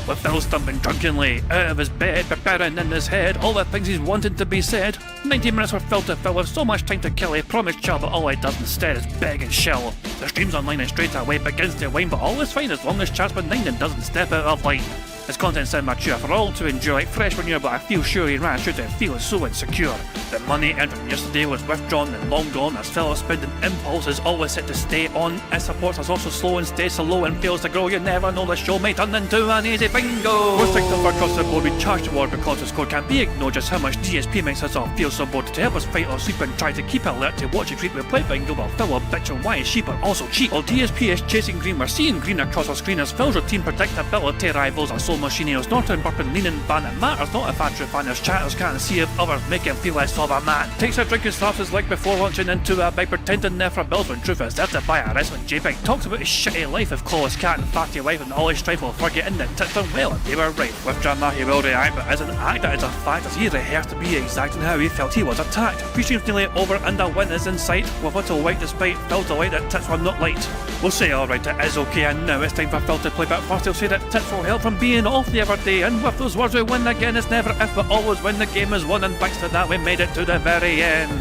with Phil stumbling drunkenly out of his bed, preparing in his head all the things he's wanted to be said. 90 minutes for Phil to fill with so much time to kill. He promised Char, but all he does instead is beg and shill. The stream's online and straight away begins to wane, but all is fine as long as Char's benign and doesn't step out of line. His content's immature for all to enjoy, like fresh manure, but I feel sure he ran through to feel so insecure. The money earned from yesterday was withdrawn and long gone, as Phil's spending impulse is always set to stay on. His support is also slow and stays so low and fails to grow. You never know, the show may turn into an easy bingo. Most victims across the board we charge toward because this code can't be ignored. Just how much DSP makes us all feel so bored. To help us fight or sleep and try to keep alert to watch a creep, we play bingo while Phil will bitch on why his sheep are also cheap. While DSP is chasing green, we're seeing green across our screen as Phil's routine predictability rivals our soul machine. He's not in burping, leaning, ban. It matters not if Andrew fanners chatters can't see if others make him feel less of a man. Takes a drink and slaps his leg before launching into a bike, pretending there for bills when truth is there to buy a wrestling JPEG. Talks about his shitty life of Clawless Cat and fatty wife and all his strife while forgetting that tits done well and they were right. With drama he will react, but as an actor it's a fact as he rehearsed to be exact in how he felt he was attacked. 3 streams nearly over and a win is in sight, with little white despite Phil delight that tits were not light. We'll say alright, it is okay, and now it's time for Phil to play, but first he'll say that tits will help from being off the other day, and with those words we win again. It's never if but always when the game is won, and thanks to that we made it to the very end.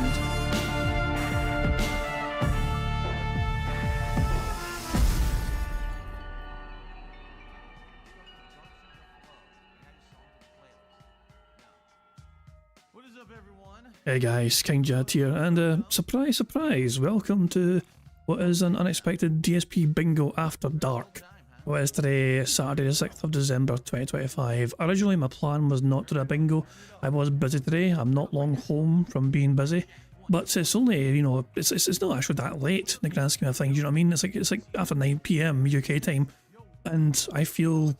What is up, everyone? Hey guys, King Jad here, and surprise, surprise, welcome to what is an unexpected DSP Bingo After Dark. What is today, Saturday the 6th of December 2025. Originally my plan was not to do a bingo. I was busy today, I'm not long home from being busy. But it's only, you know, it's not actually that late in the grand scheme of things, you know what I mean? It's like after 9 PM UK time. And I still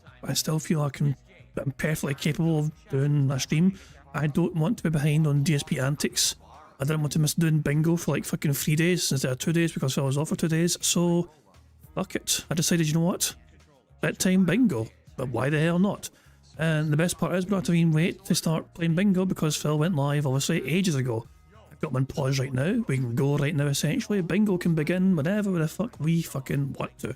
feel I'm perfectly capable of doing a stream. I don't want to be behind on DSP antics. I didn't want to miss doing bingo for like fucking 3 days instead of 2 days because I was off for 2 days. So, fuck it. I decided, you know what? Bedtime bingo. But why the hell not? And the best part is we don't have to even wait to start playing bingo because Phil went live obviously ages ago. got them on pause right now. We can go right now, essentially. Bingo can begin whenever the fuck we fucking want to.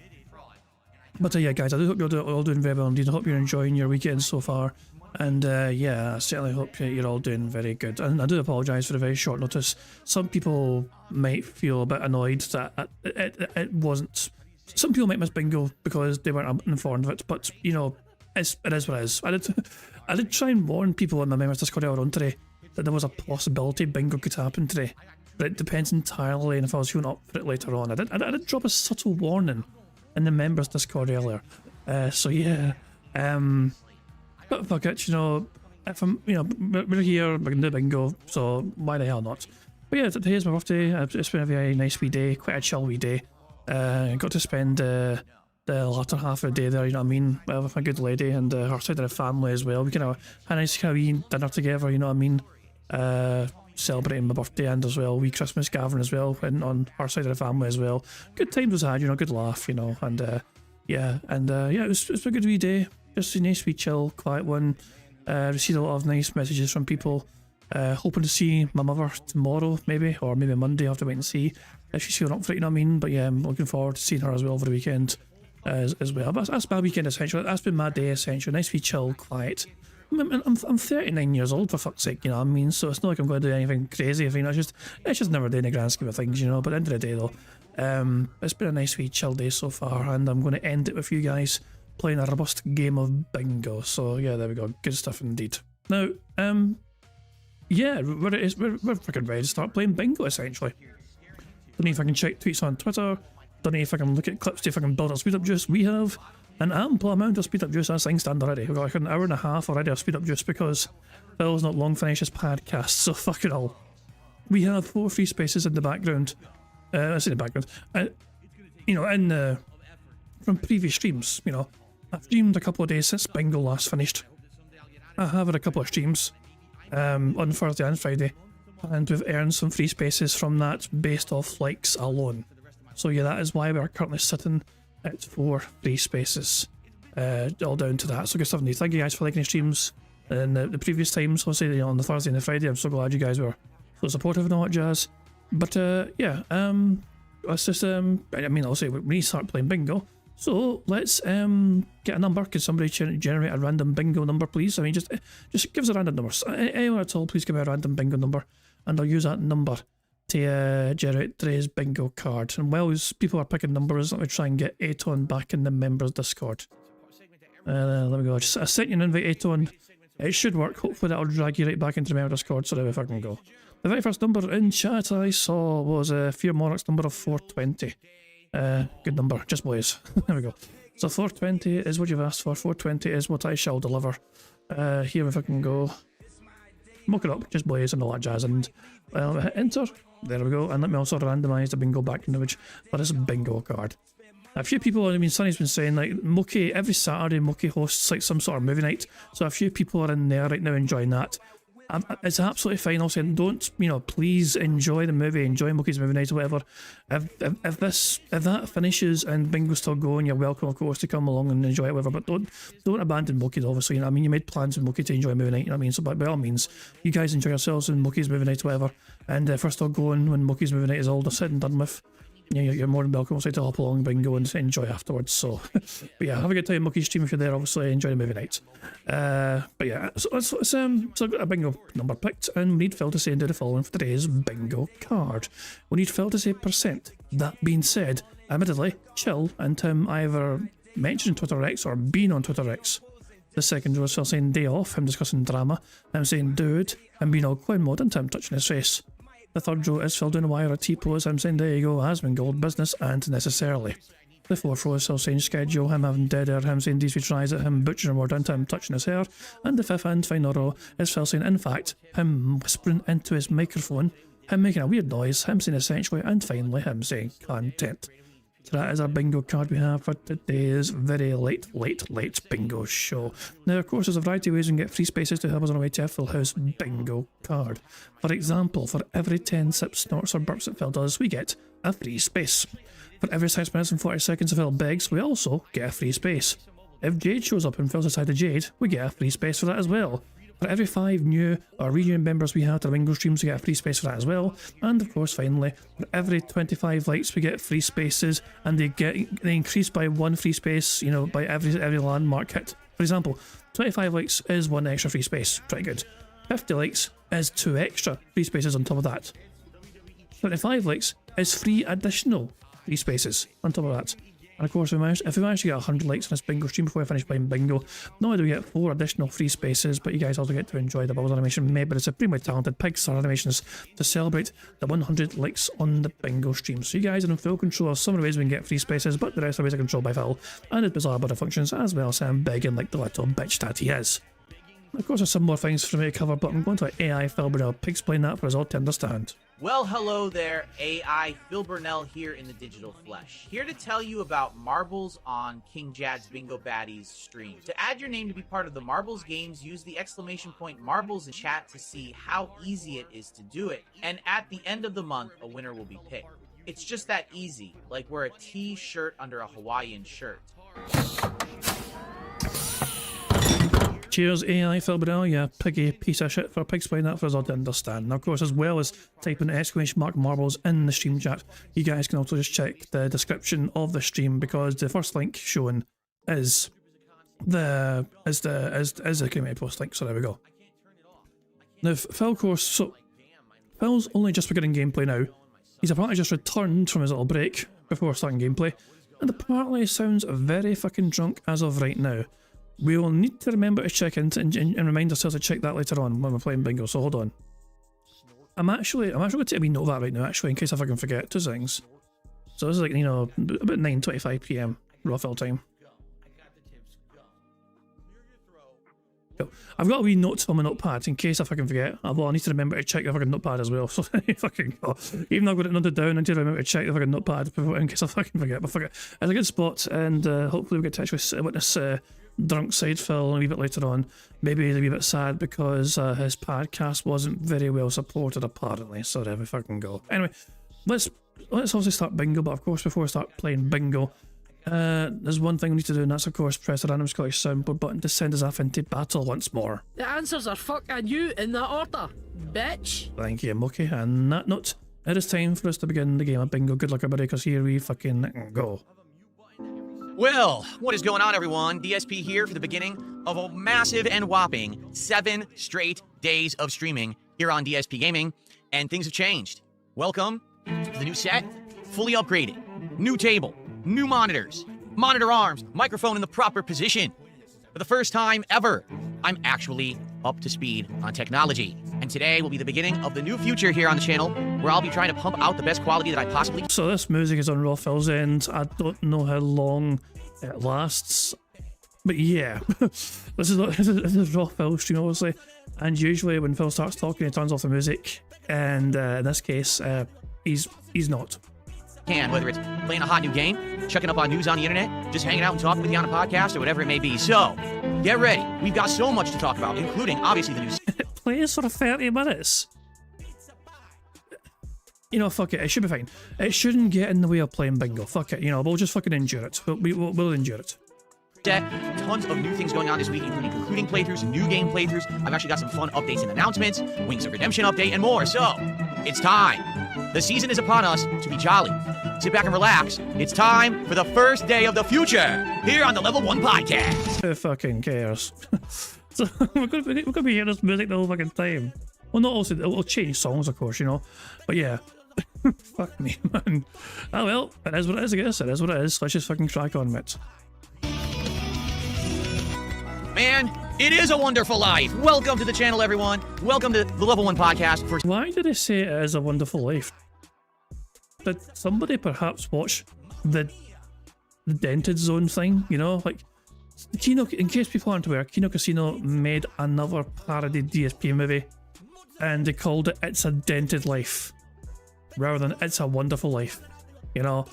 But yeah, guys, I do hope you're all doing very well indeed. I hope you're enjoying your weekend so far. And yeah, I certainly hope you're all doing very good. And I do apologise for the very short notice. Some people might feel a bit annoyed that it wasn't... Some people might miss Bingo because they weren't informed of it, but, you know, it is what it is. I did try and warn people in my members Discord earlier on today that there was a possibility Bingo could happen today. But it depends entirely on if I was showing up for it later on. I did drop a subtle warning in the members Discord earlier. So yeah, but fuck it, you know, if I'm, you know, we're here, we can do Bingo, so why the hell not? But yeah, today is my birthday. It's been a very nice wee day, quite a chill wee day. Got to spend the latter half of the day there, you know what I mean, with my good lady and her side of the family as well. We kind of had a nice kind of wee dinner together, you know what I mean, celebrating my birthday and as well, wee Christmas gathering as well, and on her side of the family as well. Good times was had, you know, good laugh, you know, and yeah, it was a good wee day, just a nice wee chill, quiet one. Received a lot of nice messages from people, hoping to see my mother tomorrow maybe, or maybe Monday. I have to wait and see if she's feeling up for it, you know what I mean. But yeah, I'm looking forward to seeing her as well over the weekend as well. But that's my weekend essentially. That's been my day essentially. Nice wee chill, quiet. I'm 39 years old, for fuck's sake, you know what I mean, so it's not like I'm going to do anything crazy. I mean, it's just never day in the grand scheme of things, you know. But at the end of the day though, it's been a nice wee chill day so far, and I'm going to end it with you guys playing a robust game of Bingo. So yeah, there we go, good stuff indeed. Now, yeah, we're freaking ready to start playing Bingo essentially. Don't know if I can check tweets on Twitter, don't know if I can look at clips, see if I can build up speed up juice. We have an ample amount of speed up juice as things stand already. We've got like an hour and a half already of speed up juice because Phil's not long finished his podcast, so fuck it all. We have 4 free spaces in the background. I say the background. You know, from previous streams, you know, I've streamed a couple of days since Bingo last finished. I have had a couple of streams on Thursday and Friday, and we've earned some free spaces from that based off likes alone. So yeah, that is why we're currently sitting at 4 free spaces, all down to that. So good stuff indeed. Thank you guys for liking the streams in the previous times. Obviously, you know, on the Thursday and the Friday, I'm so glad you guys were so supportive and all that jazz. But yeah, let's just I mean, I'll say we need to start playing Bingo. So let's get a number. Can somebody generate a random Bingo number, please? I mean, just give us a random number. Anyone at all, please give me a random Bingo number, and I'll use that number to generate today's Bingo card. And while people are picking numbers, let me try and get Aton back in the members Discord. There we go. I sent you an invite, Aton. It should work. Hopefully that'll drag you right back into the member Discord so that if I can go. The very first number in chat I saw was Fear Monarch's number of 420. Good number, just boys. There we go. So 420 is what you've asked for. 420 is what I shall deliver. Here if I can go. Mock it up, just boys and all that jazz, and hit enter. There we go, and let me also randomise the Bingo back image for this Bingo card. A few people, I mean, Sonny's been saying, like, Mookie, every Saturday Mookie hosts like some sort of movie night, so a few people are in there right now enjoying that. It's absolutely fine. Also, don't, you know, please enjoy the movie, enjoy Mookie's movie night or whatever. If that finishes and Bingo's still going, you're welcome, of course, to come along and enjoy it, whatever. But don't abandon Mookie, obviously. You know, I mean, you made plans with Mookie to enjoy movie night. You know what I mean? So by all means, you guys enjoy yourselves in Mookie's movie night, or whatever. And if we're still going when Mookie's movie night is all said and done with, you're more than welcome to hop along Bingo and enjoy afterwards. So, but yeah, have a good time Mookie's stream if you're there. Obviously, enjoy the movie night. But yeah, so I've got a Bingo number picked, and we need Phil to say and do the following for today's Bingo card. We need Phil to say %. That being said, admittedly, Chill and Tim either mentioned Twitter X or been on Twitter X. The second row is Phil saying day off, him discussing drama, him saying dude, and being all coin mod and Tim touching his face. The third row is Phil doing a wire or T-pose, him saying there you go, has been gold business and necessarily. The fourth row is Phil saying schedule, him having dead air, him saying DSP tries it, him butchering a word into him touching his hair. And the fifth and final row is Phil saying in fact, him whispering into his microphone, him making a weird noise, him saying essentially, and finally him saying content. So that is our Bingo card we have for today's very late Bingo show. Now, of course, there's a variety of ways we can get free spaces to help us on our way to a full house Bingo card. For example, for every 10 sips, snorts or burps that Phil does, we get a free space. For every 6 minutes and 40 seconds that Phil begs, we also get a free space. If Jade shows up and Phil's inside the Jade, we get a free space for that as well. For every 5 new or renewing members we have to the bingo streams, we get a free space for that as well. And of course, finally, for every 25 likes, we get free spaces, and they increase by 1 free space, you know, by every landmark hit. For example, 25 likes is 1 extra free space, pretty good. 50 likes is 2 extra free spaces on top of that. 25 likes is 3 additional free spaces on top of that. And of course, if we manage to get 100 likes on this bingo stream before we finish playing bingo, not only do we get 4 additional free spaces, but you guys also get to enjoy the Bubbles animation made by the supremely talented Pigstar Animations to celebrate the 100 likes on the bingo stream. So you guys are in full control of some of the ways we can get free spaces, but the rest of the ways are controlled by Phil and his bizarre button functions, as well as I'm begging like the little bitch that he is. Of course, there's some more things for me to cover, but I'm going to let AI Phil Burnell explain that for us all to understand. Well, hello there, AI Phil Burnell here in the digital flesh. Here to tell you about Marbles on King Jad's Bingo Baddies stream. To add your name to be part of the Marbles games, use the ! Marbles in chat to see how easy it is to do it. And at the end of the month, a winner will be picked. It's just that easy, like wear a T-shirt under a Hawaiian shirt. Cheers, AI Phil Burnell, you piggy piece of shit, for explaining that for us all to understand. Now, of course, as well as typing !marbles in the stream chat, you guys can also just check the description of the stream, because the first link shown is the community post link. So there we go. Now, Phil, of course, so Phil's only just beginning gameplay now. He's apparently just returned from his little break before starting gameplay, and apparently sounds very fucking drunk as of right now. We will need to remember to check in and remind ourselves to check that later on when we're playing bingo, so hold on. I'm actually going to take a wee note of that right now, actually, in case if I can forget 2 things. So this is like, you know, about 9:25 PM raw fill time. Cool. I've got a wee note on my notepad in case if I can forget. Well, I need to remember to check the fucking notepad as well. So fucking go. Even though I've got it noted down, I need to remember to check the fucking notepad in case I fucking forget. But forget. It's a good spot, and hopefully we get in touch with this drunk side Phil a wee bit later on. Maybe he's a wee bit sad because his podcast wasn't very well supported apparently. So there we fucking go. Anyway, let's obviously start bingo, but of course before we start playing bingo, there's one thing we need to do, and that's of course press the random Scottish soundboard button to send us off into battle once more. The answers are fuck and you in that order, bitch. Thank you, Moki. And that note, it is time for us to begin the game of bingo. Good luck everybody, because here we fucking go. Well, what is going on, everyone? DSP here for the beginning of a massive and whopping 7 straight days of streaming here on DSP Gaming, and things have changed. Welcome to the new set, fully upgraded, new table, new monitors, monitor arms, microphone in the proper position. For the first time ever, I'm actually up to speed on technology. And today will be the beginning of the new future here on the channel, where I'll be trying to pump out the best quality that I possibly can. So this music is on Raw Phil's end. I don't know how long it lasts, but yeah, this is Raw Phil's stream obviously, and usually when Phil starts talking he turns off the music, and in this case he's not. Whether it's playing a hot new game, checking up on news on the internet, just hanging out and talking with you on a podcast, or whatever it may be. So, get ready. We've got so much to talk about, including, obviously, the news. It plays for 30 minutes. You know, fuck it. It should be fine. It shouldn't get in the way of playing bingo. Fuck it. You know, we'll just fucking endure it. We'll endure it. Tons of new things going on this week, including playthroughs, new game playthroughs. I've actually got some fun updates and announcements, Wings of Redemption update, and more. So, it's time. The season is upon us to be jolly. Sit back and relax. It's time for the first day of the future here on the Level 1 Podcast. Who fucking cares? So we're gonna be hearing this music the whole fucking time. Well, not also it'll change songs, of course, you know. But yeah, fuck me, man. Oh well, it is what it is. I guess it is what it is. Let's just fucking crack on, mate. Man, it is a wonderful life. Welcome to the channel, everyone. Welcome to the Level 1 Podcast. Why did they say it is a wonderful life? Did somebody perhaps watch the Dented Zone thing? You know, like Kino. In case people aren't aware, Kino Casino made another parody DSP movie, and they called it "It's a Dented Life" rather than "It's a Wonderful Life." You know,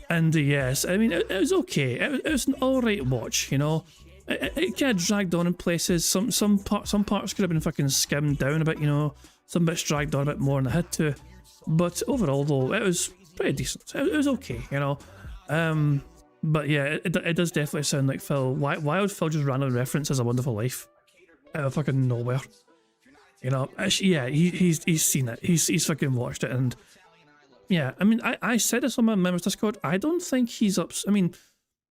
and yes, I mean it was okay. It was an alright watch. You know. It kind of dragged on in places. Some parts could have been fucking skimmed down a bit, you know. Some bits dragged on a bit more than I had to. But overall, though, it was pretty decent. It was okay, you know. But yeah, it does definitely sound like Phil. Why would Phil just randomly reference "As a Wonderful Life"? out of fucking nowhere. You know, actually, yeah, he's seen it. He's fucking watched it, and yeah, I mean, I said this on my members Discord. I don't think he's I mean,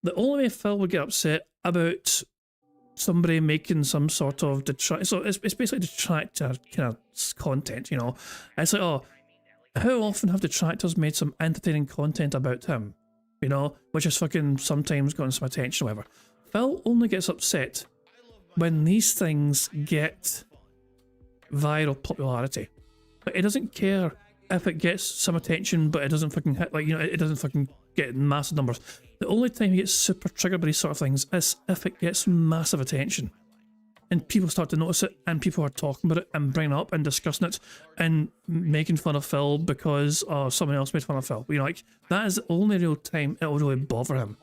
the only way Phil would get upset about somebody making some sort of detract, so it's basically detractor kind of content, you know. It's like, oh, how often have detractors made some entertaining content about him, you know, which has fucking sometimes gotten some attention or whatever. Phil only gets upset when these things get viral popularity, but it doesn't care if it gets some attention, but it doesn't fucking hit, like, you know, it doesn't fucking get massive numbers. The only time he gets super triggered by these sort of things is if it gets massive attention and people start to notice it and people are talking about it and bringing it up and discussing it and making fun of Phil because someone else made fun of Phil. You know, like, that is the only real time it will really bother him.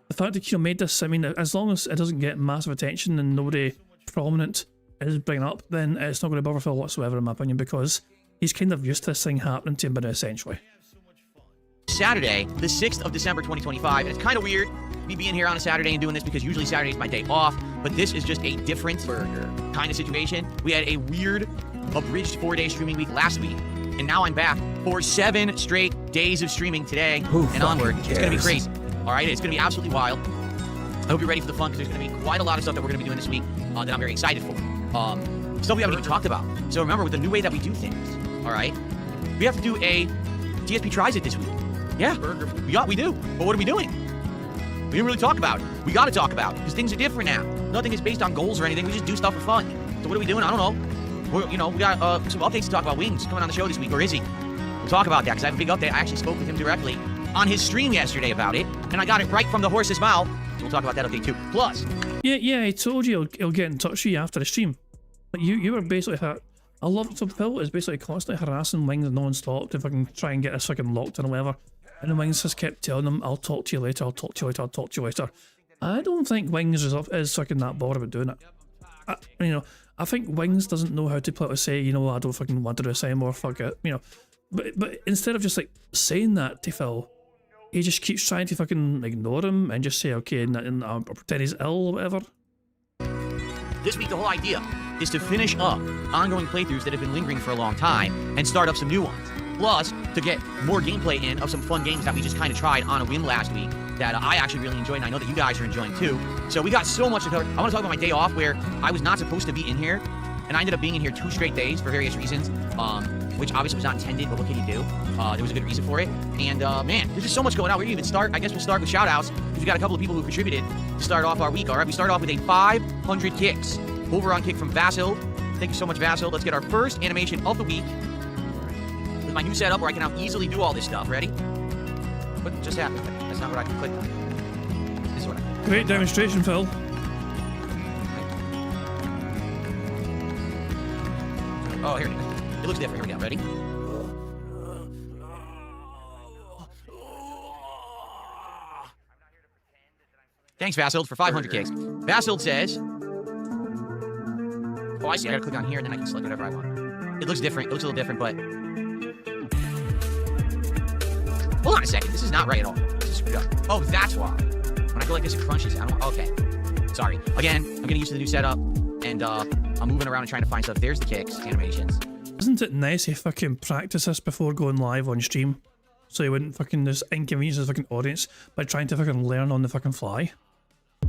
The fact that Kino made this, I mean, as long as it doesn't get massive attention and nobody prominent is bringing it up, then it's not going to bother Phil whatsoever, in my opinion, because he's kind of used to this thing happening to him, but essentially. Saturday, the 6th of December 2025, and it's kind of weird me being here on a Saturday and doing this because usually Saturday is my day off, but this is just a different kind of situation. We had a weird, abridged 4-day streaming week last week, and now I'm back for 7 straight days of streaming today and onward. It's going to be crazy. All right, it's going to be absolutely wild. I hope you're ready for the fun because there's going to be quite a lot of stuff that we're going to be doing this week that I'm very excited for. Stuff we haven't even talked about. So remember, with the new way that we do things, all right, we have to do a DSP Tries It this week. Yeah, we do. But what are we doing? We didn't really talk about it. We got to talk about it because things are different now. Nothing is based on goals or anything. We just do stuff for fun. So what are we doing? I don't know. We got some updates to talk about. Wings coming on the show this week, or is he? We'll talk about that because I have a big update. I actually spoke with him directly on his stream yesterday about it, and I got it right from the horse's mouth. So we'll talk about that update too. Plus, yeah, I told you he'll get in touch with you after the stream. Like, you were basically I love, so Phil is basically constantly harassing Wings non-stop to fucking try and get us fucking locked in or whatever. And then Wings just kept telling him, I'll talk to you later, I'll talk to you later, I'll talk to you later. I don't think Wings is fucking that bothered about doing it. I think Wings doesn't know how to politely say, you know, I don't fucking want to do this anymore, fuck it, you know. But instead of just like saying that to Phil, he just keeps trying to fucking ignore him and just say, okay, and pretend he's ill or whatever. this week the whole idea is to finish up ongoing playthroughs that have been lingering for a long time and start up some new ones. Plus, to get more gameplay in of some fun games that we just kind of tried on a whim last week that I actually really enjoyed, and I know that you guys are enjoying too. So we got so much to cover. I want to talk about my day off where I was not supposed to be in here, and I ended up being in here 2 straight days for various reasons, which obviously was not intended, but what can you do? There was a good reason for it. And man, there's just so much going on. Where do you even start? I guess we'll start with shout-outs, because we got a couple of people who contributed to start off our week. All right, we start off with a 500 kicks over on kick from Vasil. Thank you so much, Vasil. Let's get our first animation of the week with my new setup where I can now easily do all this stuff. Ready? What just happened? That's not what I can click on. This is what I... Great demonstration, Phil. Oh, here it is. It looks different. Here we go. Ready? Thanks, Vasil, for 500 kicks. Vasil says... Oh, I see. I gotta click on here, and then I can select whatever I want. It looks different. It looks a little different, but... Hold on a second. This is not right at all. This is screwed up. Oh, that's why. When I go like this, it crunches. I don't... Okay. Sorry. Again, I'm getting used to the new setup, and I'm moving around and trying to find stuff. There's the kicks, animations. Isn't it nice he fucking practice this before going live on stream? So he wouldn't fucking just inconvenience his fucking audience by trying to fucking learn on the fucking fly.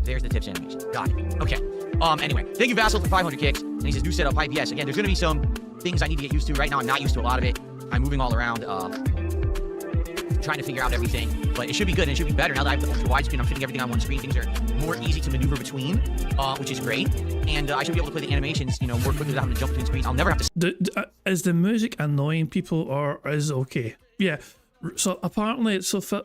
There's the tips animation. Got it. Okay. Anyway, thank you, Vasil, for 500 kicks. And he says, new setup hype. Yes, again, there's going to be some things I need to get used to. Right now, I'm not used to a lot of it. I'm moving all around, trying to figure out everything. But it should be good, and it should be better. Now that I have the ultra widescreen, I'm fitting everything on one screen. Things are more easy to maneuver between, which is great. And I should be able to play the animations, more quickly without having to jump between screens. I'll never have to... Is the music annoying people, or is it okay? Yeah. So apparently,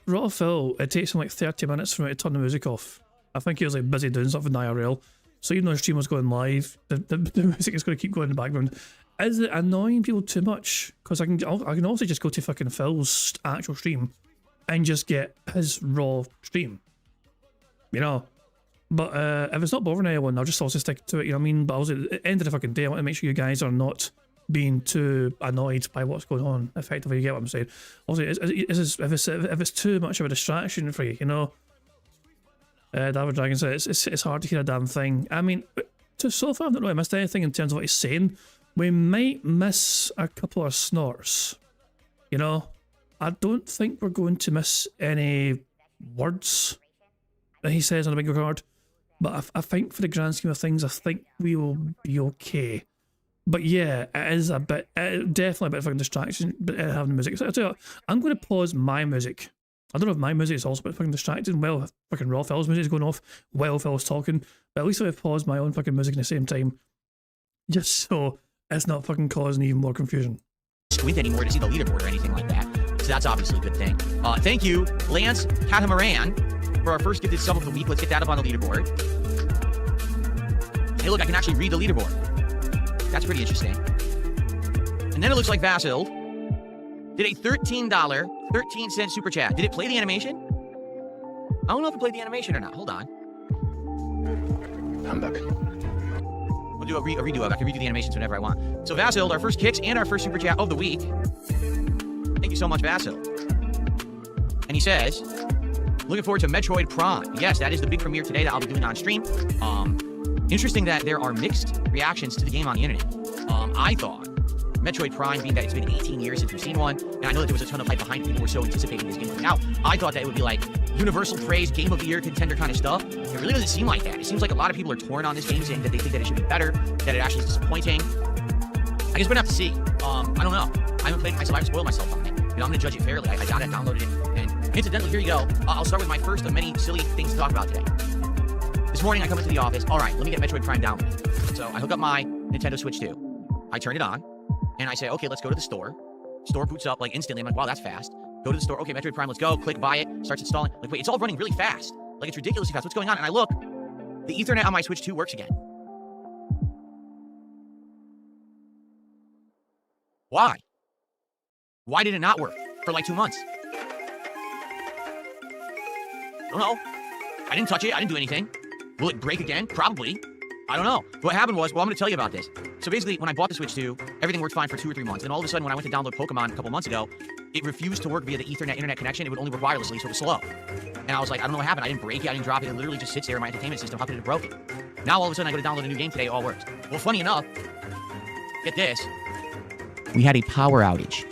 Raw Phil, it takes him like 30 minutes for me to turn the music off. I think he was like busy doing something IRL. So even though the stream was going live, the music is going to keep going in the background. Is it annoying people too much? Because I can also just go to fucking Phil's actual stream and just get his raw stream. But if it's not bothering anyone, I'll just also stick to it, you know what I mean? But also, at the end of the fucking day, I want to make sure you guys are not being too annoyed by what's going on, effectively, you get what I'm saying? Also, if it's too much of a distraction for you, David Dragon said it's hard to hear a damn thing. I mean, to so far. I've not really missed anything in terms of what he's saying. We might miss a couple of snorts. You know, I don't think we're going to miss any words that he says on a bingo card. But I think for the grand scheme of things, I think we will be okay. But yeah, it is definitely a bit of a distraction, but having the music. So I tell you what, I'm going to pause my music. I don't know if my music is also a bit fucking distracting. Well, fucking Raw Phil's music is going off while Phil's talking. But at least I've paused my own fucking music at the same time. Just so it's not fucking causing even more confusion. Squint anymore to see the leaderboard or anything like that. So that's obviously a good thing. Thank you, Lance Catamaran, for our first gifted sub of the week. Let's get that up on the leaderboard. Hey, look, I can actually read the leaderboard. That's pretty interesting. And then it looks like Vasil did a $13.13 super chat. Did it play the animation? I don't know if it played the animation or not. Hold on. I'm back. We'll do a redo of it. I can redo the animations whenever I want. So Vasil, our first kicks and our first super chat of the week. Thank you so much, Vasil. And he says, looking forward to Metroid Prime. Yes, that is the big premiere today that I'll be doing on stream. Interesting that there are mixed reactions to the game on the internet. I thought Metroid Prime, being that it's been 18 years since we've seen one, and I know that there was a ton of hype behind it, people were so anticipating this game coming out, I thought that it would be like universal praise, game of the year contender kind of stuff. It really doesn't seem like that. It seems like a lot of people are torn on this game, saying that they think that it should be better, that it actually is disappointing. I guess we're gonna have to see. I don't know. I haven't played it myself. I've spoiled myself on it. You know, I'm gonna judge it fairly. I got it, downloaded it, and incidentally, here you go. I'll start with my first of many silly things to talk about today. This morning, I come into the office. All right, let me get Metroid Prime downloaded. So I hook up my Nintendo Switch 2. I turn it on, and I say, okay, let's go to the store. Store boots up like instantly. I'm like, wow, that's fast. Go to the store. Okay, Metroid Prime, let's go. Click, buy it. Starts installing. Like, wait, it's all running really fast. Like, it's ridiculously fast. What's going on? And I look, the Ethernet on my Switch 2 works again. Why? Why did it not work for like 2 months? I don't know. I didn't touch it. I didn't do anything. Will it break again? Probably. I don't know. What happened was, well, I'm going to tell you about this. So basically, when I bought the Switch 2, everything worked fine for 2 or 3 months. And all of a sudden, when I went to download Pokemon a couple months ago, it refused to work via the Ethernet internet connection. It would only work wirelessly, so it was slow. And I was like, I don't know what happened. I didn't break it. I didn't drop it. It literally just sits there in my entertainment system. How could it have broken? Now, all of a sudden, I go to download a new game today. It all works. Well, funny enough, get this. We had a power outage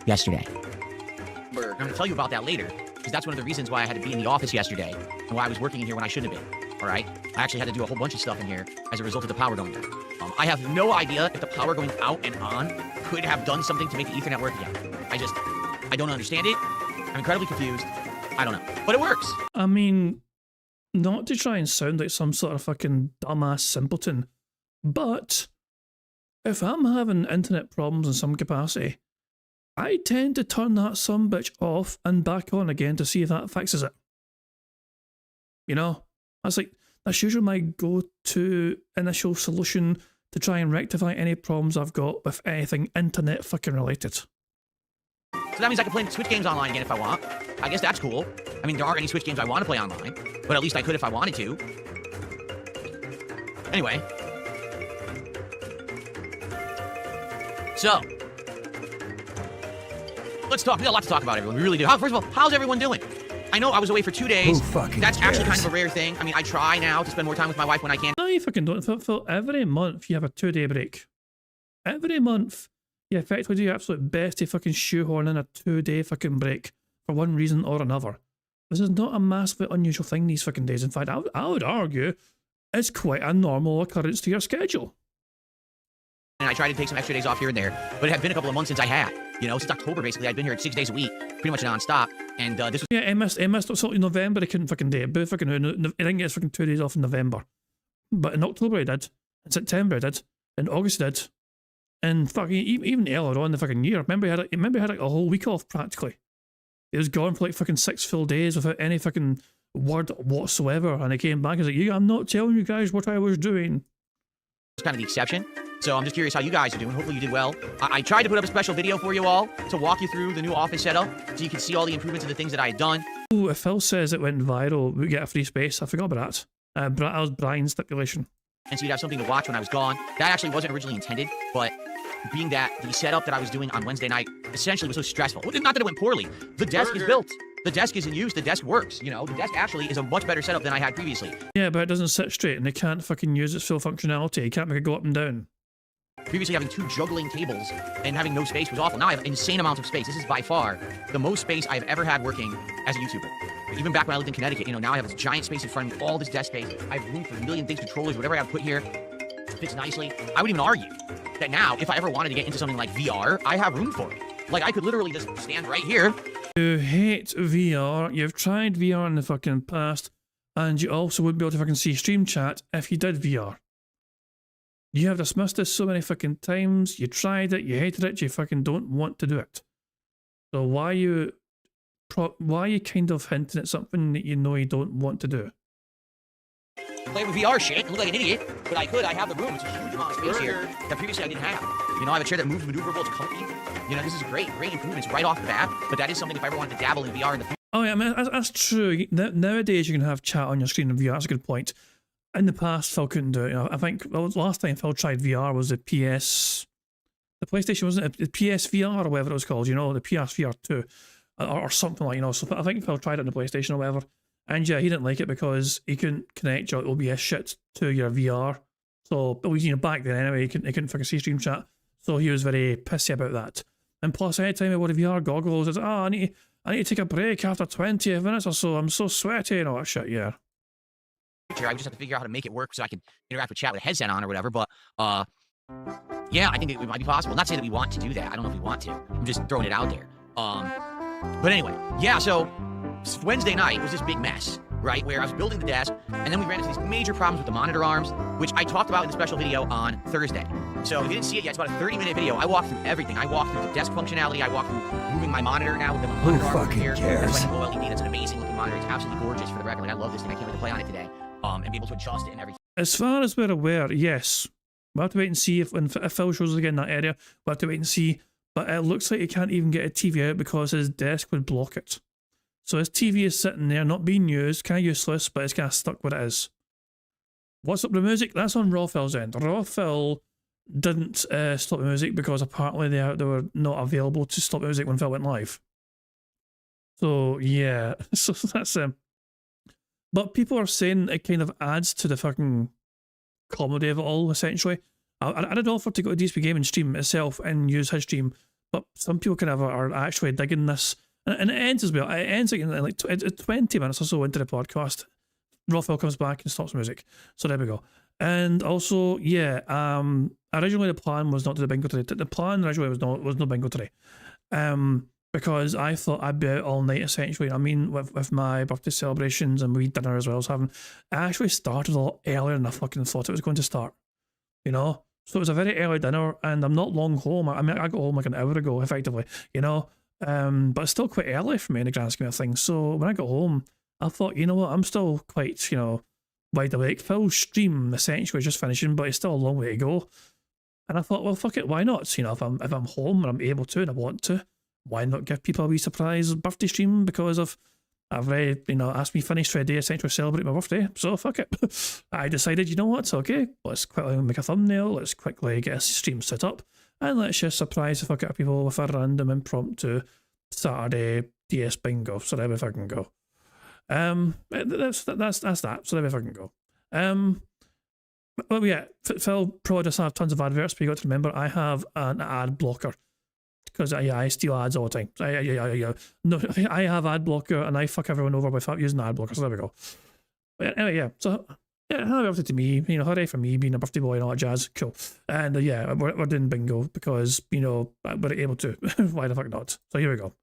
yesterday. I'm going to tell you about that later, because that's one of the reasons why I had to be in the office yesterday and why I was working in here when I shouldn't have been. All right? I actually had to do a whole bunch of stuff in here as a result of the power going out. I have no idea if the power going out and on could have done something to make the Ethernet work again. I don't understand it. I'm incredibly confused. I don't know. But it works. I mean, not to try and sound like some sort of fucking dumbass simpleton, but if I'm having internet problems in some capacity, I tend to turn that sumbitch off and back on again to see if that fixes it. You know? That's usually my go-to initial solution to try and rectify any problems I've got with anything internet fucking related. So that means I can play Switch games online again if I want. I guess that's cool. I mean, there aren't any Switch games I want to play online, but at least I could if I wanted to. Anyway. So. Let's talk. We got a lot to talk about, everyone. We really do. First of all, how's everyone doing? I know I was away for 2 days. That's actually kind of a rare thing. I mean, I try now to spend more time with my wife when I can. No, you fucking don't. Phil, every month you have a 2-day break. Every month you effectively do your absolute best to fucking shoehorn in a 2-day fucking break for one reason or another. This is not a massively unusual thing these fucking days. In fact, I would argue it's quite a normal occurrence to your schedule. And I tried to take some extra days off here and there, but it had been a couple of months since I had. You know, since October, basically, I'd been here at 6 days a week, pretty much nonstop. And this was... Yeah, it missed so in November, he couldn't fucking do it. But fucking, he didn't get his fucking 2 days off in November. But in October he did. In September he did. In August he did. And fucking, even earlier on in the fucking year, remember he had like a whole week off, practically. He was gone for like fucking 6 full days without any fucking word whatsoever. And he came back and was like, yeah, I'm not telling you guys what I was doing. It's kind of the exception. So I'm just curious how you guys are doing. Hopefully you did well. I tried to put up a special video for you all to walk you through the new office setup so you can see all the improvements and the things that I had done. Ooh, if Phil says it went viral, we get a free space. I forgot about that. That was Brian's stipulation. And so you'd have something to watch when I was gone. That actually wasn't originally intended, but being that the setup that I was doing on Wednesday night essentially was so stressful. Well, not that it went poorly. The desk is built. The desk is in use. The desk works. You know, the desk actually is a much better setup than I had previously. Yeah, but it doesn't sit straight and they can't fucking use its full functionality. You can't make it go up and down. Previously, having 2 juggling tables and having no space was awful. Now I have insane amounts of space. This is by far the most space I've ever had working as a YouTuber. Even back when I lived in Connecticut, you know, now I have this giant space in front of me, all this desk space. I have room for a million things, controllers, whatever I have to put here. Fits nicely. I would even argue that now, if I ever wanted to get into something like VR, I have room for it. Like, I could literally just stand right here. You hate VR, you've tried VR in the fucking past, and you also wouldn't be able to fucking see stream chat if you did VR. You have dismissed this so many fucking times, you tried it, you hated it, you fucking don't want to do it. So why are you kind of hinting at something that you know you don't want to do? Play with VR shit and look like an idiot, but I could. I have the room. It's a huge amount of space here that previously I didn't have. You know, I have a chair that moves maneuverable. It's comfy. You know, this is great improvements right off the bat, but that is something if I ever wanted to dabble in VR in the future. Oh yeah, I mean, that's true. Nowadays you can have chat on your screen in VR, that's a good point. In the past, Phil couldn't do it. You know, I think last time Phil tried VR was the PlayStation, wasn't it? The PSVR or whatever it was called, you know, the PSVR 2 or something like, you know. So I think Phil tried it on the PlayStation or whatever. And yeah, he didn't like it because he couldn't connect your OBS shit to your VR. So, but you know, back then anyway, he couldn't fucking see stream chat. So he was very pissy about that. And plus, anytime I wore the VR goggles, it's, I need to take a break after 20 minutes or so. I'm so sweaty and all that shit, yeah. I just have to figure out how to make it work so I can interact with chat with a headset on or whatever. But, yeah, I think it might be possible. Not to say that we want to do that. I don't know if we want to. I'm just throwing it out there. But anyway, yeah, so Wednesday night was this big mess, right? Where I was building the desk, and then we ran into these major problems with the monitor arms, which I talked about in the special video on Thursday. So if you didn't see it yet, it's about a 30-minute video. I walked through everything. I walked through the desk functionality. I walked through moving my monitor now with the monitor arm here. That's like an OLED. That's an amazing looking monitor. It's absolutely gorgeous for the record. Like, I love this thing. I can't wait to play on it today. And be able to adjust it and everything. As far as we're aware, yes. We'll have to wait and see if Phil shows us again in that area. We'll have to wait and see. But it looks like he can't even get a TV out because his desk would block it. So his TV is sitting there, not being used, kind of useless, but it's kind of stuck where it is. What's up with the music? That's on Raw Phil's end. Raw Phil didn't stop the music because apparently they were not available to stop the music when Phil went live. So yeah, so that's but people are saying it kind of adds to the fucking comedy of it all, essentially. I did offer to go to DSP Gaming stream itself and use his stream, but some people kind of are actually digging this. And it ends as well. It ends like 20 minutes or so into the podcast. Raphael comes back and stops music. So there we go. And also, yeah, originally the plan was not to do bingo today. The plan originally was no bingo today. Because I thought I'd be out all night, essentially. I mean, with my birthday celebrations and wee dinner as well as having. I actually started a lot earlier than I fucking thought it was going to start. You know? So it was a very early dinner, and I'm not long home. I mean, I got home like an hour ago, effectively, you know? But it's still quite early for me in the grand scheme of things. So when I got home, I thought, you know what, I'm still quite, you know, wide awake. Phil's stream essentially is just finishing, but it's still a long way to go. And I thought, well, fuck it, why not? You know, if I'm home and I'm able to and I want to, why not give people a wee surprise birthday stream? Because I've already, you know, asked me finished for a day essentially to celebrate my birthday. So fuck it. I decided, you know what, it's okay. Let's quickly make a thumbnail. Let's quickly get a stream set up. And let's just surprise the fuck out of people with a random impromptu Saturday DS Bingo. So there we fucking go. That's that. So there we fucking go. Well, yeah, Phil probably does have tons of adverts, but you got to remember I have an ad blocker. Because I steal ads all the time. No, I have ad blocker and I fuck everyone over by using ad blocker. So there we go. But anyway, yeah. So yeah, happy birthday to me. You know, hooray for me being a birthday boy and all that jazz. Cool. And yeah, we're doing bingo because you know we're able to. Why the fuck not? So here we go.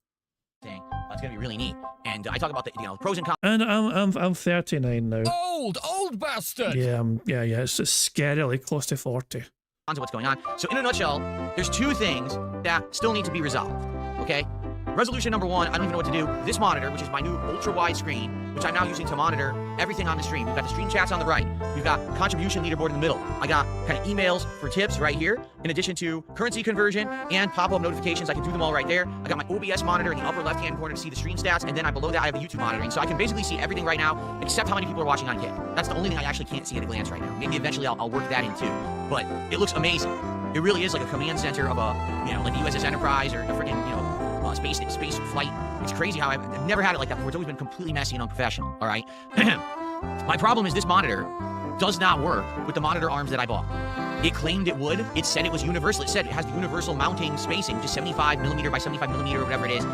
Thing. It's gonna be really neat. And I talk about the pros and cons. And I'm 39 now. Old bastard. Yeah, yeah. It's scarily close to 40. Of what's going on. So in a nutshell, there's 2 things that still need to be resolved, okay? Resolution number 1, I don't even know what to do. This monitor, which is my new ultra-wide screen, which I'm now using to monitor everything on the stream. We've got the stream chats on the right. We've got contribution leaderboard in the middle. I got kind of emails for tips right here, in addition to currency conversion and pop-up notifications. I can do them all right there. I got my OBS monitor in the upper left-hand corner to see the stream stats, and then below that I have the YouTube monitoring. So I can basically see everything right now, except how many people are watching on Kick. That's the only thing I actually can't see at a glance right now. Maybe eventually I'll work that in too. But it looks amazing. It really is like a command center of a, you know, like the USS Enterprise or a freaking, you know, space flight It's crazy how I've never had it like that before. It's always been completely messy and unprofessional, all right? My problem is this monitor does not work with the monitor arms that I bought. It claimed it would. It said it was universal. It said it has the universal mounting spacing, just 75mm by 75mm or whatever it is.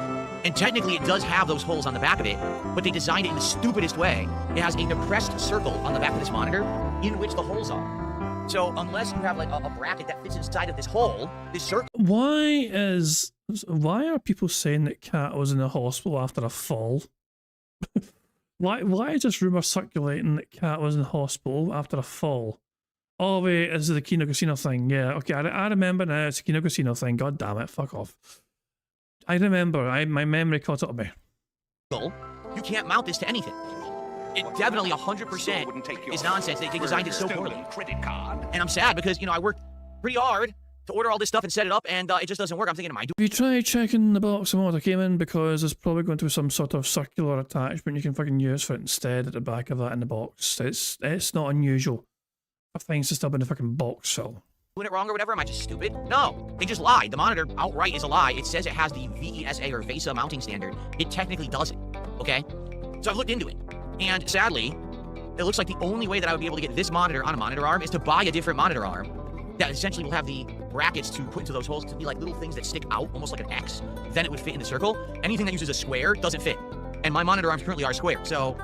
And technically it does have those holes on the back of it, but they designed it in the stupidest way. It has a depressed circle on the back of this monitor in which the holes are. So unless you have like a bracket that fits inside of this hole, this circle... Why are people saying that Kat was in the hospital after a fall? Why is this rumour circulating that Kat was in the hospital after a fall? Oh wait, this is the Kino Casino thing. Yeah, okay, I remember now. It's the Kino Casino thing. God damn it, fuck off. I remember. My memory caught up with me. You can't mount this to anything. It definitely 100% is nonsense. They designed it so poorly. And I'm sad because, you know, I worked pretty hard to order all this stuff and set it up, and it just doesn't work. I'm thinking, am I doing... Have you tried checking the box and what it came in? Because there's probably going to be some sort of circular attachment you can fucking use for it instead at the back of that in the box. It's not unusual for things to still in the fucking box, Phil. Doing it wrong or whatever? Am I just stupid? No, they just lied. The monitor outright is a lie. It says it has the VESA or VESA mounting standard. It technically doesn't, okay? So I've looked into it, and sadly, it looks like the only way that I would be able to get this monitor on a monitor arm is to buy a different monitor arm that essentially will have the brackets to put into those holes to be like little things that stick out, almost like an X. Then it would fit in the circle. Anything that uses a square doesn't fit. And my monitor arms currently are square, so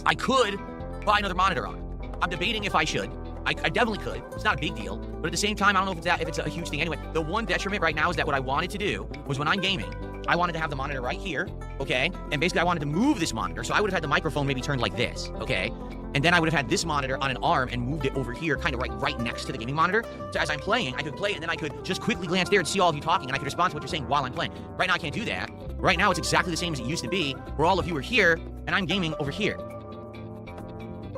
I could buy another monitor arm. I'm debating if I should. I definitely could. It's not a big deal. But at the same time, I don't know if it's a huge thing anyway. The one detriment right now is that what I wanted to do was when I'm gaming, I wanted to have the monitor right here, okay? And basically I wanted to move this monitor. So I would have had the microphone maybe turned like this, okay? And then I would have had this monitor on an arm and moved it over here, kind of right next to the gaming monitor. So as I'm playing, I could play it and then I could just quickly glance there and see all of you talking and I could respond to what you're saying while I'm playing. Right now I can't do that. Right now it's exactly the same as it used to be, where all of you are here and I'm gaming over here.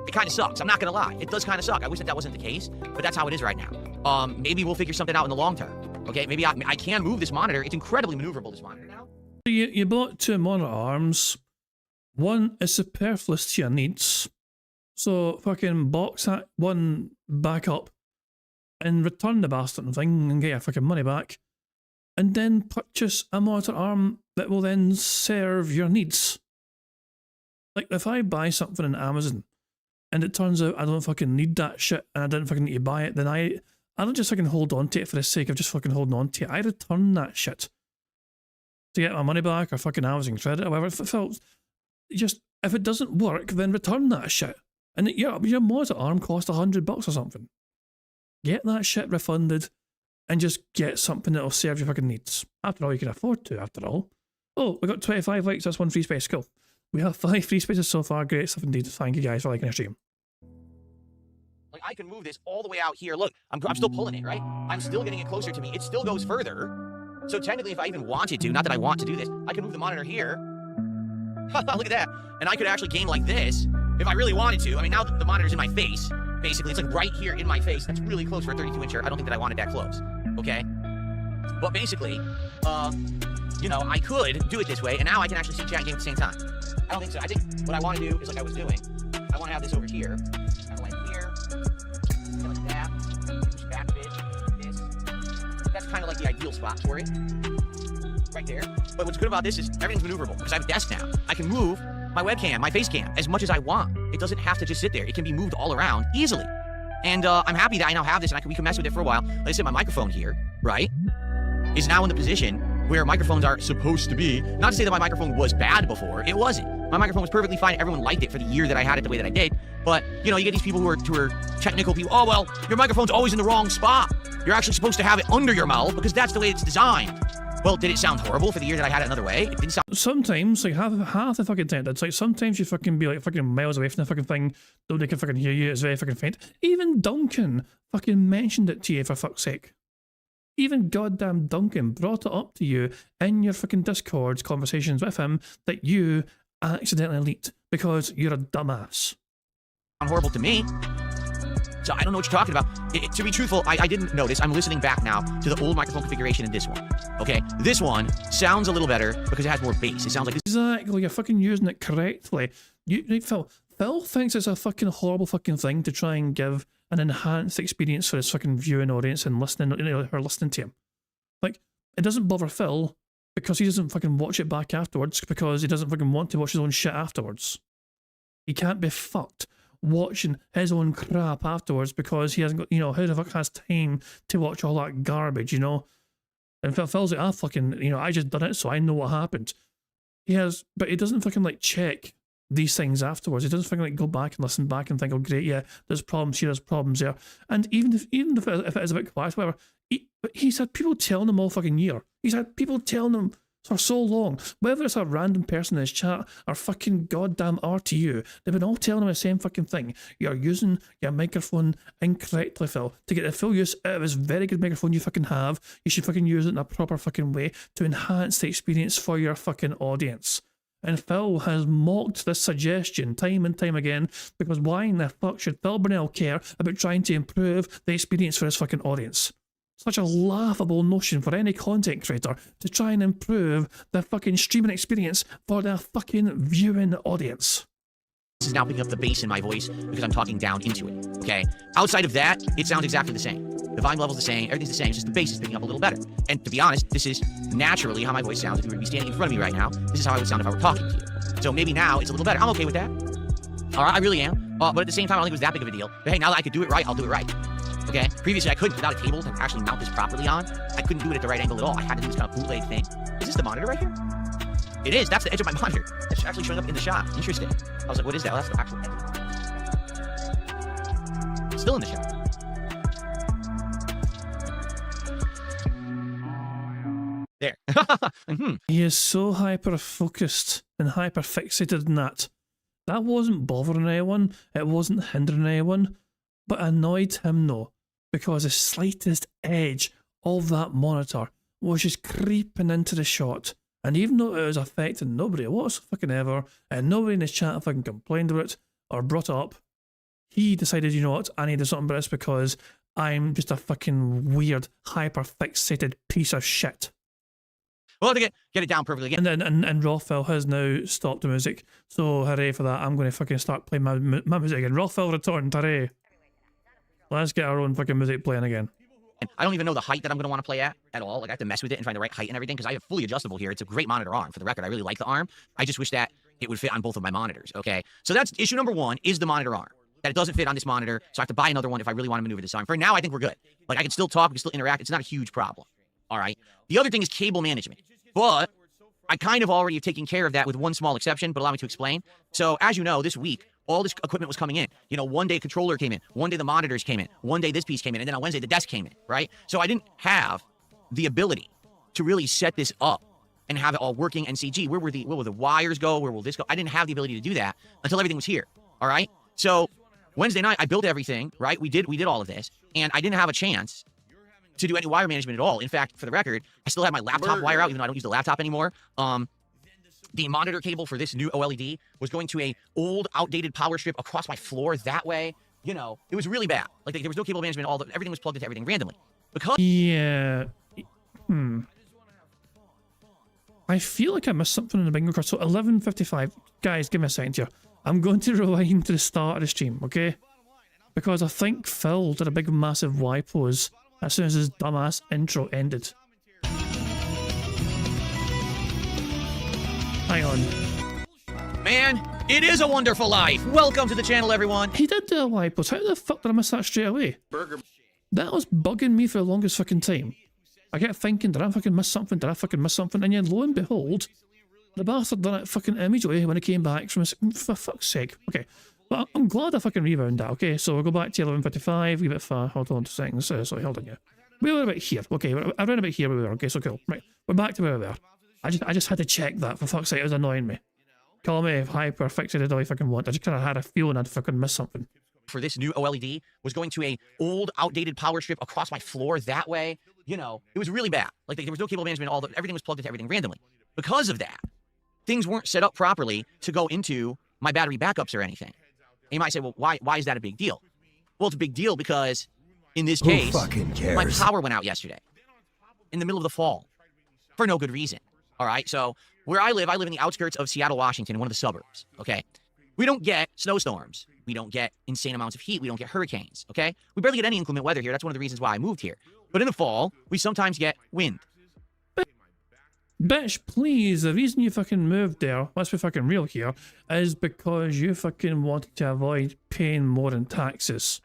It kind of sucks. I'm not going to lie. It does kind of suck. I wish that wasn't the case, but that's how it is right now. Maybe we'll figure something out in the long term. Okay, maybe I can move this monitor. It's incredibly maneuverable, this monitor now. You bought two monitor arms. One is superfluous to your needs. So fucking box that one back up and return the bastard thing and get your fucking money back. And then purchase a monitor arm that will then serve your needs. Like if I buy something on Amazon and it turns out I don't fucking need that shit and I didn't fucking need to buy it, then I don't just fucking hold on to it for the sake of just fucking holding on to it. I return that shit to get my money back or fucking Amazon credit or whatever. If it doesn't work, then return that shit. And your monitor arm cost $100 or something. Get that shit refunded and just get something that'll serve your fucking needs. After all, you can afford to, after all. Oh, we got 25 likes, that's one free space, cool. We have 5 free spaces so far, great stuff indeed. Thank you guys for liking our stream. Like I can move this all the way out here. Look, I'm still pulling it, right? I'm still getting it closer to me. It still goes further. So technically, if I even wanted to, not that I want to do this, I can move the monitor here. Look at that. And I could actually game like this if I really wanted to. I mean, now the monitor's in my face, basically. It's like right here in my face. That's really close for a 32-incher. I don't think that I wanted that close, okay? But basically, you know, I could do it this way, and now I can actually see chat and game at the same time. I don't think so. I think what I want to do is like I was doing. I want to have this over here. Kind of like here. Kind of like that. Push back a bit. This. That's kind of like the ideal spot for it. Right there. But what's good about this is everything's maneuverable because I have a desk now. I can move my webcam, my face cam, as much as I want. It doesn't have to just sit there. It can be moved all around easily. And I'm happy that I now have this and we can mess with it for a while. Like I said, my microphone here, right, is now in the position where microphones are supposed to be. Not to say that my microphone was bad before. It wasn't. My microphone was perfectly fine. Everyone liked it for the year that I had it the way that I did. But, you know, you get these people who are technical people. Oh, well, your microphone's always in the wrong spot. You're actually supposed to have it under your mouth because that's the way it's designed. Well, did it sound horrible for the year that I had it another way? It didn't sound... Sometimes, like half the fucking time, it's like sometimes you fucking be like fucking miles away from the fucking thing. Nobody can fucking hear you. It's very fucking faint. Even Duncan fucking mentioned it to you for fuck's sake. Even goddamn Duncan brought it up to you in your fucking Discord conversations with him that you accidentally leaked because you're a dumbass. Horrible to me. So I don't know what you're talking about. To be truthful, I didn't notice. I'm listening back now to the old microphone configuration in this one. Okay, this one sounds a little better because it has more bass. It sounds like this. Exactly, you're fucking using it correctly. Phil thinks it's a fucking horrible fucking thing to try and give an enhanced experience for his fucking viewing audience and listening, or listening to him. Like, it doesn't bother Phil because he doesn't fucking watch it back afterwards because he doesn't fucking want to watch his own shit afterwards. He can't be fucked watching his own crap afterwards because he hasn't got, you know, who the fuck has time to watch all that garbage, you know? And Phil's like, fucking, you know, I just done it, so I know what happened. He has, but he doesn't fucking like check these things afterwards. He doesn't fucking like go back and listen back and think, oh great, yeah, there's problems here, there's problems there. And even if it is a bit quiet, whatever, he's had people telling him all fucking year. He's had people telling him for so long, whether it's a random person in his chat or fucking goddamn RTU, they've been all telling him the same fucking thing. You're using your microphone incorrectly, Phil. To get the full use out of this very good microphone you fucking have, you should fucking use it in a proper fucking way to enhance the experience for your fucking audience. And Phil has mocked this suggestion time and time again, because why in the fuck should Phil Burnell care about trying to improve the experience for his fucking audience? Such a laughable notion for any content creator to try and improve the fucking streaming experience for their fucking viewing audience. This is now picking up the bass in my voice because I'm talking down into it, okay? Outside of that, it sounds exactly the same. The volume level's the same, everything's the same, just the bass is picking up a little better. And to be honest, this is naturally how my voice sounds if you were to be standing in front of me right now. This is how I would sound if I were talking to you. So maybe now it's a little better. I'm okay with that. All right, I really am. But at the same time, I don't think it was that big of a deal. But hey, now that I could do it right, I'll do it right. Okay? Previously, I couldn't, without a cable to actually mount this properly on. I couldn't do it at the right angle at all. I had to do this kind of bootleg thing. Is this the monitor right here? It is. That's the edge of my monitor. It's actually showing up in the shot. Interesting. I was like, what is that? Well, that's the actual edge. Still in the shot. There. He is so hyper-focused and hyper-fixated in that. That wasn't bothering anyone. It wasn't hindering anyone. But annoyed him, no. Because the slightest edge of that monitor was just creeping into the shot. And even though it was affecting nobody whatsoever, and nobody in his chat fucking complained about it or brought it up, he decided, you know what, I need to do something about this because I'm just a fucking weird, hyper-fixated piece of shit. Well, to get it down perfectly again. And Rothfell has now stopped the music, so hooray for that. I'm going to fucking start playing my music again. Rothfell returned, hooray. Let's get our own fucking music playing again. And I don't even know the height that I'm going to want to play at all. Like, I have to mess with it and find the right height and everything because I have fully adjustable here. It's a great monitor arm. For the record, I really like the arm. I just wish that it would fit on both of my monitors, okay? So that's issue number one, is the monitor arm. That it doesn't fit on this monitor, so I have to buy another one if I really want to maneuver this arm. For now, I think we're good. Like, I can still talk, we can still interact. It's not a huge problem, all right? The other thing is cable management. But I kind of already have taken care of that with one small exception, but allow me to explain. So, as you know, this week, all this equipment was coming in. You know, one day a controller came in, one day the monitors came in, one day this piece came in, and then on Wednesday the desk came in, right? So I didn't have the ability to really set this up and have it all working and see, gee, where will the wires go? Where will this go? I didn't have the ability to do that until everything was here, all right? So Wednesday night, I built everything, right? We did all of this, and I didn't have a chance to do any wire management at all. In fact, for the record, I still have my laptop wire out, even though I don't use the laptop anymore. The monitor cable for this new OLED was going to a old, outdated power strip across my floor that way. You know, it was really bad. Like, there was no cable management. Everything was plugged into everything randomly. Because yeah. I feel like I missed something in the bingo card. So 11:55. Guys, give me a second here. I'm going to rewind to the start of the stream, okay? Because I think Phil did a big, massive Y pose as soon as his dumbass intro ended. Hang on. Man, it is a wonderful life. Welcome to the channel, everyone. He did do a Y pose. How the fuck did I miss that straight away? That was bugging me for the longest fucking time. I kept thinking, did I fucking miss something? Did I fucking miss something? And then lo and behold, the bastard done it fucking immediately when he came back from his... For fuck's sake. Okay. But I'm glad I fucking rebound that, okay? So we'll go back to 11:55, a bit far. Hold on 2 seconds. Sorry, hold on, yeah. We were about here. Okay, around about here we were. Okay, so cool. Right, we're back to where we were. I just had to check that, for fuck's sake, it was annoying me. Call me hyper fixated all you fucking want. I just kind of had a feeling I'd fucking miss something. For this new OLED was going to a old, outdated power strip across my floor that way. You know, it was really bad. Like, there was no cable management. Everything was plugged into everything randomly. Because of that, things weren't set up properly to go into my battery backups or anything. And you might say, well, why is that a big deal? Well, it's a big deal because in this case, my power went out yesterday in the middle of the fall for no good reason. All right, so where I live in the outskirts of Seattle, Washington, in one of the suburbs, okay? We don't get snowstorms. We don't get insane amounts of heat. We don't get hurricanes, okay? We barely get any inclement weather here. That's one of the reasons why I moved here. But in the fall, we sometimes get wind. Bitch, please, the reason you fucking moved there, let's be fucking real here, is because you fucking wanted to avoid paying more in taxes.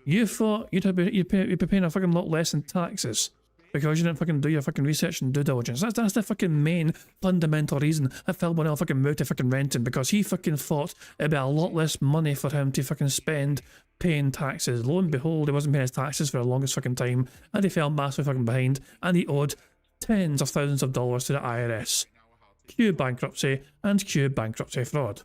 You thought you'd be paying a fucking lot less in taxes because you didn't fucking do your fucking research and due diligence. That's the fucking main fundamental reason that Phil Bonnell fucking moved to fucking Renton, because he fucking thought it'd be a lot less money for him to fucking spend paying taxes. Lo and behold, he wasn't paying his taxes for the longest fucking time, and he fell massively fucking behind, and he owed tens of thousands of dollars to the IRS. Cue bankruptcy and cue bankruptcy fraud.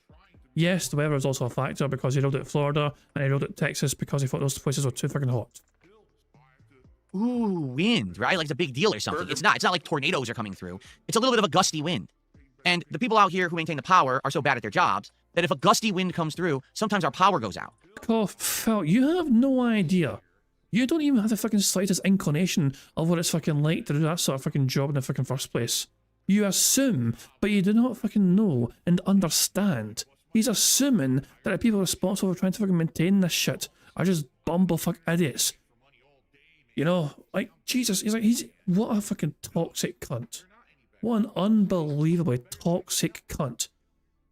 Yes, the weather was also a factor because he rolled out Florida and he rolled out Texas because he thought those places were too fucking hot. Ooh, wind, right? Like it's a big deal or something. It's not like tornadoes are coming through. It's a little bit of a gusty wind. And the people out here who maintain the power are so bad at their jobs that if a gusty wind comes through, sometimes our power goes out. Phil, you have no idea. You don't even have the fucking slightest inclination of what it's fucking like to do that sort of fucking job in the fucking first place. You assume, but you do not fucking know and understand. He's assuming that the people responsible for trying to fucking maintain this shit are just bumblefuck idiots. You know, like, Jesus, what a fucking toxic cunt. What an unbelievably toxic cunt.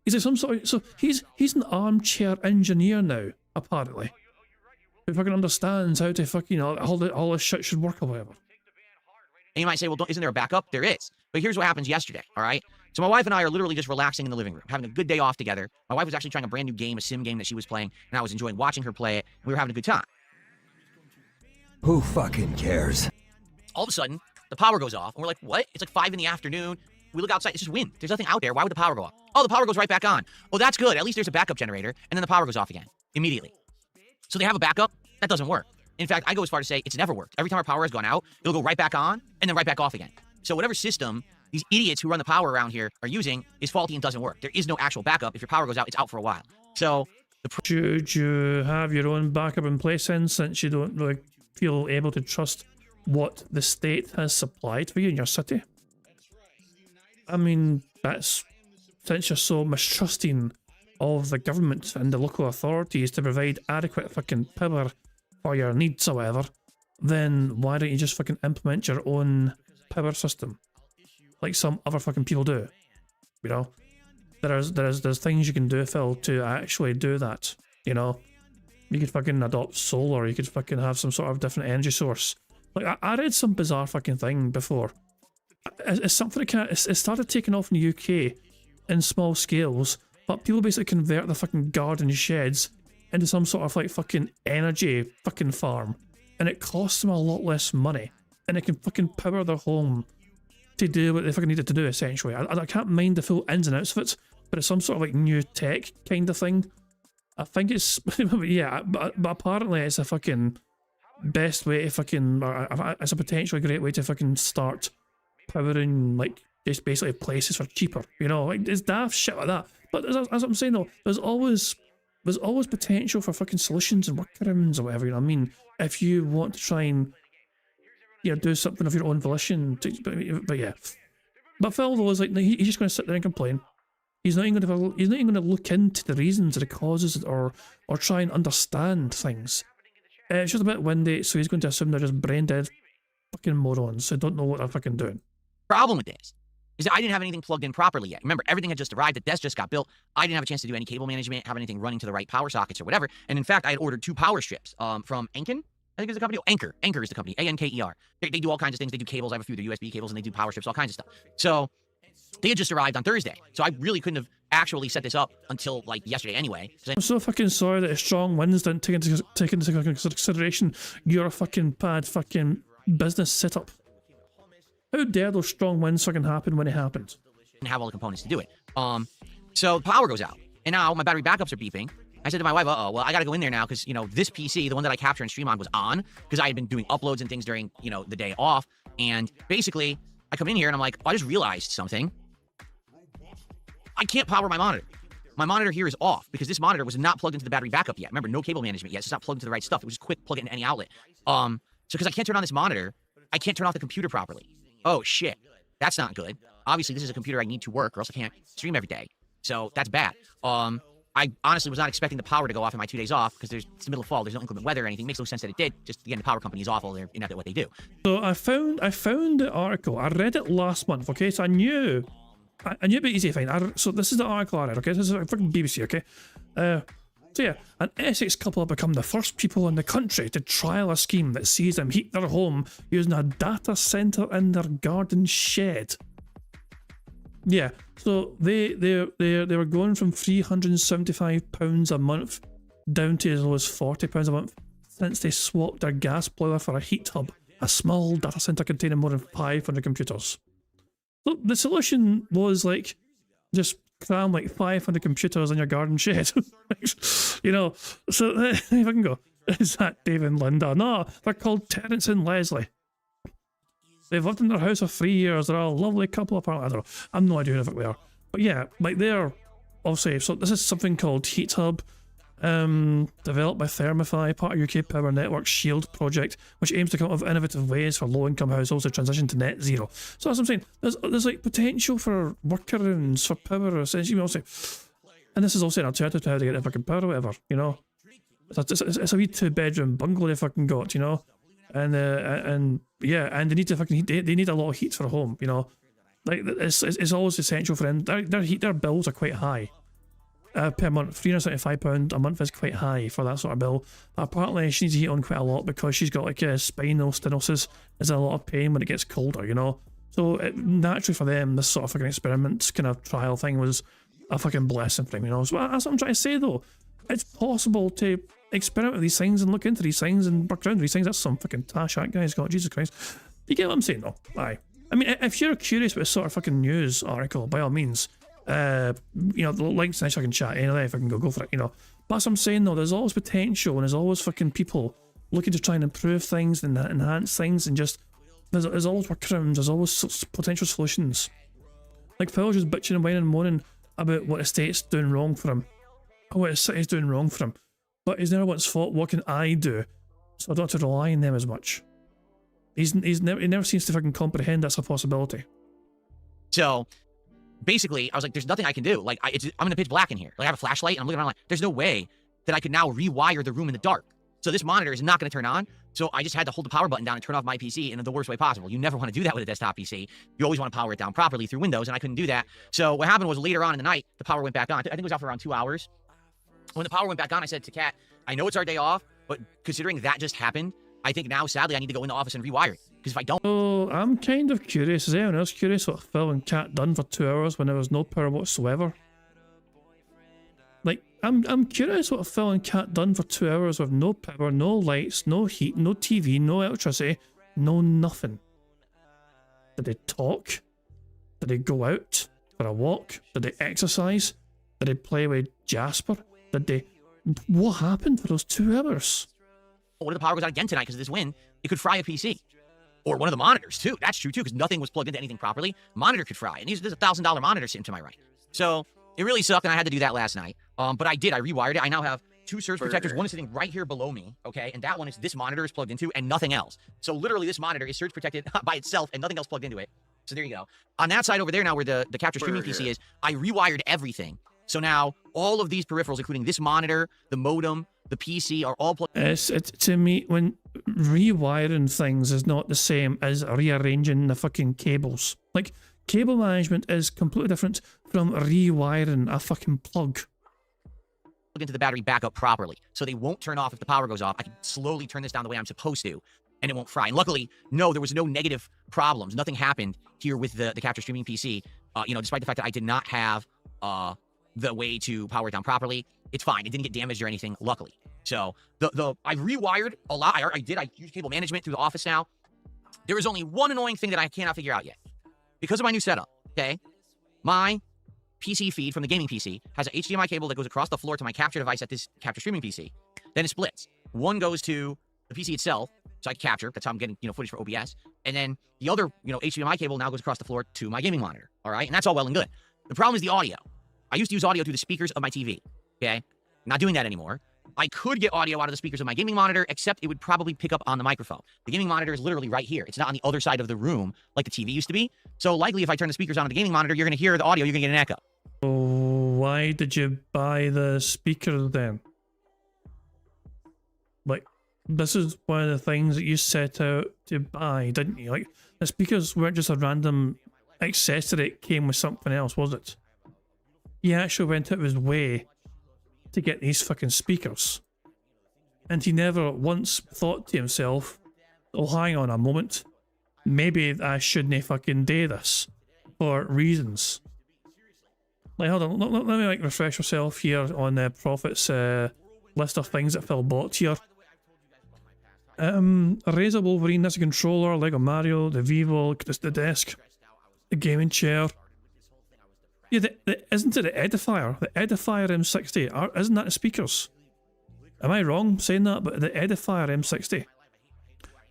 He's like some sort of, so he's an armchair engineer now, apparently. Who fucking understands how to fucking, all this shit should work or whatever. And you might say, well, isn't there a backup? There is. But here's what happens yesterday, all right? So my wife and I are literally just relaxing in the living room, having a good day off together. My wife was actually trying a brand new game, a sim game that she was playing, and I was enjoying watching her play it, and we were having a good time. Who fucking cares? All of a sudden, the power goes off, and we're like, what? It's like 5 in the afternoon. We look outside, it's just wind. There's nothing out there. Why would the power go off? Oh, the power goes right back on. Oh, that's good. At least there's a backup generator, and then the power goes off again, immediately. So they have a backup? That doesn't work. In fact, I go as far to say it's never worked. Every time our power has gone out, it'll go right back on, and then right back off again. So whatever system these idiots who run the power around here are using is faulty and doesn't work. There is no actual backup. If your power goes out, it's out for a while. So Do you have your own backup in place then, since you don't really feel able to trust what the state has supplied for you in your city? I mean, since you're so mistrusting of the government and the local authorities to provide adequate fucking power for your needs or whatever, then why don't you just fucking implement your own power system? Like some other fucking people do. You know? There's things you can do, Phil, to actually do that. You know? You could fucking adopt solar, you could fucking have some sort of different energy source. Like, I read some bizarre fucking thing before. It's something that it started taking off in the UK in small scales, but people basically convert the fucking garden sheds into some sort of like fucking energy fucking farm. And it costs them a lot less money. And it can fucking power their home to do what they fucking needed to do, essentially. I can't mind the full ins and outs of it, but it's some sort of like new tech kind of thing. I think it's, yeah, but apparently it's a fucking best way to fucking, it's a potentially great way to fucking start powering, like, just basically places for cheaper, you know? Like, it's daft shit like that. But as I'm saying though, there's always potential for fucking solutions and workarounds or whatever, you know what I mean? If you want to try and, you know, do something of your own volition, but yeah. But Phil though is like, he's just going to sit there and complain. He's not even going to look into the reasons or the causes or try and understand things. It's just a bit windy, so he's going to assume they're just brain dead fucking morons who don't know what they're fucking doing. problem with this is that I didn't have anything plugged in properly yet. Remember, everything had just arrived. The desk just got built. I didn't have a chance to do any cable management, have anything running to the right power sockets or whatever. And in fact, I had ordered 2 power strips from Anken. I think is the company. Oh, Anker. Anker is the company. A-N-K-E-R. They do all kinds of things. They do cables. I have a few of their USB cables, and they do power strips, all kinds of stuff. So they had just arrived on Thursday. So I really couldn't have actually set this up until, like, yesterday anyway. I'm so fucking sorry that a strong winds didn't take into consideration your fucking bad fucking business setup. How dare those strong winds fucking happen when it happened? Didn't have all the components to do it. So the power goes out. And now my battery backups are beeping. I said to my wife, uh-oh, well, I got to go in there now because, you know, this PC, the one that I capture and stream on, was on because I had been doing uploads and things during, you know, the day off. And basically, I come in here and I'm like, oh, I just realized something. I can't power my monitor. My monitor here is off because this monitor was not plugged into the battery backup yet. Remember, no cable management yet. So it's not plugged into the right stuff. It was just quick plug it into any outlet. So because I can't turn on this monitor, I can't turn off the computer properly. Oh, shit. That's not good. Obviously, this is a computer I need to work or else I can't stream every day. So that's bad. I honestly was not expecting the power to go off in my 2 days off because it's the middle of fall. There's no inclement weather or anything. It makes no sense that it did. Just again, the power company is awful. They're inept at what they do. So I found the article. I read it last month. Okay, so I knew it'd be easy to find. So this is the article I read. Okay, this is fucking BBC. Okay, so yeah, an Essex couple have become the first people in the country to trial a scheme that sees them heat their home using a data centre in their garden shed. Yeah, so they were going from £375 a month down to as low as £40 a month since they swapped their gas boiler for a heat hub, a small data centre containing more than 500 computers. So the solution was like just cram like 500 computers in your garden shed. You know, so if I can go, is that Dave and Linda? No, they're called Terence and Leslie. They've lived in their house for 3 years. They're a lovely couple apparently. I don't know. I have no idea who the fuck they are. But yeah, like they're obviously, so this is something called Heat Hub, developed by Thermify, part of UK Power Network's SHIELD project, which aims to come up with innovative ways for low-income households to transition to net zero. So that's what I'm saying. There's like potential for workarounds for power, essentially. And this is also an alternative to how to get the fucking power or whatever, you know. It's a wee 2-bedroom bungalow they fucking got, you know. And yeah, and they need to fucking they need a lot of heat for a home, you know. Like it's always essential for them. Their bills are quite high. Per month, £375 a month is quite high for that sort of bill. But apparently she needs to heat on quite a lot because she's got like a spinal stenosis. There's a lot of pain when it gets colder, you know. So naturally for them, this sort of fucking experiment kind of trial thing was a fucking blessing for them, you know. So that's what I'm trying to say though. It's possible to experiment with these things and look into these things and work around these things. That's some fucking tash that guy's got. Jesus Christ. You get what I'm saying though? Aye. I mean, if you're curious about this sort of fucking news article, by all means, you know, the links in the fucking chat anyway, if I can go for it, you know. But as I'm saying though, there's always potential and there's always fucking people looking to try and improve things and enhance things and just, there's always workarounds, there's always potential solutions. Like Phil's just bitching and whining and moaning about what the state's doing wrong for him, or what the city's doing wrong for him. But he's never once thought, what can I do so I don't have to rely on them as much? He never seems to fucking comprehend that's a possibility. So basically, I was like, there's nothing I can do. Like, I'm in the pitch black in here. Like, I have a flashlight, and I'm looking around like, there's no way that I could now rewire the room in the dark. So this monitor is not going to turn on. So I just had to hold the power button down and turn off my PC in the worst way possible. You never want to do that with a desktop PC. You always want to power it down properly through Windows, and I couldn't do that. So what happened was later on in the night, the power went back on. I think it was out for around 2 hours. When the power went back on, I said to Kat, I know it's our day off, but considering that just happened, I think now, sadly, I need to go in the office and rewire it. Because if I don't... So, I'm kind of curious. Is anyone else curious what Phil and Kat done for 2 hours when there was no power whatsoever? Like, I'm curious what Phil and Kat done for 2 hours with no power, no lights, no heat, no TV, no electricity, no nothing. Did they talk? Did they go out for a walk? Did they exercise? Did they play with Jasper? Did they... What happened for those 2 hours? What if the power goes out again tonight because of this wind? It could fry a PC. Or one of the monitors, too. That's true, too, because nothing was plugged into anything properly. Monitor could fry. And there's a $1,000 monitor sitting to my right. So it really sucked, and I had to do that last night. But I did. I rewired it. I now have 2 surge protectors. One is sitting right here below me, okay? And that one is this monitor is plugged into and nothing else. So literally this monitor is surge protected by itself and nothing else plugged into it. So there you go. On that side over there now where the capture streaming PC is, I rewired everything. So now all of these peripherals, including this monitor, the modem, the PC, are all plugged. To me, when rewiring things is not the same as rearranging the fucking cables. Like, cable management is completely different from rewiring a fucking plug. Into the battery backup properly, so they won't turn off if the power goes off. I can slowly turn this down the way I'm supposed to, and it won't fry. And luckily, no, there was no negative problems. Nothing happened here with the capture streaming PC. You know, despite the fact that I did not have the way to power it down properly, it's fine. It didn't get damaged or anything, luckily. So I rewired a lot. I use cable management through the office now. There is only one annoying thing that I cannot figure out yet. Because of my new setup, okay, my PC feed from the gaming PC has an HDMI cable that goes across the floor to my capture device at this capture streaming PC. Then it splits. One goes to the PC itself, so I can capture. That's how I'm getting, footage for OBS. And then the other, HDMI cable now goes across the floor to my gaming monitor. All right, and that's all well and good. The problem is the audio. I used to use audio through the speakers of my TV. Okay, not doing that anymore. I could get audio out of the speakers of my gaming monitor, except it would probably pick up on the microphone. The gaming monitor is literally right here. It's not on the other side of the room like the TV used to be. So likely if I turn the speakers on the gaming monitor, you're going to hear the audio, you're going to get an echo. Why did you buy the speaker then? Like, this is one of the things that you set out to buy, didn't you? Like, the speakers weren't just a random accessory, it came with something else, was it? He actually went out of his way to get these fucking speakers. And he never once thought to himself, oh, hang on a moment, maybe I shouldn't fucking do this for reasons. Like, hold on, let me like refresh yourself here on the Prophet's list of things that Phil bought here. A Razer Wolverine, that's a controller, Lego Mario, the Vivo, the desk, the gaming chair. Yeah, isn't it the Edifier? The Edifier M60, isn't that the speakers? Am I wrong saying that? But the Edifier M60,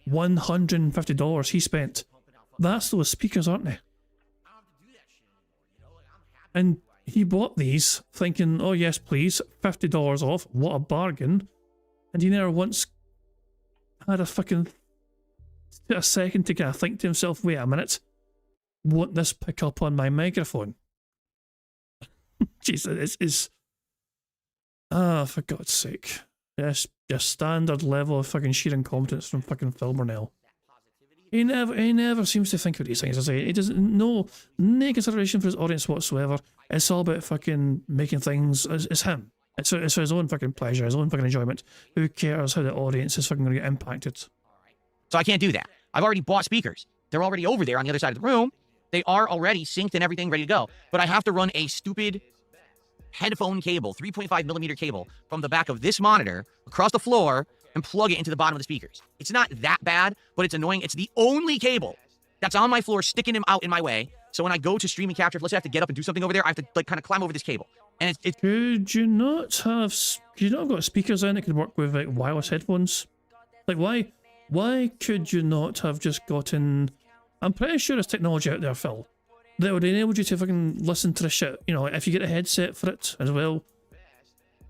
$150 he spent. That's those speakers, aren't they? And he bought these thinking, oh yes please, $50 off, what a bargain. And he never once had a second to kind of think to himself, wait a minute, won't this pick up on my microphone? Jesus, it's for God's sake. Yes, your standard level of fucking sheer incompetence from fucking Phil Burnell. He never seems to think of these things. I say, he doesn't no consideration for his audience whatsoever. It's all about fucking making things. It's him. It's for his own fucking pleasure, his own fucking enjoyment. Who cares how the audience is fucking going to get impacted? So I can't do that. I've already bought speakers. They're already over there on the other side of the room. They are already synced and everything ready to go. But I have to run a stupid headphone cable, 3.5mm cable, from the back of this monitor across the floor and plug it into the bottom of the speakers. It's not that bad, but it's annoying. It's the only cable that's on my floor sticking him out in my way. So when I go to stream and capture, let's say I have to get up and do something over there, I have to like kind of climb over this cable. And it's Could you not have got speakers in that could work with like wireless headphones? Like why could you not have just gotten, I'm pretty sure there's technology out there, Phil, that would enable you to fucking listen to the shit. You know, if you get a headset for it as well,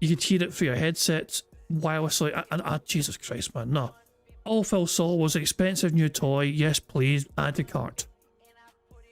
you could hear it through your headset wirelessly. Jesus Christ, man, no. All Phil saw was an expensive new toy. Yes, please, add to cart.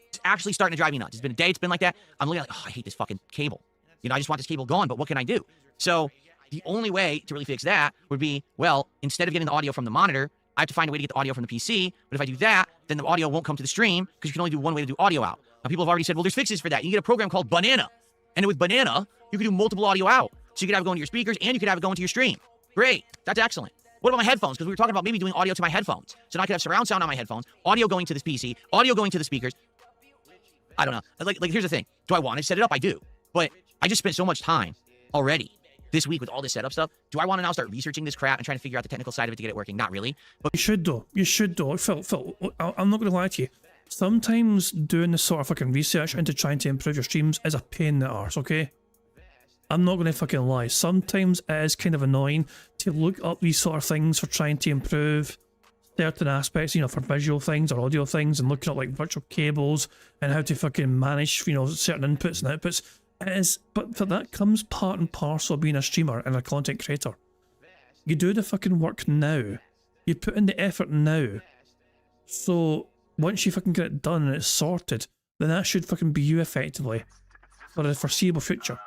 It's actually starting to drive me nuts. It's been a day, it's been like that. I'm looking like, oh, I hate this fucking cable. You know, I just want this cable gone, but what can I do? So the only way to really fix that would be, well, instead of getting the audio from the monitor, I have to find a way to get the audio from the PC. But if I do that, then the audio won't come to the stream because you can only do one way to do audio out. Now, people have already said, well, there's fixes for that. You can get a program called Banana. And with Banana, you can do multiple audio out. So you could have it going to your speakers and you could have it going to your stream. Great. That's excellent. What about my headphones? Because we were talking about maybe doing audio to my headphones. So now I could have surround sound on my headphones, audio going to this PC, audio going to the speakers. I don't know. Like here's the thing. Do I want to set it up? I do. But I just spent so much time already this week with all this setup stuff. Do I want to now start researching this crap and trying to figure out the technical side of it to get it working? Not really. But You should though. You should though. Phil, I'm not going to lie to you. Sometimes doing this sort of fucking research into trying to improve your streams is a pain in the arse, okay? I'm not going to fucking lie. Sometimes it is kind of annoying to look up these sort of things for trying to improve certain aspects, you know, for visual things or audio things, and looking at like virtual cables and how to fucking manage, you know, certain inputs and outputs. It is, but for that comes part and parcel of being a streamer and a content creator. You do the fucking work now. You put in the effort now. So once you fucking get it done and it's sorted, then that should fucking be you effectively for the foreseeable future.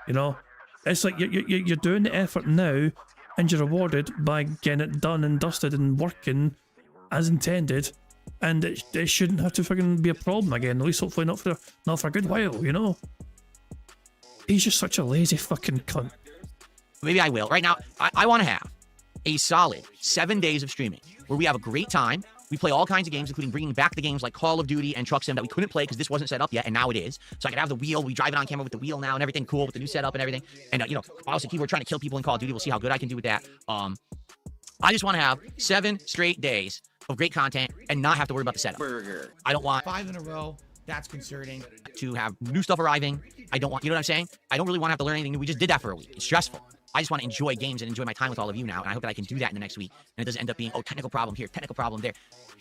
You know, it's like you're doing the effort now, and you're rewarded by getting it done and dusted and working as intended, and it shouldn't have to fucking be a problem again. At least hopefully not for a good while. You know, he's just such a lazy fucking cunt. maybe I will. Right now, I want to have a solid 7 days of streaming where we have a great time. We play all kinds of games, including bringing back the games like Call of Duty and Truck Sim that we couldn't play because this wasn't set up yet, and now it is. So I can have the wheel. We drive it on camera with the wheel now and everything cool with the new setup and everything. And, you know, obviously, keyword trying to kill people in Call of Duty. We'll see how good I can do with that. I just want to have 7 straight days of great content and not have to worry about the setup. I don't want 5 in a row. That's concerning. to have new stuff arriving. I don't want, you know what I'm saying? I don't really want to have to learn anything new. We just did that for a week. It's stressful. I just want to enjoy games and enjoy my time with all of you now, and I hope that I can do that in the next week, and it doesn't end up being, oh, technical problem here, technical problem there.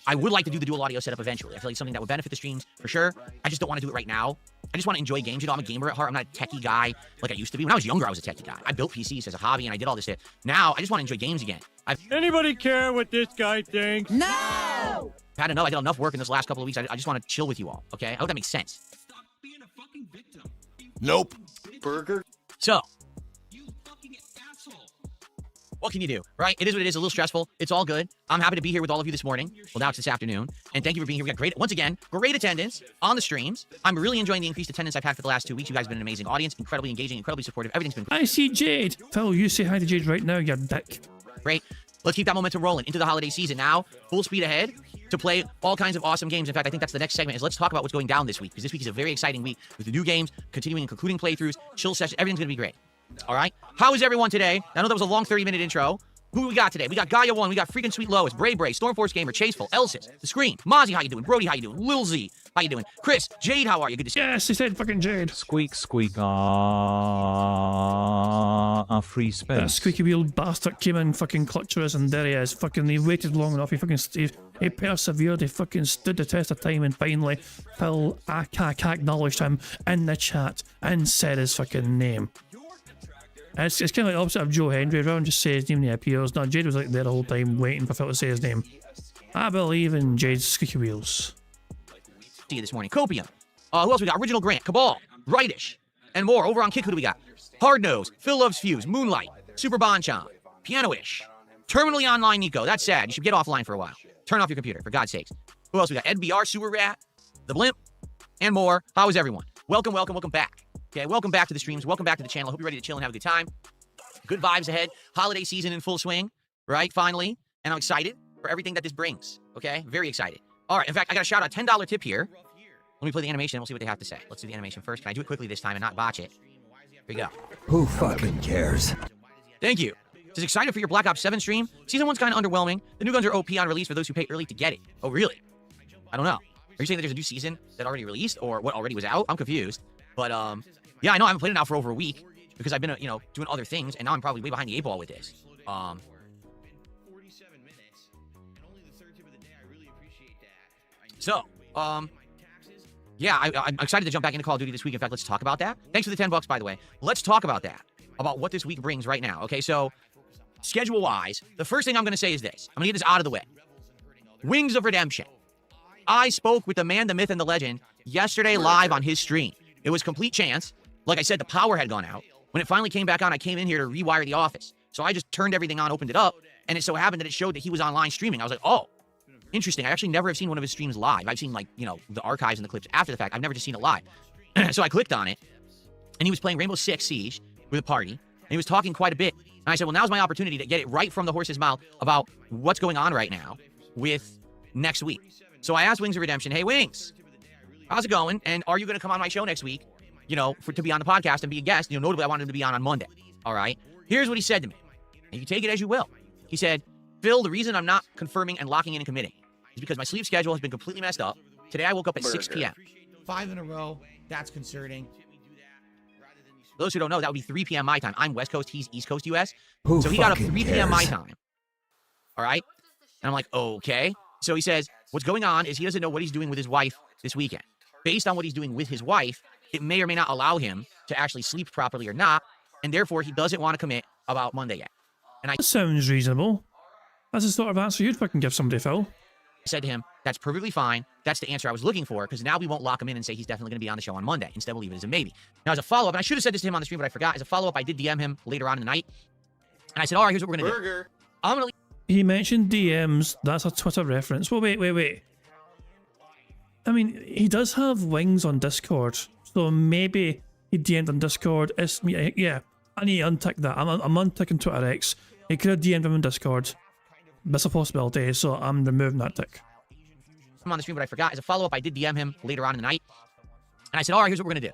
I would like to do the dual audio setup eventually. I feel like something that would benefit the streams for sure. I just don't want to do it right now. I just want to enjoy games. You know, I'm a gamer at heart. I'm not a techie guy like I used to be. When I was younger, I was a techie guy. I built PCs as a hobby, and I did all this shit. Now, I just want to enjoy games again. I've Anybody care what this guy thinks? had enough. I did enough work in this last couple of weeks. I just want to chill with you all, okay? I hope that makes sense. Nope. So, what can you do, right? It is what it is, a little stressful. It's all good. I'm happy to be here with all of you this morning. Well, now it's this afternoon. And thank you for being here. We got once again, great attendance on the streams. I'm really enjoying the increased attendance I've had for the last 2 weeks. You guys have been an amazing audience, incredibly engaging, incredibly supportive. Everything's been I see Jade. Phil, you say hi to Jade right now, you dick. great. Let's keep that momentum rolling into the holiday season now. Full speed ahead to play all kinds of awesome games. In fact, I think that's the next segment is let's talk about what's going down this week, because this week is a very exciting week with the new games, continuing and concluding playthroughs, chill sessions. Everything's going to be great. All right? How is everyone today? I know that was a long 30-minute intro. Who we got today? We got Gaia 1, we got freaking Sweet Lois, Bray, Stormforce Gamer, Chaseful, Elsis, The Scream, Mozzie, how you doing? Brody, how you doing? Lil Z, how you doing? Chris, Jade, how are you? Good to see you. Yes, he said fucking Jade. Squeak, squeak, free space. That squeaky wheel bastard came in, fucking clutched us, and there he is. Fucking, he waited long enough. He fucking, he persevered. He fucking stood the test of time, and finally, Phil acknowledged him in the chat and said his fucking name. It's kind of like the opposite of Joe Hendry. Everyone just says his name when he appears. No, Jade was like there the whole time waiting for Phil to say his name. I believe in Jade's squeaky wheels. See you this morning. Copium. Who else we got? Original Grant, Cabal, Rightish, and more. Over on Kick, who do we got? Hard Nose, Phil Loves Fuse, Moonlight, Super Bonchan, Pianoish, Terminally Online Nico. That's sad. You should get offline for a while. Turn off your computer, for God's sakes. Who else we got? Ed BR, Sewer Rat, The Blimp, and more. How is everyone? Welcome back. Okay, welcome back to the streams. Welcome back to the channel. I hope you're ready to chill and have a good time. Good vibes ahead. Holiday season in full swing, right? Finally. And I'm excited for everything that this brings. Okay? Very excited. All right. In fact, I got a shout out $10 tip here. Let me play the animation and we'll see what they have to say. Let's do the animation first. Can I do it quickly this time and not botch it? Here we go. Who fucking cares? Thank you. Just excited for your Black Ops 7 stream. Season 1's kind of underwhelming. The new guns are OP on release for those who pay early to get it. Oh, really? I don't know. Are you saying that there's a new season that already released or what already was out? I'm confused. But, yeah, I know I haven't played it now for over a week because I've been, doing other things, and now I'm probably way behind the 8 ball with this. Yeah, I'm excited to jump back into Call of Duty this week. In fact, let's talk about that. Thanks for the $10, by the way. Let's talk about that, about what this week brings right now. Okay, so schedule-wise, the first thing I'm going to say is this. I'm going to get this out of the way. Wings of Redemption. I spoke with the man, the myth, and the legend yesterday live on his stream. It was complete chance. Like I said, the power had gone out. When it finally came back on, I came in here to rewire the office. So I just turned everything on, opened it up, and it so happened that it showed that he was online streaming. I was like, oh, interesting. I actually never have seen one of his streams live. I've seen, the archives and the clips after the fact. I've never just seen it live. So I clicked on it, and he was playing Rainbow Six Siege with a party, and he was talking quite a bit. And I said, well, now's my opportunity to get it right from the horse's mouth about what's going on right now with next week. So I asked Wings of Redemption, hey, Wings, how's it going? And are you going to come on my show next week? To be on the podcast and be a guest. Notably, I wanted him to be on Monday. All right. Here's what he said to me. And you take it as you will. He said, Phil, the reason I'm not confirming and locking in and committing is because my sleep schedule has been completely messed up. Today, I woke up at 6 p.m. 5 in a row. That's concerning. For those who don't know, that would be 3 p.m. my time. I'm West Coast. He's East Coast U.S. Who So he got up fucking 3 p.m. my cares? time. All right. And I'm like, okay. So he says, what's going on is he doesn't know what he's doing with his wife this weekend. Based on what he's doing with his wife, it may or may not allow him to actually sleep properly or not, and therefore he doesn't want to commit about Monday yet. And I That sounds reasonable. That's the sort of answer you'd fucking give somebody, Phil. said to him, that's perfectly fine. That's the answer I was looking for, because now we won't lock him in and say he's definitely going to be on the show on Monday. Instead, we'll leave it as a maybe. Now, as a follow-up, and I should have said this to him on the stream, but I forgot. As a follow-up, I did DM him later on in the night, and I said, all right, here's what we're going to do. I'm going to He mentioned DMs. That's a Twitter reference. Well, wait. I mean, he does have Wings on Discord, so maybe he DM'd on Discord. Yeah, I need to untick that. I'm unticking Twitter X. He could have DM'd him on Discord. That's a possibility, so I'm removing that tick. I'm on the stream, but I forgot. As a follow-up, I did DM him later on in the night, and I said, all right, here's what we're going to do.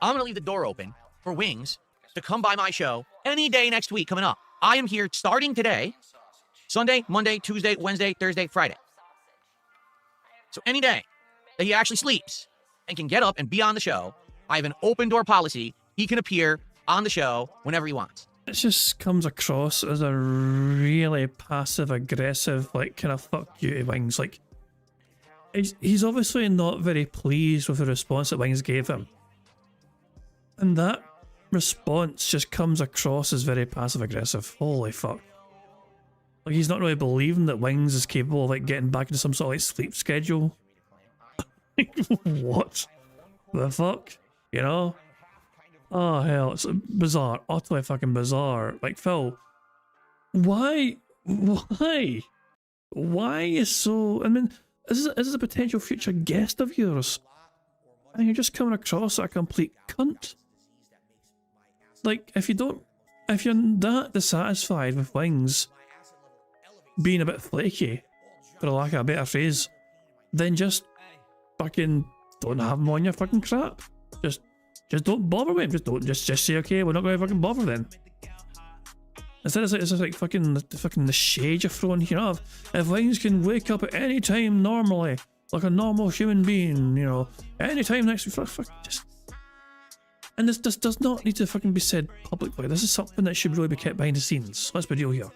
I'm going to leave the door open for Wings to come by my show any day next week coming up. I am here starting today, Sunday, Monday, Tuesday, Wednesday, Thursday, Friday. So any day that he actually sleeps and can get up and be on the show, I have an open door policy. He can appear on the show whenever he wants. It just comes across as a really passive-aggressive, kind of fuck you to Wings. He's obviously not very pleased with the response that Wings gave him. And that response just comes across as very passive-aggressive. Holy fuck. He's not really believing that Wings is capable of getting back into some sort of sleep schedule. What the fuck? You know? Oh hell, it's bizarre, utterly fucking bizarre. Like, Phil, why is so? I mean, is this a potential future guest of yours, and you're just coming across like a complete cunt? Like, if you're that dissatisfied with Wings being a bit flaky, for lack of a better phrase, then just fucking don't have them on your fucking crap. Just don't bother with him. Just say, okay, we're not going to fucking bother then. Instead, it's like fucking the shade you're throwing here off. If Wings can wake up at any time normally, like a normal human being, you know, any time next week, just. And this does not need to fucking be said publicly. This is something that should really be kept behind the scenes. Let's be real here.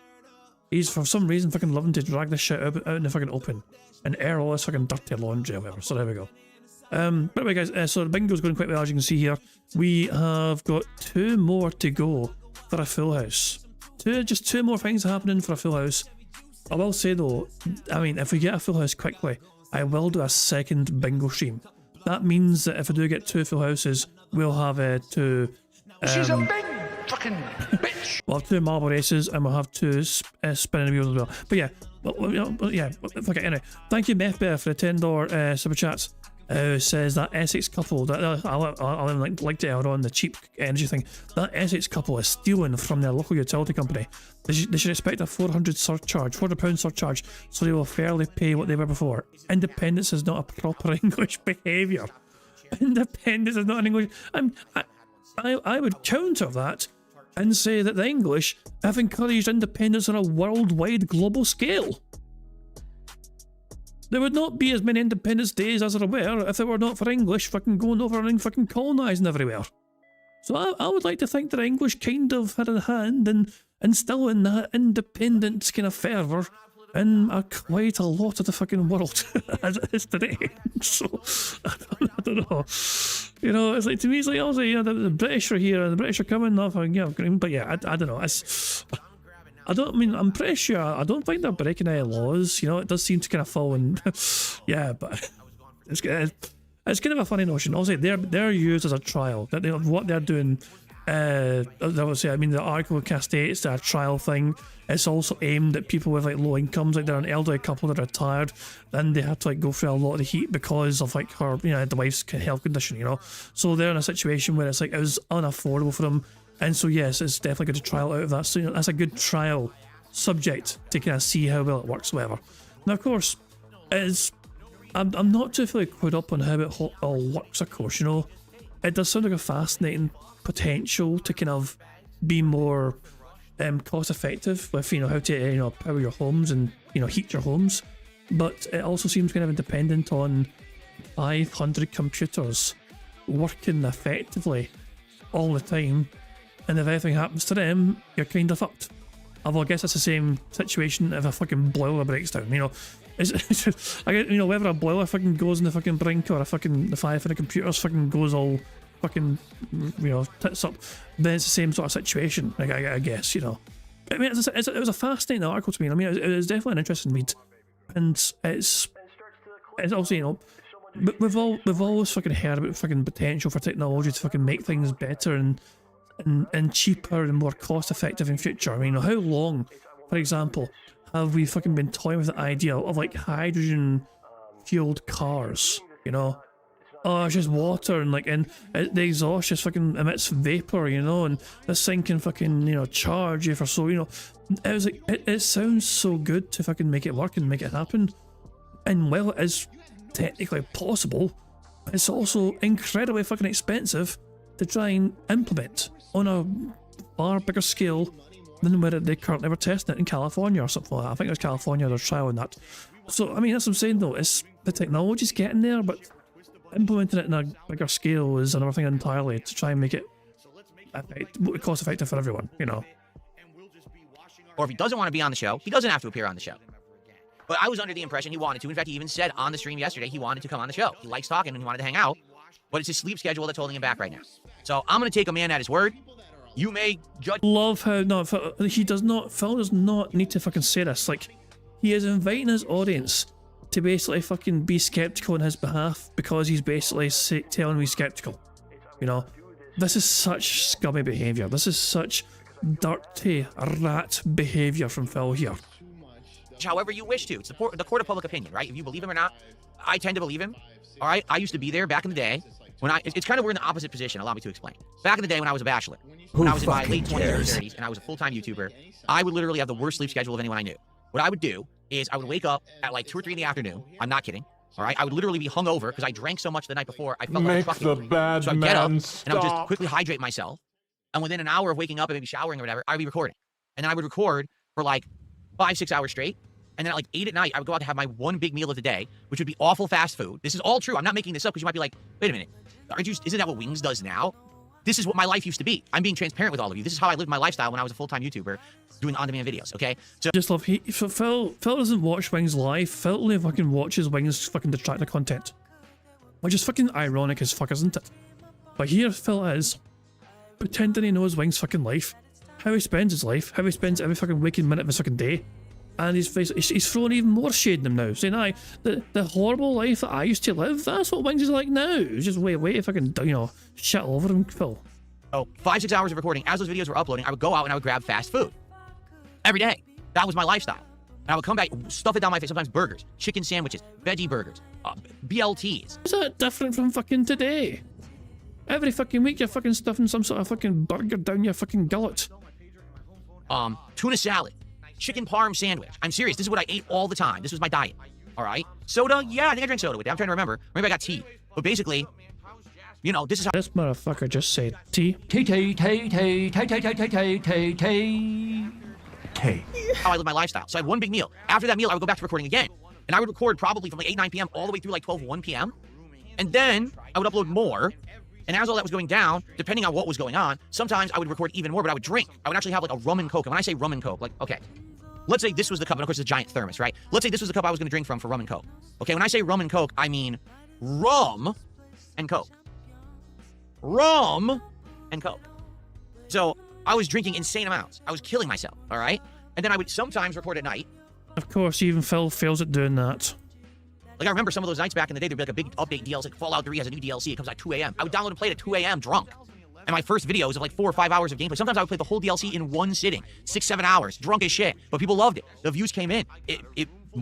He's for some reason fucking loving to drag this shit out in the fucking open and air all this fucking dirty laundry or whatever. So there we go. But anyway, guys, so the bingo's going quite well, as you can see here. We have got 2 more to go for a full house. Just two more things happening for a full house. I will say though, I mean, if we get a full house quickly, I will do a second bingo stream. That means that if I do get 2 full houses, we'll have 2. She's a big fucking bitch. We'll have 2 marble races and we'll have 2 spinning wheels as well. But yeah, fuck it, anyway. Thank you, Meth for the $10 super chats. Says that Essex couple, that I'll like to add on the cheap energy thing. That Essex couple is stealing from their local utility company. They should expect a £400 surcharge, so they will fairly pay what they were before. Independence is not a proper English behaviour. Independence is not an English. I would counter that and say that the English have encouraged independence on a worldwide global scale. There would not be as many Independence Days as there were if it were not for English fucking going over and fucking colonising everywhere. So I would like to think that English kind of had a hand in instilling that independence kind of fervour in quite a lot of the fucking world as it is today. So, I don't know. You know, it's like, to me, it's like, also, you know, the British are here and the British are coming off, and, you know, but yeah, I don't know. I'm pretty sure, I don't think they're breaking any laws, you know, it does seem to kind of fall in, yeah, but it's kind of a funny notion. Also, they're used as a trial, that what they're doing, obviously, I mean, the article states that a trial thing. It's also aimed at people with like low incomes, like they're an elderly couple that are tired, and they have to like go through a lot of the heat because of like her, you know, the wife's health condition, you know, so they're in a situation where it's like, it was unaffordable for them. And so yes, it's definitely good to trial out of that. So, you know, that's a good trial subject to kind of see how well it works, whatever. Now, of course, I'm not too fully clued up on how it all works. Of course, you know, it does sound like a fascinating potential to kind of be more cost effective with, you know, how to, you know, power your homes and, you know, heat your homes. But it also seems kind of dependent on 500 computers working effectively all the time. And if anything happens to them, you're kind of fucked. Although I guess it's the same situation if a fucking boiler breaks down, you know. I get, you know, whether a boiler fucking goes in the fucking brink or the 500 computers fucking goes all fucking, you know, tits up, then it's the same sort of situation, I guess, you know. I mean, it was a fascinating article to me. I mean, it was definitely an interesting read. And it's also, you know, we've always fucking heard about fucking potential for technology to fucking make things better and cheaper and more cost effective in future. I mean, how long, for example, have we fucking been toying with the idea of like hydrogen fueled cars, you know? Oh, it's just water and like, and the exhaust just fucking emits vapor, you know, and this thing can fucking, you know, charge you for so, you know. It was like, it sounds so good to fucking make it work and make it happen. And while it is technically possible, it's also incredibly fucking expensive to try and implement on a far bigger scale than where they currently were testing it in California or something like that. I think it was California they're trialing that. So, I mean, that's what I'm saying though, it's the technology's getting there, but implementing it in a bigger scale is another thing entirely to try and make it cost effective for everyone, you know. Or if he doesn't want to be on the show, he doesn't have to appear on the show. But I was under the impression he wanted to. In fact, he even said on the stream yesterday he wanted to come on the show. He likes talking and he wanted to hang out, but it's his sleep schedule that's holding him back right now. So I'm going to take a man at his word. You may judge. Love how, no, he does not, Phil does not need to fucking say this. Like, he is inviting his audience to basically fucking be skeptical on his behalf because he's basically telling me he's skeptical. You know, this is such scummy behaviour. This is such dirty rat behaviour from Phil here. However you wish to. It's the court of public opinion, right? If you believe him or not, I tend to believe him. All right, I used to be there back in the day when it's kind of we're in the opposite position. Allow me to explain. Back in the day when I was a bachelor, when I was in my late 20s, early 30s, and I was a full-time YouTuber, I would literally have the worst sleep schedule of anyone I knew. What I would do is I would wake up at like 2 or 3 in the afternoon. I'm not kidding. All right, I would literally be hungover because I drank so much the night before. I felt like a truck. So I'd get up and I would just quickly hydrate myself, and within an hour of waking up and maybe showering or whatever, I'd be recording, and then I would record for like 5-6 hours straight. And then at like 8 at night, I would go out to have my one big meal of the day, which would be awful fast food. This is all true. I'm not making this up because you might be like, wait a minminute, isn't that what Wings does now? This is what my life used to be. I'm being transparent with all of you. This is how I lived my lifestyle when I was a full-time YouTuber doing on-demand videos, okay? So Just love, Phil doesn't watch Wings live. Phil only fucking watches Wings fucking detractor content. Which is fucking ironic as fuck, isn't it? But here Phil is, pretending he knows Wings' fucking life, how he spends his life, how he spends every fucking waking minute of his fucking day. And he's throwing even more shade at him now, saying, aye, the horrible life that I used to live, that's what Wings is like now. It's just wait if I can, you know, shit all over him, Phil. 5-6 hours of recording. As those videos were uploading, I would go out and I would grab fast food. Every day. That was my lifestyle. And I would come back, stuff it down my face, sometimes burgers, chicken sandwiches, veggie burgers, BLTs. Is that different from fucking today? Every fucking week you're fucking stuffing some sort of fucking burger down your fucking gullet. Tuna salad. Chicken parm sandwich. I'm serious. This is what I ate all the time. This was my diet. All right. Soda? Yeah, I think I drank soda with it. I'm trying to remember. Maybe I got tea. But basically, you know, this is how This motherfucker just said tea. how I live my lifestyle. So I had one big meal. After that meal, I would go back to recording again. And I would record probably from like 8, 9 p.m. all the way through like 12, 1 p.m. And then I would upload more. And as all that was going down, depending on what was going on, sometimes I would record even more, but I would drink. I would actually have like a rum and coke. And when I say rum and coke, like, okay, let's say this was the cup, and of course it's a giant thermos, right? Let's say this was the cup I was going to drink from for rum and coke. Okay, when I say rum and coke, I mean rum and coke. Rum and coke. So I was drinking insane amounts. I was killing myself, all right? And then I would sometimes record at night. Of course, even Phil fails at doing that. Like, I remember some of those nights back in the day, there'd be like a big update DLC, like Fallout 3 has a new DLC, it comes at 2 a.m. I would download and play it at 2 a.m. drunk. And my first videos of like 4 or 5 hours of gameplay. Sometimes I would play the whole DLC in one sitting, 6-7 hours, drunk as shit. But people loved it. The views came in.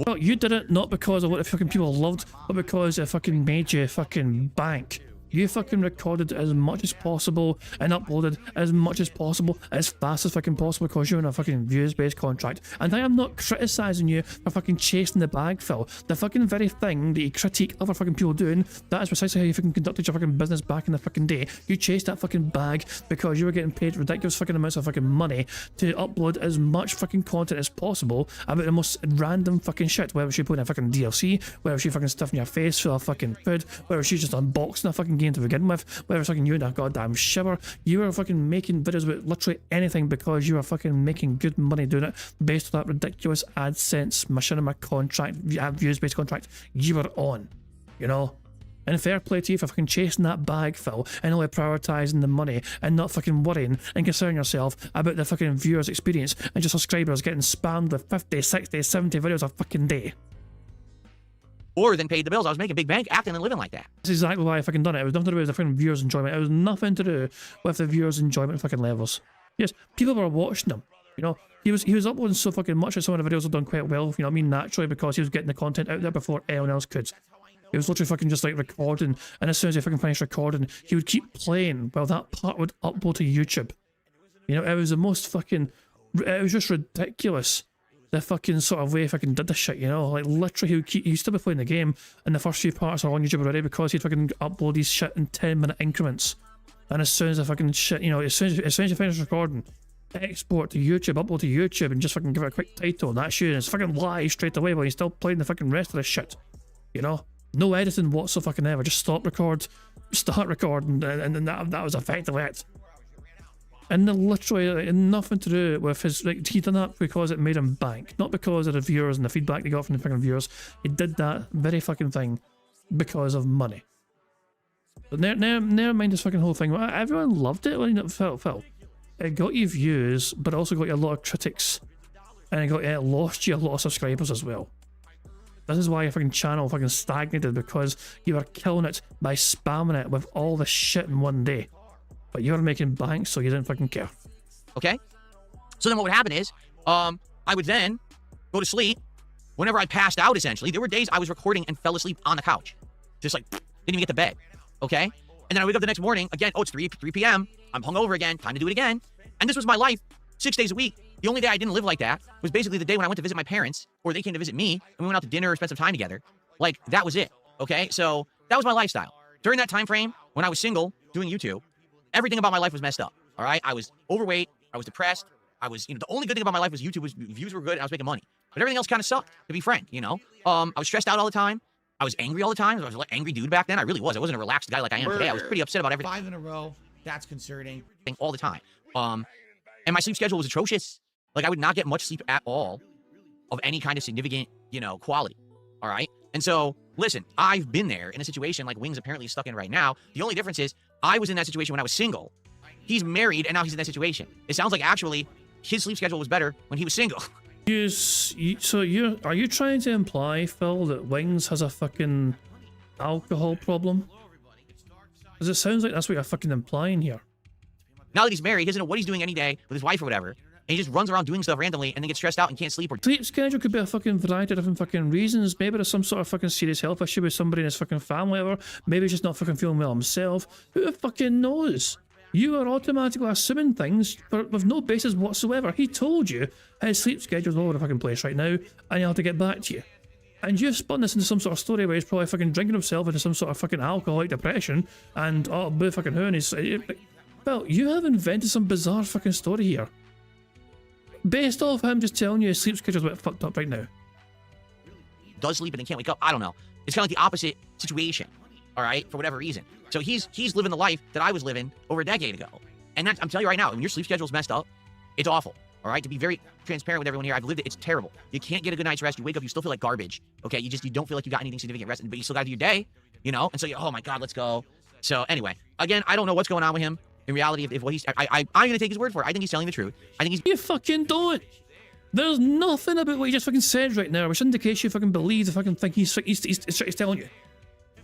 Well, you did it not because of what the fucking people loved, but because it fucking made you fucking bank. You fucking recorded as much as possible and uploaded as much as possible, as fast as fucking possible, because you're in a fucking views-based contract. And I am not criticising you for fucking chasing the bag, Phil. The fucking very thing that you critique other fucking people doing, that is precisely how you fucking conducted your fucking business back in the fucking day. You chased that fucking bag because you were getting paid ridiculous fucking amounts of fucking money to upload as much fucking content as possible about the most random fucking shit, whether she put in a fucking DLC, whether she fucking stuffing your face full of fucking food, whether she's just unboxing a fucking game to begin with, whether it's fucking you in a goddamn shiver. You were fucking making videos about literally anything because you were fucking making good money doing it based on that ridiculous AdSense machinima contract, views-based contract you were on, you know? And fair play to you for fucking chasing that bag, Phil, and only prioritising the money and not fucking worrying and concerning yourself about the fucking viewers' experience and your subscribers getting spammed with 50, 60, 70 videos a fucking day. More than paid the bills. I was making big bank acting and living like that. That's exactly why I fucking done it. It was nothing to do with the fucking viewers' enjoyment. It was nothing to do with the viewers' enjoyment fucking levels. Yes, people were watching them. You know, he was uploading so fucking much that some of the videos have done quite well, you know what I mean, naturally, because he was getting the content out there before anyone else could. He was literally fucking just like recording, and as soon as he fucking finished recording, he would keep playing while that part would upload to YouTube. You know, it was the most fucking, it was just ridiculous. The fucking sort of way he fucking did this shit, you know, like literally he used to be playing the game and the first few parts are on YouTube already because he'd fucking upload his shit in 10-minute increments. And as soon as the fucking shit, you know, as soon as you finish recording, export to YouTube, upload to YouTube and just fucking give it a quick title and that's you, and it's fucking live straight away while you're still playing the fucking rest of this shit, you know? No editing whatsoever fucking ever, just stop record, start recording, and that was effectively it. And literally nothing to do with his, like, he done that because it made him bank, not because of the viewers and the feedback they got from the fucking viewers. He did that very fucking thing because of money. But never mind this fucking whole thing. Everyone loved it. Well, you know, Phil. It got you views, but it also got you a lot of critics. And it lost you a lot of subscribers as well. This is why your fucking channel fucking stagnated, because you were killing it by spamming it with all the shit in one day. But you were making bank, so you didn't fucking care. Okay? So then what would happen is, I would then go to sleep. Whenever I passed out, essentially, there were days I was recording and fell asleep on the couch. Just like, didn't even get to bed. Okay? And then I wake up the next morning, again, oh, it's 3 p.m. I'm hungover again, time to do it again. And this was my life 6 days a week. The only day I didn't live like that was basically the day when I went to visit my parents, or they came to visit me, and we went out to dinner or spent some time together. Like, that was it. Okay? So that was my lifestyle. During that time frame, when I was single, doing YouTube, everything about my life was messed up. All right? I was overweight. I was depressed. I was, the only good thing about my life was YouTube was views were good and I was making money. But everything else kind of sucked, to be frank, I was stressed out all the time. I was angry all the time. I was an angry dude back then. I really was. I wasn't a relaxed guy like I am today. I was pretty upset about everything 5 in a row. That's concerning. all the time. And my sleep schedule was atrocious. Like, I would not get much sleep at all of any kind of significant, quality. All right? And so, listen, I've been there in a situation like Wings apparently is stuck in right now. The only difference is I was in that situation when I was single. He's married, and now he's in that situation. It sounds like actually his sleep schedule was better when he was single. Are you trying to imply, Phil, that Wings has a fucking alcohol problem? Because it sounds like that's what you're fucking implying here. Now that he's married, he doesn't know what he's doing any day with his wife or whatever. And he just runs around doing stuff randomly and then gets stressed out and can't sleep. Or Sleep schedule could be a fucking variety of different fucking reasons. Maybe there's some sort of fucking serious health issue with somebody in his fucking family or maybe he's just not fucking feeling well himself. Who fucking knows? You are automatically assuming things with no basis whatsoever. He told you his sleep schedule's all over the fucking place right now and he'll have to get back to you. And you've spun this into some sort of story where he's probably fucking drinking himself into some sort of fucking alcoholic depression and, oh, boo fucking who, and he's... Well, you have invented some bizarre fucking story here. Based off him just telling you his sleep schedule's a bit fucked up right now. does sleep and then can't wake up. I don't know. It's kind of like the opposite situation, all right, for whatever reason. So he's living the life that I was living over a decade ago. And that's, I'm telling you right now, when your sleep schedule's messed up, it's awful. All right, to be very transparent with everyone here, I've lived it. It's terrible. You can't get a good night's rest. You wake up, you still feel like garbage. Okay, you don't feel like you got anything significant rest, but you still got to do your day, you know. And so, oh my God, let's go. So anyway, again, I don't know what's going on with him. In reality, if what he's, I'm gonna take his word for it. I think he's telling the truth. I think he's. You fucking don't. There's nothing about what you just fucking said right now which indicates you fucking believe the fucking thing he's telling you.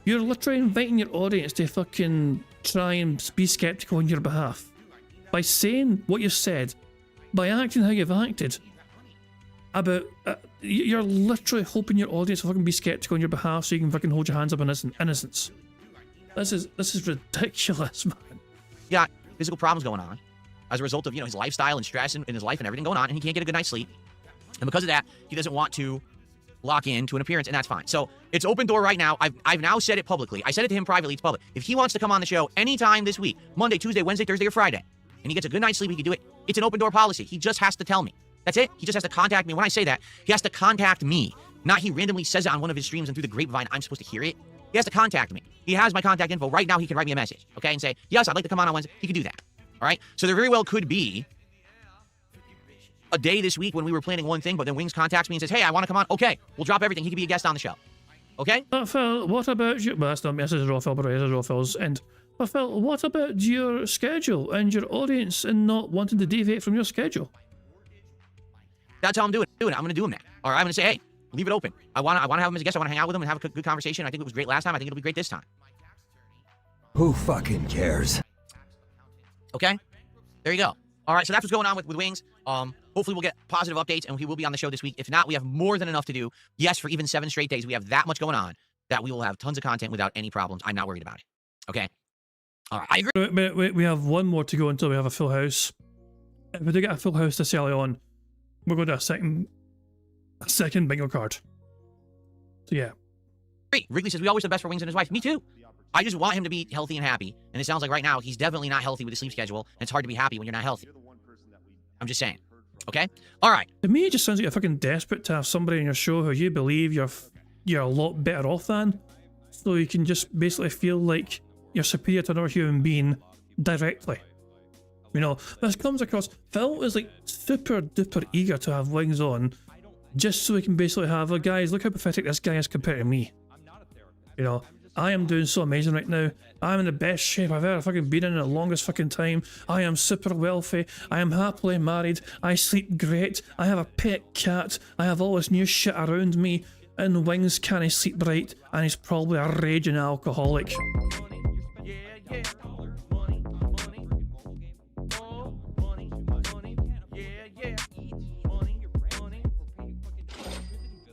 You're literally inviting your audience to fucking try and be skeptical on your behalf. By saying what you've said, by acting how you've acted, about, you're literally hoping your audience will fucking be skeptical on your behalf so you can fucking hold your hands up on innocence. This is ridiculous, man. Got physical problems going on as a result of, his lifestyle and stress in his life and everything going on, and he can't get a good night's sleep. And because of that, he doesn't want to lock into an appearance, and that's fine. So it's open door right now. I've now said it publicly. I said it to him privately. It's public. If he wants to come on the show anytime this week, Monday, Tuesday, Wednesday, Thursday, or Friday, and he gets a good night's sleep, he can do it. It's an open door policy. He just has to tell me. That's it. He just has to contact me. When I say that, he has to contact me. Not he randomly says it on one of his streams and through the grapevine, I'm supposed to hear it. He has to contact me. He has my contact info. Right now, he can write me a message, okay, and say, yes, I'd like to come on Wednesday. He can do that, all right? So there very well could be a day this week when we were planning one thing, but then Wings contacts me and says, hey, I want to come on. Okay, we'll drop everything. He can be a guest on the show, okay? But Phil, what about you? Well, that's not me. This is raw Phil, but it is raw Phil's end. But Phil, what about your schedule and your audience and not wanting to deviate from your schedule? That's how I'm doing it. I'm going to do him now. All right, I'm going to say, hey, leave it open. I want to have him as a guest. I want to hang out with him and have a good conversation. I think it was great last time. I think it'll be great this time. Who fucking cares? Okay? There you go. All right, so that's what's going on with Wings. Hopefully we'll get positive updates and he will be on the show this week. If not, we have more than enough to do. Yes, for even 7 straight days, we have that much going on that we will have tons of content without any problems. I'm not worried about it. Okay? All right, I agree. We have one more to go until we have a full house. If we do get a full house this early on, we'll go to a second bingo card. So yeah. Great. Wrigley says, we always the best for Wings and his wife. Me too. I just want him to be healthy and happy. And it sounds like right now he's definitely not healthy with his sleep schedule. And it's hard to be happy when you're not healthy. I'm just saying. Okay? All right. To me, it just sounds like you're fucking desperate to have somebody on your show who you believe you're a lot better off than. So you can just basically feel like you're superior to another human being directly. You know, this comes across. Phil is like super duper eager to have Wings on just so he can basically have, oh, guys, look how pathetic this guy is compared to me. You know, I am doing so amazing right now. I'm in the best shape I've ever fucking been in the longest fucking time. I am super wealthy. I am happily married. I sleep great. I have a pet cat. I have all this new shit around me. and Wings can't sleep right, and he's probably a raging alcoholic.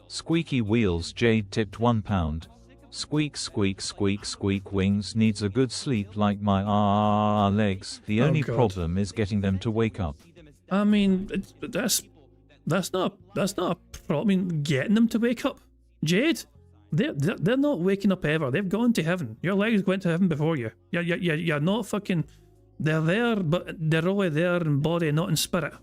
Squeaky wheels. Jade tipped £1. Squeak, squeak, squeak, squeak. Wings needs a good sleep like my legs. The only problem is getting them to wake up. I mean, that's not a problem. I mean, getting them to wake up, Jade. They're not waking up ever. They've gone to heaven. Your legs went to heaven before you. You're not fucking. They're there, but they're only there in body, not in spirit.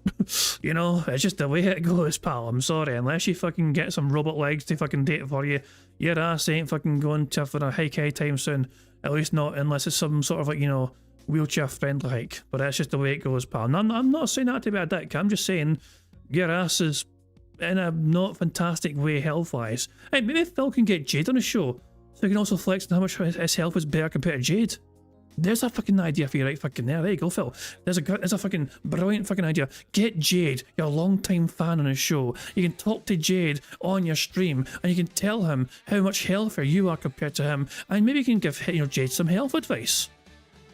You know, it's just the way it goes, pal. I'm sorry. Unless you fucking get some robot legs to fucking date for you, your ass ain't fucking going to for a hike anytime soon. At least not unless it's some sort of, like, you know, wheelchair-friendly hike. But that's just the way it goes, pal. And I'm not saying that to be a dick. I'm just saying your ass is in a not fantastic way health-wise. Hey, maybe Phil can get Jade on his show, so he can also flex on how much his health is better compared to Jade. There's a fucking idea for you right fucking there. There you go, Phil. There's a fucking brilliant fucking idea. Get Jade, your long-time fan, on his show. You can talk to Jade on your stream, and you can tell him how much healthier you are compared to him, and maybe you can give, you know, Jade some health advice.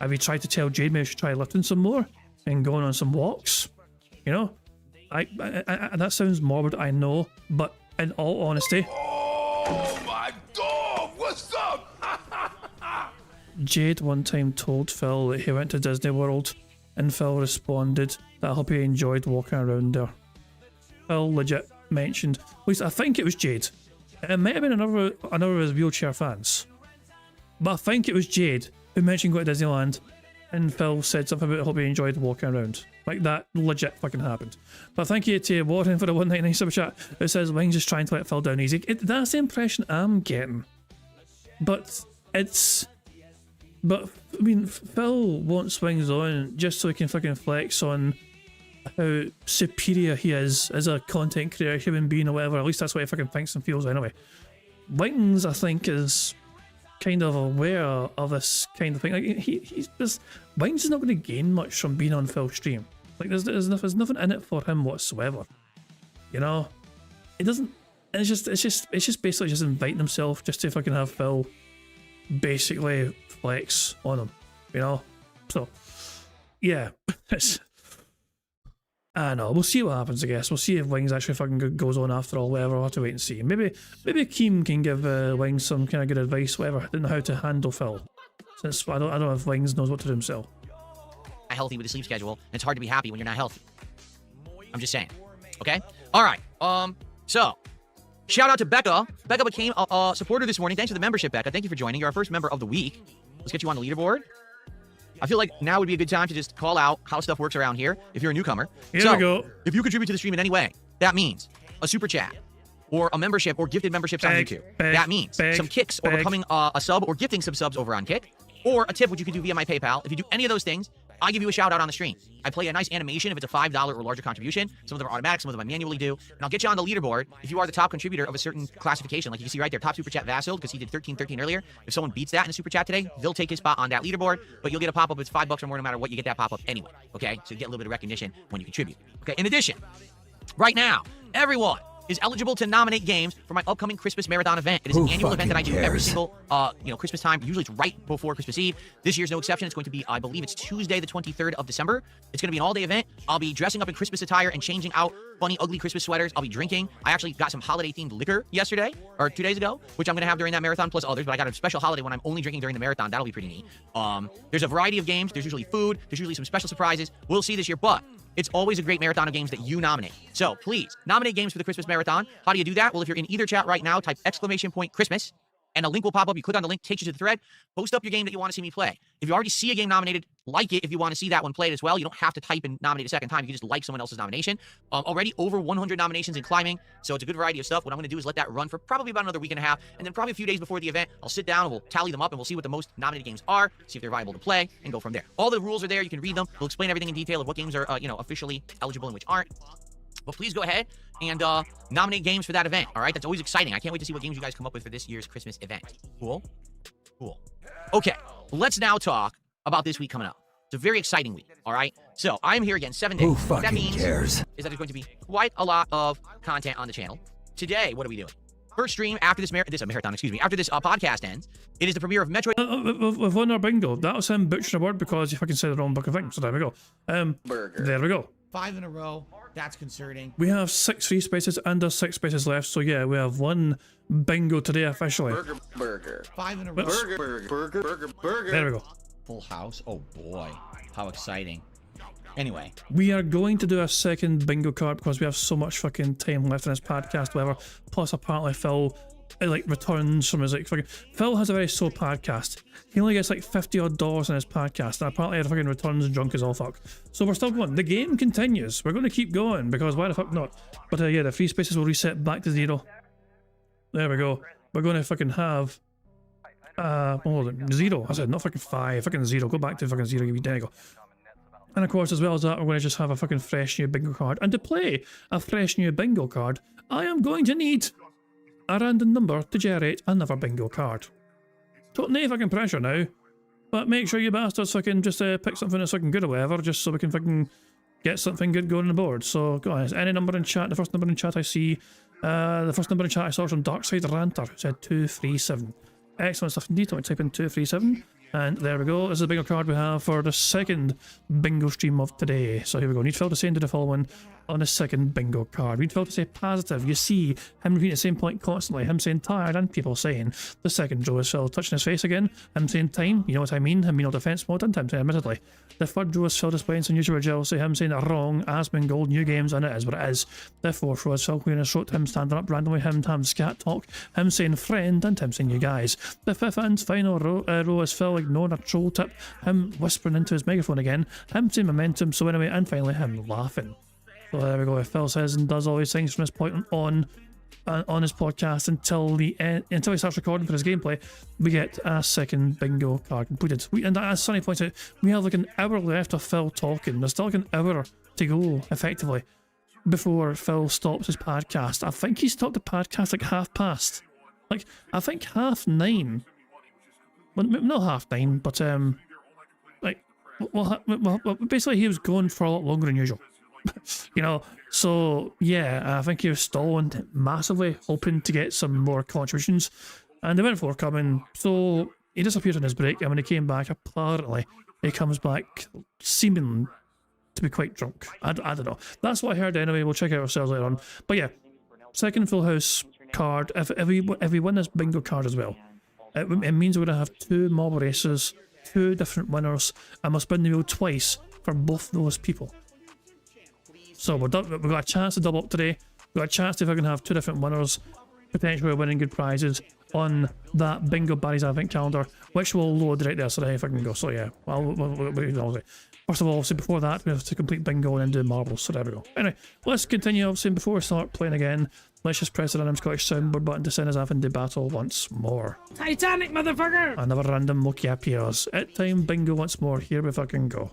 Have you tried to tell Jade maybe she should try lifting some more and going on some walks? You know, I that sounds morbid, I know, but in all honesty, Oh my god, what's up? Jade one time told Phil that he went to Disney World, and Phil responded that I hope he enjoyed walking around there. Phil legit mentioned, at least I think it was Jade. It might have been another of his wheelchair fans, but I think it was Jade who mentioned going to Disneyland, and Phil said something about I hope he enjoyed walking around. Like, that legit fucking happened. But thank you to Warren for the 199 super chat. It says Wings is trying to let Phil down easy. That's the impression I'm getting. But I mean, Phil wants Wings on just so he can fucking flex on how superior he is as a content creator, human being, or whatever. At least that's what he fucking thinks and feels anyway. Wings, I think, is kind of aware of this kind of thing. Like, he's just, Wings is not going to gain much from being on Phil's stream. Like, there's nothing in it for him whatsoever. You know, it doesn't. It's just basically just inviting himself just to fucking have Phil basically flex on him, you know. So yeah, I know, we'll see what happens. I guess we'll see if Wings actually fucking goes on after all. Whatever, we'll have to wait and see. Maybe Keem can give Wings some kind of good advice. Whatever, I don't know how to handle Phil, since I don't know if Wings knows what to do himself. Healthy with a sleep schedule, and it's hard to be happy when you're not healthy. I'm just saying. Okay. All right. So shout out to Becca. Becca became a supporter this morning. Thanks for the membership, Becca. Thank you for joining. You're our first member of the week. Let's get you on the leaderboard. I feel like now would be a good time to just call out how stuff works around here if you're a newcomer. Here we go. If you contribute to the stream in any way, that means a super chat or a membership or gifted memberships on YouTube. That means some kicks or becoming a sub or gifting some subs over on Kick, or a tip, which you can do via my PayPal. If you do any of those things, I give you a shout out on the stream. I play a nice animation if it's a $5 or larger contribution. Some of them are automatic, some of them I manually do. And I'll get you on the leaderboard if you are the top contributor of a certain classification. Like you can see right there, top super chat Vasil, because he did 1313 earlier. If someone beats that in a super chat today, they'll take his spot on that leaderboard. But you'll get a pop-up. It's $5 or more no matter what, you get that pop-up anyway. Okay? So you get a little bit of recognition when you contribute. Okay? In addition, right now, everyone is eligible to nominate games for my upcoming Christmas Marathon event. It is an annual event that I do every single, Christmas time. Usually it's right before Christmas Eve. This year's no exception. It's going to be, I believe it's Tuesday, the 23rd of December. It's going to be an all-day event. I'll be dressing up in Christmas attire and changing out funny, ugly Christmas sweaters. I'll be drinking. I actually got some holiday-themed liquor yesterday, or 2 days ago, which I'm going to have during that marathon, plus others, but I got a special holiday when I'm only drinking during the marathon. That'll be pretty neat. There's a variety of games. There's usually food. There's usually some special surprises. We'll see this year, but it's always a great marathon of games that you nominate. So please, nominate games for the Christmas Marathon. How do you do that? Well, if you're in either chat right now, type !Christmas, and a link will pop up. You click on the link, takes you to the thread. Post up your game that you want to see me play. If you already see a game nominated, like it if you want to see that one played as well. You don't have to type and nominate a second time. You can just like someone else's nomination. Already over 100 nominations in climbing, so it's a good variety of stuff. What I'm going to do is let that run for probably about another week and a half, and then probably a few days before the event, I'll sit down and we'll tally them up, and we'll see what the most nominated games are, see if they're viable to play, and go from there. All the rules are there. You can read them. We'll explain everything in detail of what games are, officially eligible and which aren't. But please go ahead and nominate games for that event, all right? That's always exciting. I can't wait to see what games you guys come up with for this year's Christmas event. Cool? Cool. Okay, let's now talk about this week coming up. It's a very exciting week, all right? So I'm here again 7 days. Who What that fucking means cares? is that there's going to be quite a lot of content on the channel. Today, what are we doing? first stream after this marathon, excuse me, after this podcast ends. It is the premiere of Metroid. We've won our bingo. That was him butchering a word because you fucking said the wrong fucking thing. So there we go. There we go. 5 in a row. That's concerning. We have 6 free spaces and there's 6 spaces left. So yeah, we have one bingo today officially. Burger. 5 in a row. Burger. There we go. Full house. Oh boy. How exciting. Anyway. We are going to do a second bingo card because we have so much fucking time left in this podcast, whatever. Plus, apparently, Phil returns from his fucking. Phil has a very slow podcast. He only gets like $50 odd in his podcast, and apparently, he fucking returns drunk as all fuck. So we're still going. The game continues. We're going to keep going because why the fuck not? But yeah, the free spaces will reset back to 0. There we go. We're going to fucking have. Hold on, 0. I said not fucking 5. Fucking 0. Go back to fucking 0. There you go. And of course, as well as that, we're going to just have a fucking fresh new bingo card. And to play a fresh new bingo card, I am going to need a random number to generate another bingo card. So, no fucking pressure now. But make sure you bastards fucking just pick something that's fucking good or whatever, just so we can fucking get something good going on the board. So, guys, any number in chat, the first number in chat I see, the first number in chat I saw was from Darkside Ranter, who said 237. Excellent stuff indeed. I'm going to type in 237. And there we go. This is the bingo card we have for the second bingo stream of today. So here we go. Need Phil to say into the following on the second bingo card. Need Phil to say positive. You see him repeating the same point constantly. Him saying tired and people saying the second row is Phil touching his face again. Him saying time. You know what I mean? Him being on defense mode and time saying admittedly. The third row is Phil displaying some usual jealousy. Him saying wrong. Aspen gold. New games and it is what it is. The fourth row is Phil clearing his throat. Him standing up randomly. Him having scat talk. Him saying friend and him saying you guys. The fifth and final row is Phil ignoring a troll tip. Him whispering into his microphone again. Him saying momentum. So anyway, and finally him laughing. So there we go. If Phil says and does all these things from this point on his podcast until the end, until he starts recording for his gameplay, we get a second bingo card completed. And as Sonny points out, we have like an hour left of Phil talking. There's still like an hour to go, effectively, before Phil stops his podcast. I think he stopped the podcast like 9:30. Like, I think 9:30. Well, not 9:30, but well, basically he was going for a lot longer than usual. You know, so yeah, I think he was stalling massively, hoping to get some more contributions, and they went forthcoming. So he disappeared on his break, and when he came back, apparently he comes back seeming to be quite drunk. I don't know. That's what I heard anyway. We'll check it out ourselves later on. But yeah, second full house card. If we win this bingo card as well, it means we're gonna have 2 mob races, 2 different winners, and we'll spin the wheel twice for both those people. So we've got a chance to double up today. We've got a chance to fucking have 2 different winners, potentially winning good prizes on that bingo Barry's Advent calendar, which will load right there. So there, if I can go. So yeah, first of all, obviously before that, we have to complete bingo and then do marbles. So there we go. Anyway, let's continue. Obviously, before we start playing again, let's just press the random Scottish soundboard button to send us off into battle once more. Titanic, motherfucker! Another random Loki appears. At time bingo once more. Here we fucking go.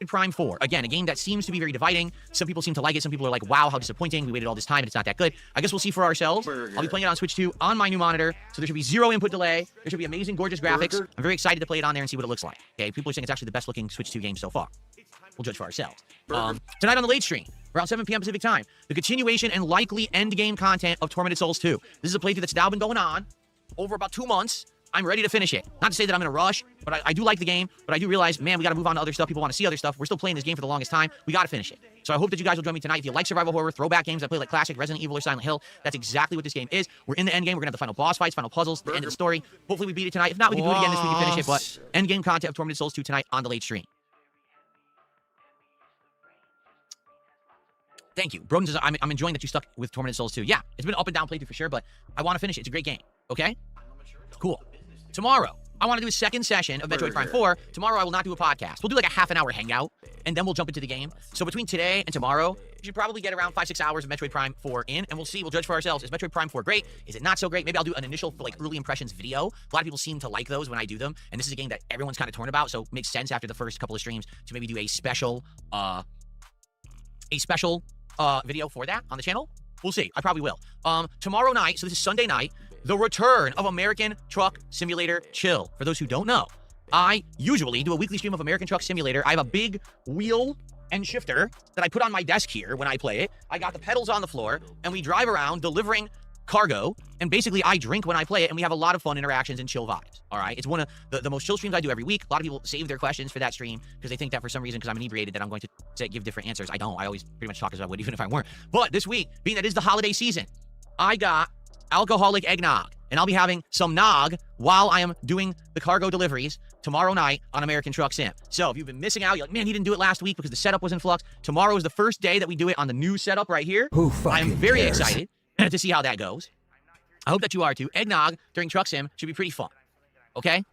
Prime 4. Again, a game that seems to be very dividing. Some people seem to like it. Some people are like, wow, how disappointing. We waited all this time and it's not that good. I guess we'll see for ourselves. I'll be playing it on Switch 2 on my new monitor, so there should be 0 input delay. There should be amazing, gorgeous graphics. I'm very excited to play it on there and see what it looks like. Okay, people are saying it's actually the best looking Switch 2 game so far. We'll judge for ourselves. Tonight on the late stream, around 7 p.m. Pacific time, the continuation and likely end game content of Tormented Souls 2. This is a playthrough that's now been going on over about 2 months. I'm ready to finish it. Not to say that I'm in a rush, but I do like the game, but I do realize, man, we got to move on to other stuff. People want to see other stuff. We're still playing this game for the longest time. We got to finish it. So I hope that you guys will join me tonight. If you like survival horror, throwback games that play like classic Resident Evil or Silent Hill, that's exactly what this game is. We're in the end game. We're going to have the final boss fights, final puzzles, the end of the story. Hopefully we beat it tonight. If not, we can do it again this week and finish it, but end game content of Tormented Souls 2 tonight on the late stream. Thank you. Broden says, I'm enjoying that you stuck with Tormented Souls 2. Yeah, it's been an up and down playthrough for sure, but I want to finish it. It's a great game. Okay? Cool. Tomorrow, I want to do a second session of Metroid Prime 4. Tomorrow, I will not do a podcast. We'll do like a half-an-hour hangout, and then we'll jump into the game. So between today and tomorrow, you should probably get around 5-6 hours of Metroid Prime 4 in, and we'll see. We'll judge for ourselves. Is Metroid Prime 4 great? Is it not so great? Maybe I'll do an initial like early impressions video. A lot of people seem to like those when I do them, and this is a game that everyone's kind of torn about, so it makes sense after the first couple of streams to maybe do a special video for that on the channel. We'll see. I probably will. Tomorrow night, so this is Sunday night, the return of American Truck Simulator Chill. For those who don't know, I usually do a weekly stream of American Truck Simulator. I have a big wheel and shifter that I put on my desk here when I play it. I got the pedals on the floor, and we drive around delivering cargo, and basically I drink when I play it, and we have a lot of fun interactions and chill vibes. All right, it's one of the most chill streams I do every week. A lot of people save their questions for that stream because they think that for some reason, because I'm inebriated, that I'm going to give different answers. I don't. I always pretty much talk as I would, even if I weren't. But this week, being that it is the holiday season, I got alcoholic eggnog, and I'll be having some nog while I am doing the cargo deliveries tomorrow night on American Truck Sim. So if you've been missing out, you're like, man, he didn't do it last week because the setup was in flux. Tomorrow is the first day that we do it on the new setup right here. Who fucking I'm very cares? excited to see how that goes. I hope that you are too. Eggnog during Truck Sim should be pretty fun. Okay?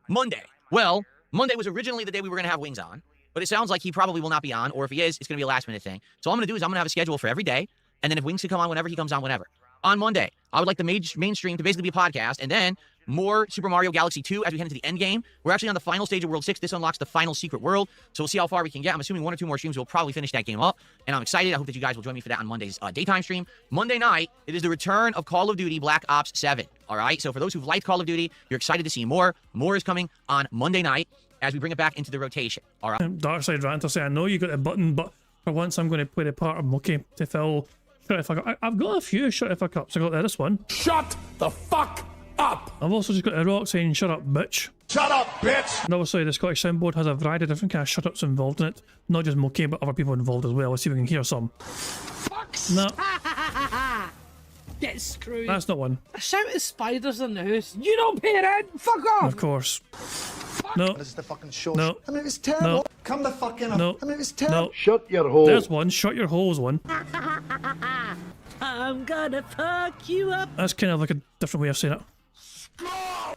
Monday. Well, Monday was originally the day we were going to have Wings on, but it sounds like he probably will not be on, or if he is, it's going to be a last-minute thing. So all I'm going to do is I'm going to have a schedule for every day, and then if Wings can come on whenever, he comes on whenever. On Monday, I would like the mainstream to basically be a podcast, and then more Super Mario Galaxy 2 as we head into the end game. We're actually on the final stage of World 6. This unlocks the final secret world, so we'll see how far we can get. I'm assuming 1 or 2 more streams will probably finish that game up, and I'm excited. I hope that you guys will join me for that on Monday's daytime stream. Monday night, it is the return of Call of Duty Black Ops 7, all right? So for those who've liked Call of Duty, you're excited to see more. More is coming on Monday night as we bring it back into the rotation, all right? Dark Side Ranter say, I know you got a button, but for once I'm going to play the part of Mookie to fill. I've got a few shut if I cups. I got this one. Shut the fuck up! I've also just got a rock saying shut up, bitch. Shut up, bitch! And obviously the Scottish soundboard has a variety of different kind of shut ups involved in it. Not just Mookie, but other people involved as well. Let's see if we can hear some. No. Get screwed. That's not one. I shout at spiders in the house. You don't pay rent. Fuck off. Of course. No. This is the fucking show. No. I mean, it's terrible. No. Come the fuck in. No. I mean, it's terrible. No. Shut your hole. There's one. Shut your holes one. I'm gonna fuck you up. That's kind of like a different way of saying it.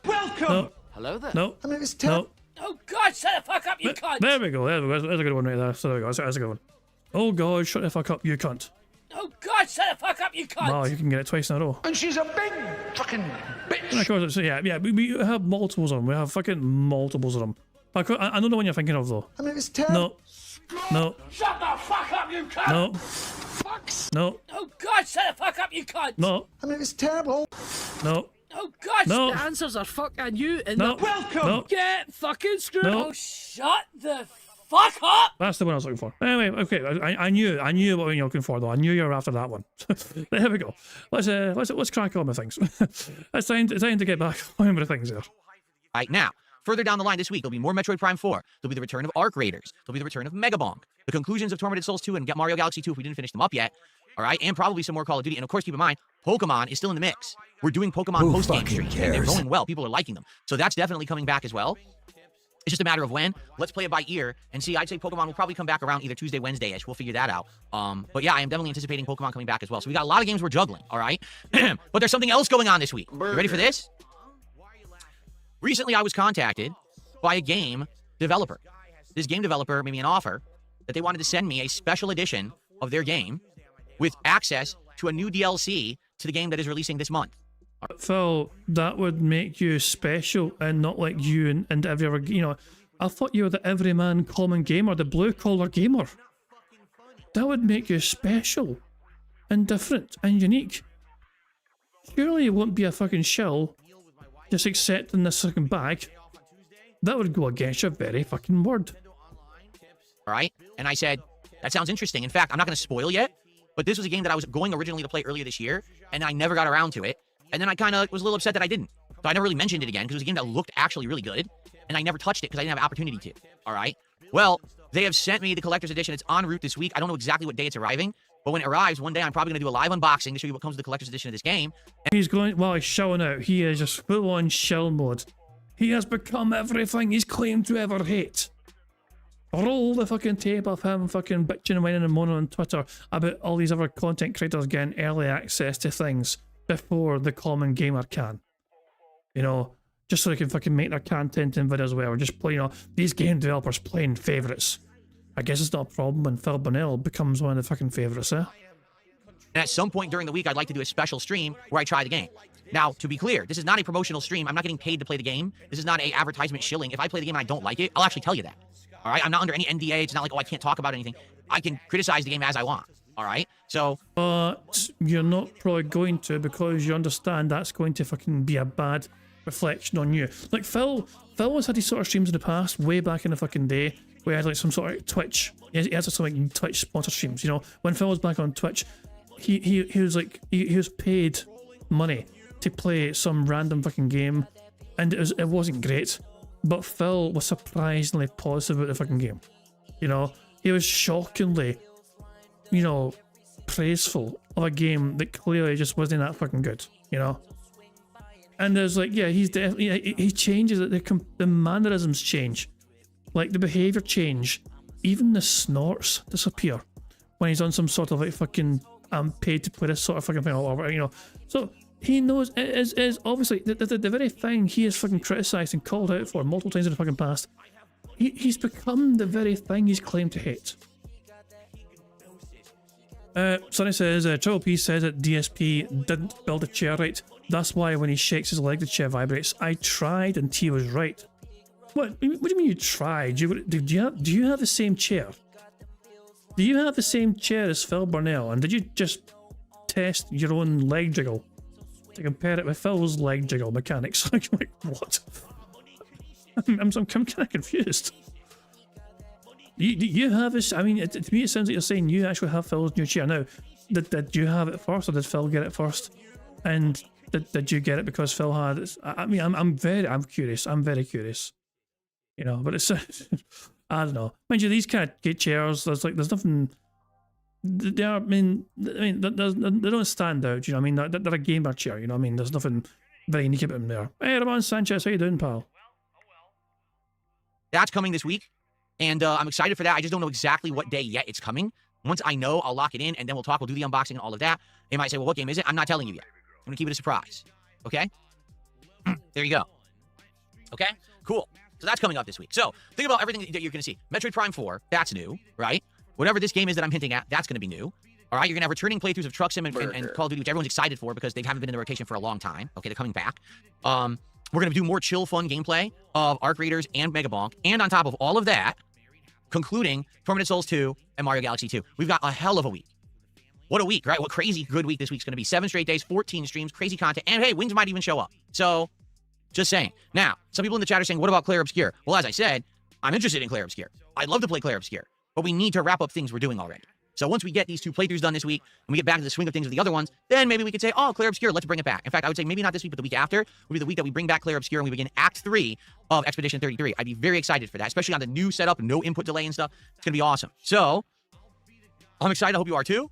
Welcome. No. Hello there. No. I mean, it's terrible. No. Oh God, shut the fuck up, you cunt. There we go. There we go. There's a good one right there. So there we go. That's a good one. Oh God, shut the fuck up, you cunt. Oh God, shut the fuck up, you cunt. Wow, you can get it twice in a row. And she's a big fucking bitch. And of course, yeah, we have multiples of them. We have fucking multiples of them. I don't know what you're thinking of though. I mean, it's terrible. No. No. Shut the fuck up, you cunt. No. Fucks. No. Oh God, shut the fuck up, you cunt. No. I mean, it's terrible. No. Oh God, No. the answers are fuck and you and No. the Welcome. No. get fucking screwed. No. Oh, shut the fuck up. That's the one I was looking for. Anyway, okay, I knew what one you're looking for though. I knew you were after that one. There we go. Let's crack on with things. It's time to get back on with things there. Right now, further down the line this week, there'll be more Metroid Prime 4. There'll be the return of Arc Raiders. There'll be the return of Mega Bonk. The conclusions of Tormented Souls 2 and Mario Galaxy 2 if we didn't finish them up yet. All right, and probably some more Call of Duty. And of course, keep in mind, Pokemon is still in the mix. We're doing Pokemon Who post-game fucking streams, and they're cares? going well. People are liking them. So that's definitely coming back as well. It's just a matter of when. Let's play it by ear and see. I'd say Pokemon will probably come back around either Tuesday, Wednesday-ish. We'll figure that out. But yeah, I am definitely anticipating Pokemon coming back as well. So we got a lot of games we're juggling, all right? But there's something else going on this week. You ready for this? Recently, I was contacted by a game developer. This game developer made me an offer that they wanted to send me a special edition of their game with access to a new DLC to the game that is releasing this month. Phil, that would make you special and not like you and every other, I thought you were the everyman common gamer, the blue collar gamer. That would make you special and different and unique. Surely you won't be a fucking shill just accepting this fucking bag. That would go against your very fucking word. All right? And I said, that sounds interesting. In fact, I'm not going to spoil yet, but this was a game that I was going originally to play earlier this year, and I never got around to it. And then I kind of was a little upset that I didn't. So I never really mentioned it again because it was a game that looked actually really good, and I never touched it because I didn't have an opportunity to. All right? Well, they have sent me the collector's edition. It's en route this week. I don't know exactly what day it's arriving, but when it arrives, one day I'm probably going to do a live unboxing to show you what comes with the collector's edition of this game. He's going, while he's showing out, he is just full on shill mode. He has become everything he's claimed to ever hate. Roll the fucking tape of him fucking bitching and whining and moaning on Twitter about all these other content creators getting early access to things before the common gamer can. Just so they can fucking make their content in videos well, or just play, these game developers playing favourites. I guess it's not a problem when Phil Bonnell becomes one of the fucking favourites, eh? And at some point during the week, I'd like to do a special stream where I try the game. Now, to be clear, this is not a promotional stream. I'm not getting paid to play the game. This is not a advertisement shilling. If I play the game and I don't like it, I'll actually tell you that. All right? I'm not under any NDA. It's not like, I can't talk about anything. I can criticize the game as I want. All right? So... But you're not probably going to, because you understand that's going to fucking be a bad reflection on you. Like Phil has had these sort of streams in the past, way back in the fucking day, where he had like some sort of Twitch. He has some like Twitch sponsor streams. When Phil was back on Twitch, he was like he was paid money to play some random fucking game, and it wasn't great. But Phil was surprisingly positive about the fucking game. You know, he was shockingly, you know, praiseful of a game that clearly just wasn't that fucking good. You know, and there's like, yeah, he's definitely, he changes it. The mannerisms change, like the behavior change. Even the snorts disappear when he's on some sort of like fucking I'm paid to play this sort of fucking thing or whatever, you know. So he knows it is obviously the very thing he has fucking criticised and called out for multiple times in the fucking past. He's become the very thing he's claimed to hate. Sonny says, Triple P says that DSP didn't build a chair right. That's why when he shakes his leg, the chair vibrates. I tried and T was right. What do you mean you tried? Do you have the same chair? Do you have the same chair as Phil Burnell? And did you just test your own leg jiggle to compare it with Phil's leg jiggle mechanics? Like what? I'm kind of confused. You have this? I mean, to me it sounds like you're saying you actually have Phil's new chair. Now, did you have it first, or did Phil get it first? And did you get it because Phil had it? I mean, I'm curious. I'm very curious. You know, but it's I don't know. Mind you, these kind of chairs, there's nothing. They are. I mean, they don't stand out. You know, what I mean, they're a gamer chair. You know, what I mean, there's nothing very unique about them there. Hey, Ramon Sanchez, how you doing, pal? That's coming this week, and I'm excited for that. I just don't know exactly what day yet it's coming. Once I know, I'll lock it in, and then we'll talk. We'll do the unboxing and all of that. They might say, well, what game is it? I'm not telling you yet. I'm going to keep it a surprise. Okay? There you go. Okay? Cool. So that's coming up this week. So think about everything that you're going to see. Metroid Prime 4, that's new, right? Whatever this game is that I'm hinting at, that's going to be new. All right? You're going to have returning playthroughs of Truck Sim and Call of Duty, which everyone's excited for because they haven't been in the rotation for a long time. Okay, they're coming back. We're going to do more chill, fun gameplay of Arc Raiders and Mega Bonk. And on top of all of that, concluding Permanent Souls 2 and Mario Galaxy 2. We've got a hell of a week. What a week, right? What crazy good week this week's going to be. 7 straight days, 14 streams, crazy content. And hey, wings might even show up. So, just saying. Now, some people in the chat are saying, what about Claire Obscure? Well, as I said, I'm interested in Claire Obscure. I'd love to play Claire Obscure. But we need to wrap up things we're doing already. So once we get these 2 playthroughs done this week, and we get back to the swing of things with the other ones, then maybe we could say, oh, Claire Obscure, let's bring it back. In fact, I would say maybe not this week, but the week after would be the week that we bring back Claire Obscure and we begin Act 3 of Expedition 33. I'd be very excited for that, especially on the new setup, no input delay and stuff. It's going to be awesome. So, I'm excited. I hope you are too.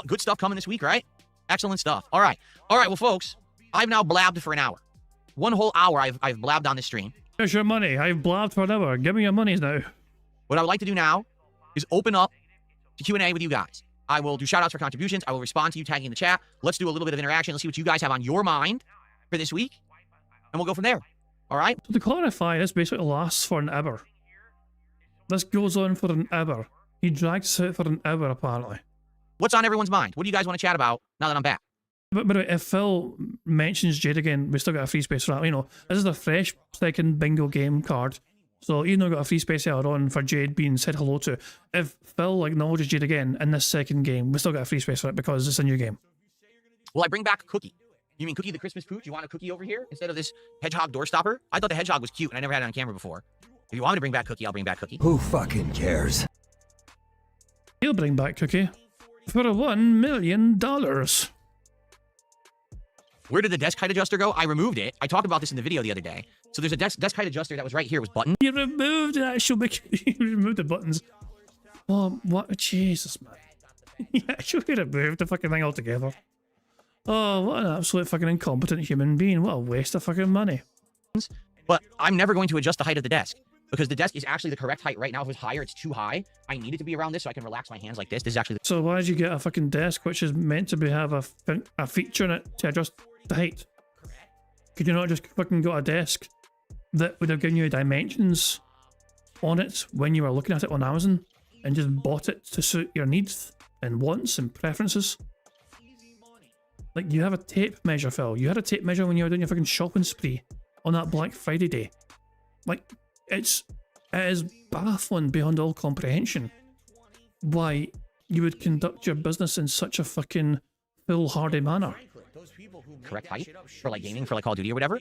Good stuff coming this week, right? Excellent stuff. All right. Well, folks, I've now blabbed for an hour. 1 whole hour I've blabbed on this stream. Here's your money. I've blabbed for an hour. Give me your monies now. What I would like to do now is open up to Q&A with you guys. I will do shout-outs for contributions. I will respond to you tagging in the chat. Let's do a little bit of interaction. Let's see what you guys have on your mind for this week. And we'll go from there. All right? So to clarify, this basically lasts for an hour. This goes on for an hour. He drags it out for an hour, apparently. What's on everyone's mind? What do you guys want to chat about now that I'm back? But by the way, if Phil mentions Jade again, we still got a free space for that. You know, this is a fresh second bingo game card. So even though we got a free space earlier on for Jade being said hello to, if Phil acknowledges Jade again in this second game, we still got a free space for it because it's a new game. Will I bring back Cookie? You mean Cookie the Christmas Pooch? You want a Cookie over here instead of this hedgehog doorstopper? I thought the hedgehog was cute and I never had it on camera before. If you want me to bring back Cookie, I'll bring back Cookie. Who fucking cares? He'll bring back Cookie for $1 million. Where did the desk height adjuster go? I removed it. I talked about this in the video the other day. So there's a desk height adjuster that was right here. It was button. You removed the actual you removed the buttons. Oh, what? Jesus, man. You actually removed the fucking thing altogether. Oh, what an absolute fucking incompetent human being. What a waste of fucking money. But I'm never going to adjust the height of the desk because the desk is actually the correct height right now. If it's higher, it's too high. I need it to be around this so I can relax my hands like this. This is actually So why did you get a fucking desk which is meant to have a feature in it to adjust the height? Could you not just fucking got a desk that would have given you dimensions on it when you were looking at it on Amazon and just bought it to suit your needs and wants and preferences? Like, you have a tape measure, Phil. You had a tape measure when you were doing your fucking shopping spree on that Black Friday day. Like, it is baffling beyond all comprehension why you would conduct your business in such a fucking foolhardy manner. correct height for like gaming, for like Call of Duty or whatever.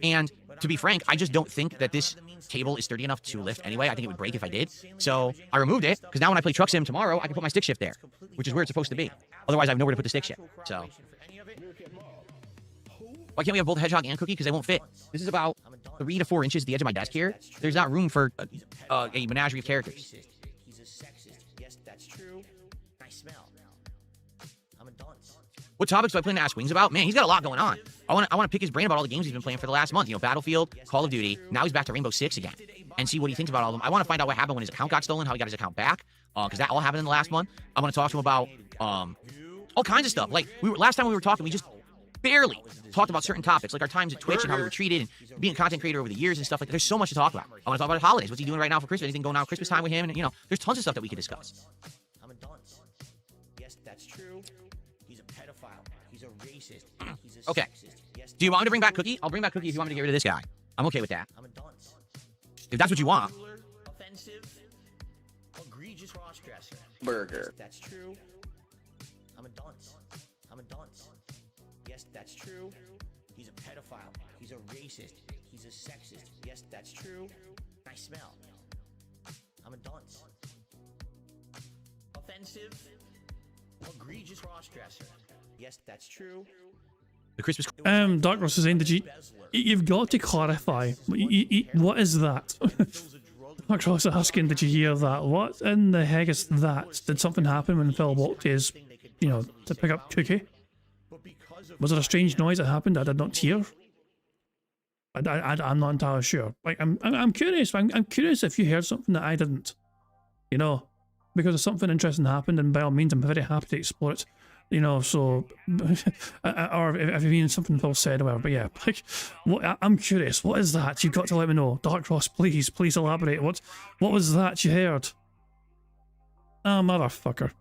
And to be frank, I just don't think that this table is sturdy enough to lift anyway. I think it would break if I did. So I removed it because now when I play Truck Sim tomorrow, I can put my stick shift there, which is where it's supposed to be. Otherwise, I have nowhere to put the stick shift. So Why can't we have both Hedgehog and Cookie? Because they won't fit. This is about 3 to 4 inches at the edge of my desk here. There's not room for a menagerie of characters. He's a sexist. Yes, that's true. I smell. I'm a dunce. What topics do I plan to ask Wings about? Man, he's got a lot going on. I want to pick his brain about all the games he's been playing for the last month. You know, Battlefield, Call of Duty. Now he's back to Rainbow Six again, and see what he thinks about all of them. I want to find out what happened when his account got stolen, how he got his account back, because that all happened in the last month. I want to talk to him about all kinds of stuff. Like last time we were talking, we just barely talked about certain topics, like our times at Twitch and how we were treated, and being a content creator over the years and stuff like that. There's so much to talk about. I want to talk about holidays. What's he doing right now for Christmas? Anything going on Christmas time with him? And you know, there's tons of stuff that we could discuss. I'm a dunce. Yes, that's true. He's a pedophile. He's a racist. He's a Okay. sexist. Yes, Do you want me to bring back Cookie? I'll bring back Cookie if you want me to get rid of this guy. I'm okay with that. I'm a dunce. If that's what you want. Offensive. Egregious cross-dresser. Burger. That's true. I'm a dunce. I'm a dunce. Yes, that's true. He's a pedophile. He's a racist. He's a sexist. Yes, that's true. I smell. I'm a dunce. Offensive. Egregious cross-dresser. Yes, that's true. The Christmas. Dark Ross is saying, you've got to clarify. What is that? Dark Ross asking, did you hear that? What in the heck is that? Did something happen when Phil walked his, to pick up Cookie? Was there a strange noise that happened that I did not hear? I'm not entirely sure. Like, I'm curious. I'm curious if you heard something that I didn't. Because if something interesting happened, and by all means, I'm very happy to explore it. So, or if you mean something Phil said or whatever, but yeah, like, I'm curious, what is that? You've got to let me know. Dark Cross, please elaborate. What was that you heard? Oh, motherfucker.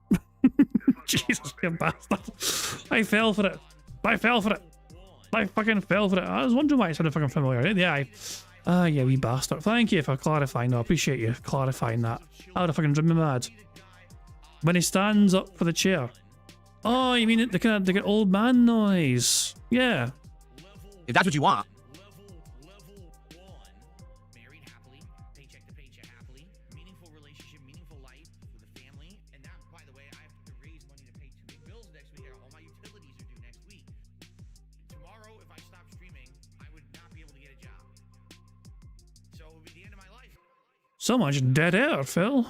Jesus, you bastard. I fell for it. I fucking fell for it. I was wondering why it sounded fucking familiar. Yeah, yeah, wee bastard. Thank you for clarifying. I appreciate you clarifying that. I would have fucking driven me mad. When he stands up for the chair. Oh, you mean the kind of old man noise? Yeah. If that's what you want. Married happily, paycheck to paycheck happily, meaningful relationship, meaningful life with a family, and that, by the way, I have to raise money to pay 2 big bills next week. All my utilities are due next week. Tomorrow, if I stop streaming, I would not be able to get a job. So it would be the end of my life. So much dead air, Phil.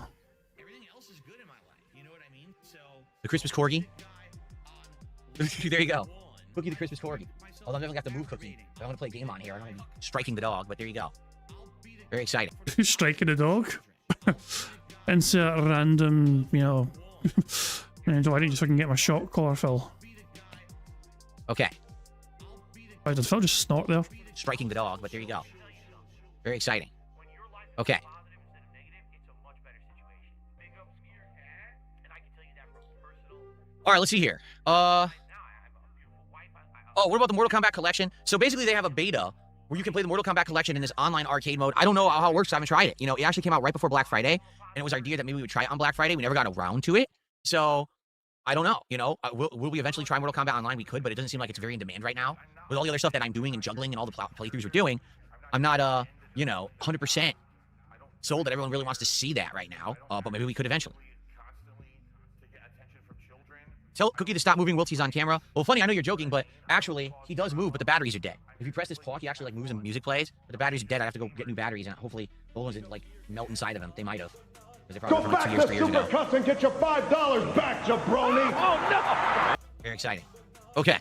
Everything else is good in my life. You know what I mean? So The Christmas Corgi. There you go. Cookie the Christmas Corgi. Although I never got to move Cookie. I want to play a game on here. I don't want to be striking the dog, but there you go. Very exciting. Striking a dog? Insert random, why didn't you just fucking get my shot collar, Phil? Okay. Why did Phil just snort there? Striking the dog, but there you go. Very exciting. Okay. All right, let's see here. Oh, what about the Mortal Kombat collection? So basically they have a beta where you can play the Mortal Kombat collection in this online arcade mode. I don't know how it works. I haven't tried it. It actually came out right before Black Friday, and it was our idea that maybe we would try it on Black Friday. We never got around to it. So I don't know. Will we eventually try Mortal Kombat online? We could, but it doesn't seem like it's very in demand right now. With all the other stuff that I'm doing and juggling and all the playthroughs we're doing, I'm not, 100% sold that everyone really wants to see that right now. But maybe we could eventually. Tell Cookie to stop moving whilst he's on camera. Well, funny, I know you're joking, but actually, he does move, but the batteries are dead. If you press this paw, he actually moves and music plays, but the batteries are dead. I have to go get new batteries, and hopefully, the old ones didn't melt inside of them. They might have. They probably Go back to Supercuts and get your $5 back, jabroni! Oh, no! Very exciting. Okay.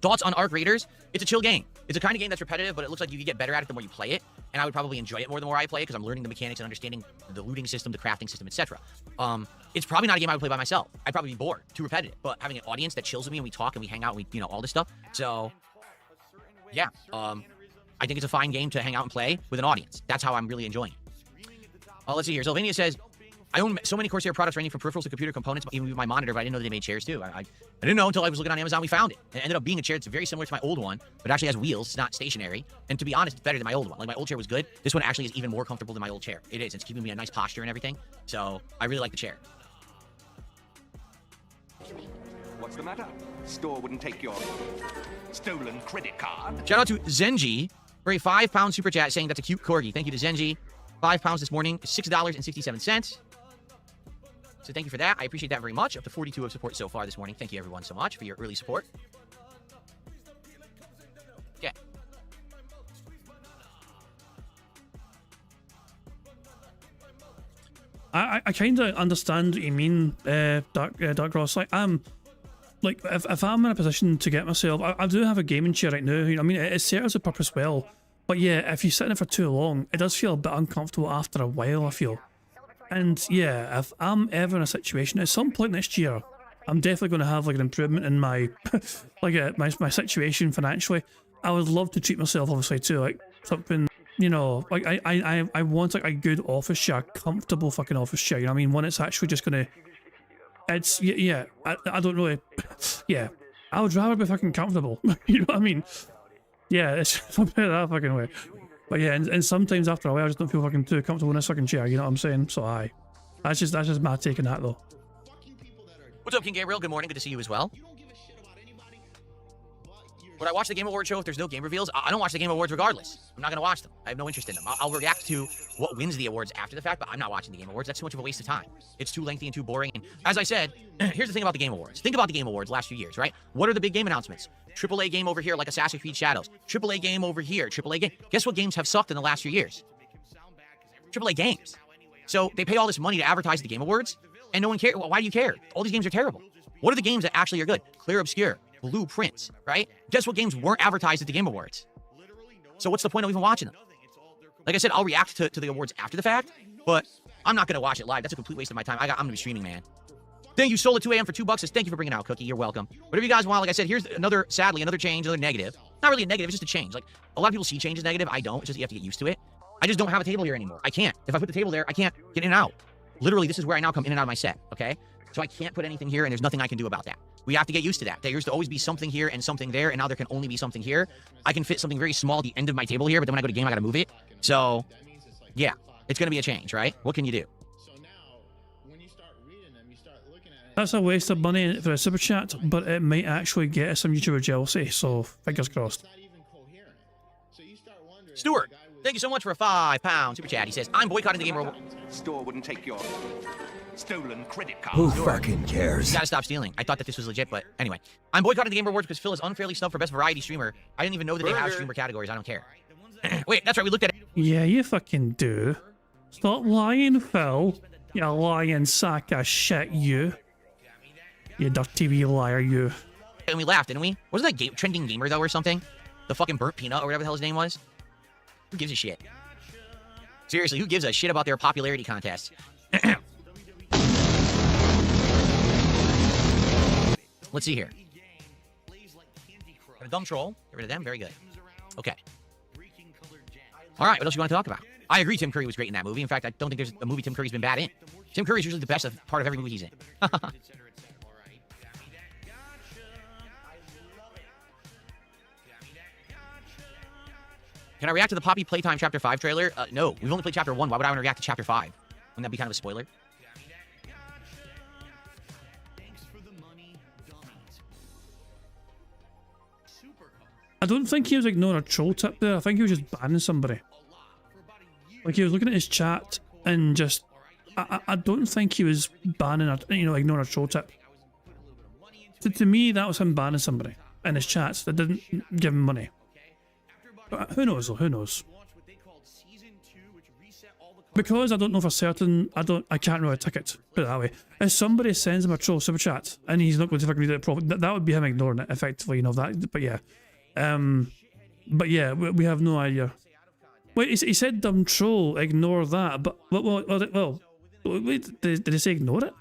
Thoughts on Arc Raiders? It's a chill game. It's a kind of game that's repetitive, but it looks like you can get better at it the more you play it, and I would probably enjoy it more the more I play it, because I'm learning the mechanics and understanding the looting system, the crafting system, etc. It's probably not a game I would play by myself. I'd probably be bored, too repetitive, but having an audience that chills with me and we talk and we hang out and we, all this stuff. So, yeah, I think it's a fine game to hang out and play with an audience. That's how I'm really enjoying it. Let's see here. Sylvania says, I own so many Corsair products ranging from peripherals to computer components, even with my monitor, but I didn't know that they made chairs too. I didn't know until I was looking on Amazon. We found it. And it ended up being a chair that's very similar to my old one, but it actually has wheels. It's not stationary. And to be honest, it's better than my old one. Like, my old chair was good. This one actually is even more comfortable than my old chair. It is. It's keeping me in a nice posture and everything. So I really like the chair. What's the matter? Store wouldn't take your stolen credit card. Shout out to Zenji for a £5 super chat saying that's a cute corgi. Thank you to Zenji. £5 this morning, $6.67. So thank you for that. I appreciate that very much. Up to 42 of support so far this morning. Thank you everyone so much for your early support. I kind of understand what you mean, Dark Ross. Like, if I'm in a position to get myself, I do have a gaming chair right now. You know, I mean, it serves a purpose well. But yeah, if you sit in it for too long, it does feel a bit uncomfortable after a while, I feel. And yeah, if I'm ever in a situation, at some point next year, I'm definitely going to have like an improvement in my, my situation financially. I would love to treat myself, obviously, to like something, you know, like I want like a good office chair, comfortable fucking office chair. You know what I mean? One that's actually just gonna, it's yeah. I don't really, yeah. I would rather be fucking comfortable. You know what I mean? Yeah, it's something that fucking way. But yeah, and sometimes after a while, I just don't feel fucking too comfortable in this fucking chair. You know what I'm saying? So aye, that's just my take on that though. What's up, King Gabriel? Good morning. Good to see you as well. Would I watch the Game Awards show if there's no game reveals? I don't watch the Game Awards regardless. I'm not going to watch them. I have no interest in them. I'll react to what wins the awards after the fact, but I'm not watching the Game Awards. That's too much of a waste of time. It's too lengthy and too boring. And as I said, here's the thing about the Game Awards. Think about the Game Awards last few years, right? What are the big game announcements? AAA game over here like Assassin's Creed Shadows. AAA game over here. AAA game. Guess what games have sucked in the last few years? AAA games. So they pay all this money to advertise the Game Awards, and no one cares. Well, why do you care? All these games are terrible. What are the games that actually are good? Clear Obscure. Blueprints, right? Guess what games weren't advertised at the Game Awards? So what's the point of even watching them? Like I said, I'll react to the awards after the fact, but I'm not going to watch it live. That's a complete waste of my time. I'm going to be streaming, man. Thank you, Soul at 2 a.m. for $2. Says, thank you for bringing out Cookie. You're welcome. Whatever you guys want, like I said, here's another, sadly, another change, another negative. Not really a negative, it's just a change. Like, a lot of people see change as negative. I don't. It's just you have to get used to it. I just don't have a table here anymore. I can't. If I put the table there, I can't get in and out. Literally, this is where I now come in and out of my set, okay? So I can't put anything here, and there's nothing I can do about that. We have to get used to that. There used to always be something here and something there, and now there can only be something here. I can fit something very small at the end of my table here, but then when I go to game, I gotta move it. So, yeah, it's gonna be a change, right? What can you do? That's a waste of money for a super chat, but it might actually get us some YouTuber jealousy, so fingers crossed. Stuart, thank you so much for a £5 super chat. He says, I'm boycotting the Game Awards. Store wouldn't take your stolen credit card. Who fucking cares? You gotta stop stealing. I thought that this was legit, but anyway. I'm boycotting the Game Awards because Phil is unfairly snubbed for Best Variety Streamer. I didn't even know that they have streamer categories. I don't care. Wait, that's right. We looked at it. Yeah, you fucking do. Stop lying, Phil. You lying sack of shit, you. You dirty wee liar, you. And we laughed, didn't we? Wasn't that trending gamer, though, or something? The fucking burnt peanut or whatever the hell his name was? Who gives a shit? Seriously, who gives a shit about their popularity contest? Let's see here. A dumb troll. Get rid of them. Very good. Okay. All right, what else you want to talk about? I agree Tim Curry was great in that movie. In fact, I don't think there's a movie Tim Curry's been bad in. Tim Curry's usually the best part of every movie he's in. Can I react to the Poppy Playtime Chapter 5 trailer? No. We've only played Chapter 1. Why would I want to react to Chapter 5? Wouldn't that be kind of a spoiler? I don't think he was ignoring a troll tip there. I think he was just banning somebody. Like, he was looking at his chat and just... I don't think he was banning, ignoring a troll tip. To me, that was him banning somebody in his chats that didn't give him money. But who knows, though? Who knows? Because I don't know for certain, I can't really ticket, put it that way. If somebody sends him a troll super chat and he's not going to fucking read it properly, that would be him ignoring it, effectively, that. But yeah. But yeah, we have no idea. Wait, he said dumb troll, ignore that, but, well, wait, did he say ignore it?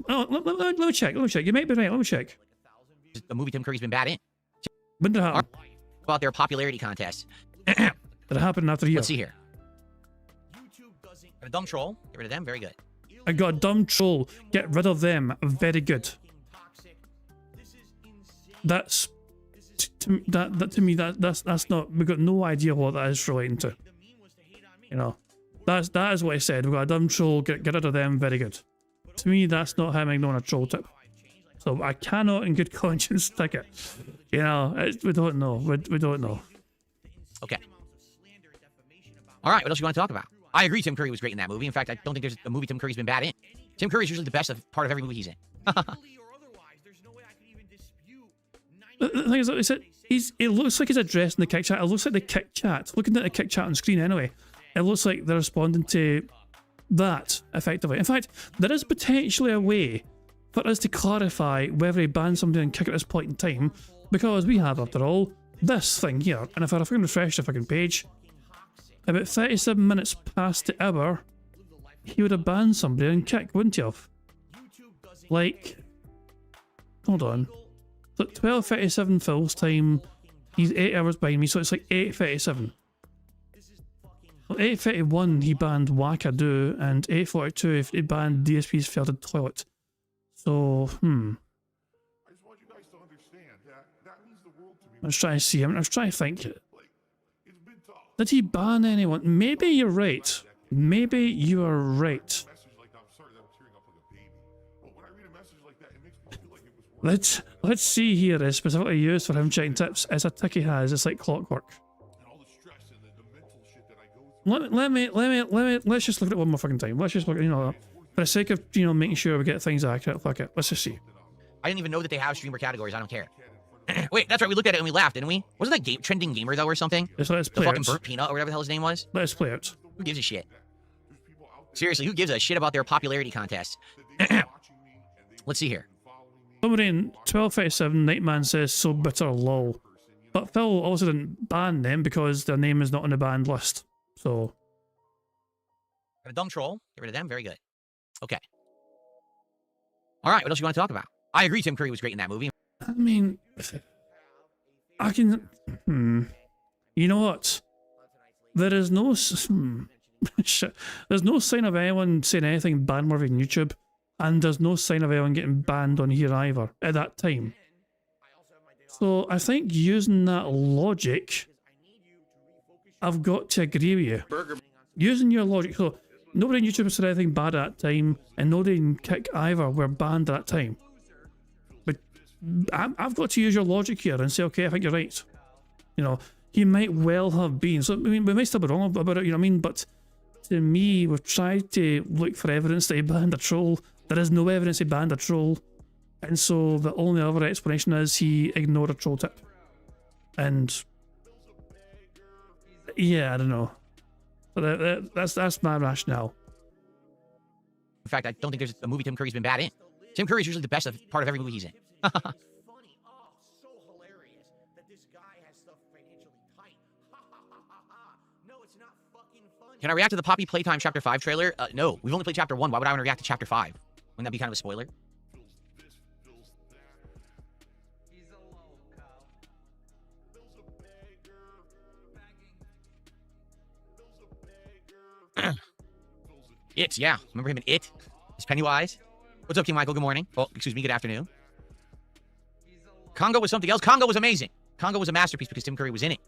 Oh, let me check, you might be right, let me check. The movie Tim Curry's been bad in. When did it happen? About their popularity contest. Did it happen after a year? Let's see here. Got a dumb troll, get rid of them, very good. I got a dumb troll, get rid of them, very good. That's... to me, that's not, we've got no idea what that is relating to. That is what I said. We've got a dumb troll, get rid of them, very good. To me, that's not him ignoring a troll tip. So I cannot in good conscience stick it. We don't know. We don't know. Okay. All right, what else you want to talk about? I agree Tim Curry was great in that movie. In fact, I don't think there's a movie Tim Curry's been bad in. Tim Curry's usually the best part of every movie he's in. The thing is, it looks like he's addressing the kick chat. It looks like the kick chat. Looking at the kick chat on screen anyway, it looks like they're responding to that, effectively. In fact, there is potentially a way for us to clarify whether he banned somebody and kick at this point in time, because we have, after all, this thing here. And if I fucking refresh the fucking page, about 37 minutes past the hour, he would have banned somebody and kicked, wouldn't he have? Like, hold on. So 12:37 Phil's time, he's 8 hours behind me, so it's like 8:37. Well, 8:31 he banned Wackadoo, and 8:42 he banned DSP's Felted Toilet. So, I just want you guys to understand that means the world to me. I was trying to see him, I was trying to think. It's been tough. Did he ban anyone? Maybe you're right. Maybe you are right. Message like that, I'm sorry that I'm tearing up like a baby. But when I read a message like that, it makes me feel like it was worth Let's see here, is specifically used for him checking tips. It's a tick he has, it's like clockwork. and all the stress and the mental shit that I go through. Let's just look at it one more fucking time. Let's just look at, for the sake of, making sure we get things accurate, fuck it. Let's just see. I didn't even know that they have streamer categories. I don't care. Wait, that's right. We looked at it and we laughed, didn't we? Wasn't that trending gamer though or something? Let's The play fucking it. burnt peanut or whatever the hell his name was. Let's play it. Who gives a shit? Seriously, who gives a shit about their popularity contests? Let's see here. Somebody in 12:37, Nightman says, so bitter, lol. But Phil also didn't ban them because their name is not on the banned list. So, Got a dumb troll. Get rid of them. Very good. Okay. All right. What else you want to talk about? I agree. Tim Curry was great in that movie. I mean, I can. You know what? There is no. Shit. There's no sign of anyone saying anything ban-worthy on YouTube, and there's no sign of anyone getting banned on here either at that time. So I think using that logic, I've got to agree with you. Using your logic, so nobody on YouTube said anything bad at that time, and nobody in Kick either were banned at that time. But I've got to use your logic here and say, okay, I think you're right. He might well have been. So I mean, we might still be wrong about it. You know what I mean? But to me, we've tried to look for evidence that he banned a troll. There is no evidence he banned a troll. And so the only other explanation is he ignored a troll tip. And yeah, I don't know. But that's my rationale. In fact, I don't think there's a movie Tim Curry's been bad in. Tim Curry's usually the best part of every movie he's in. Can I react to the Poppy Playtime Chapter 5 trailer? No. We've only played Chapter 1. Why would I want to react to Chapter 5? Wouldn't that be kind of a spoiler? It, yeah. Remember him in It? It's Pennywise. What's up, King Michael? Good morning. Oh, excuse me. Good afternoon. Congo was something else. Congo was amazing. Congo was a masterpiece because Tim Curry was in it.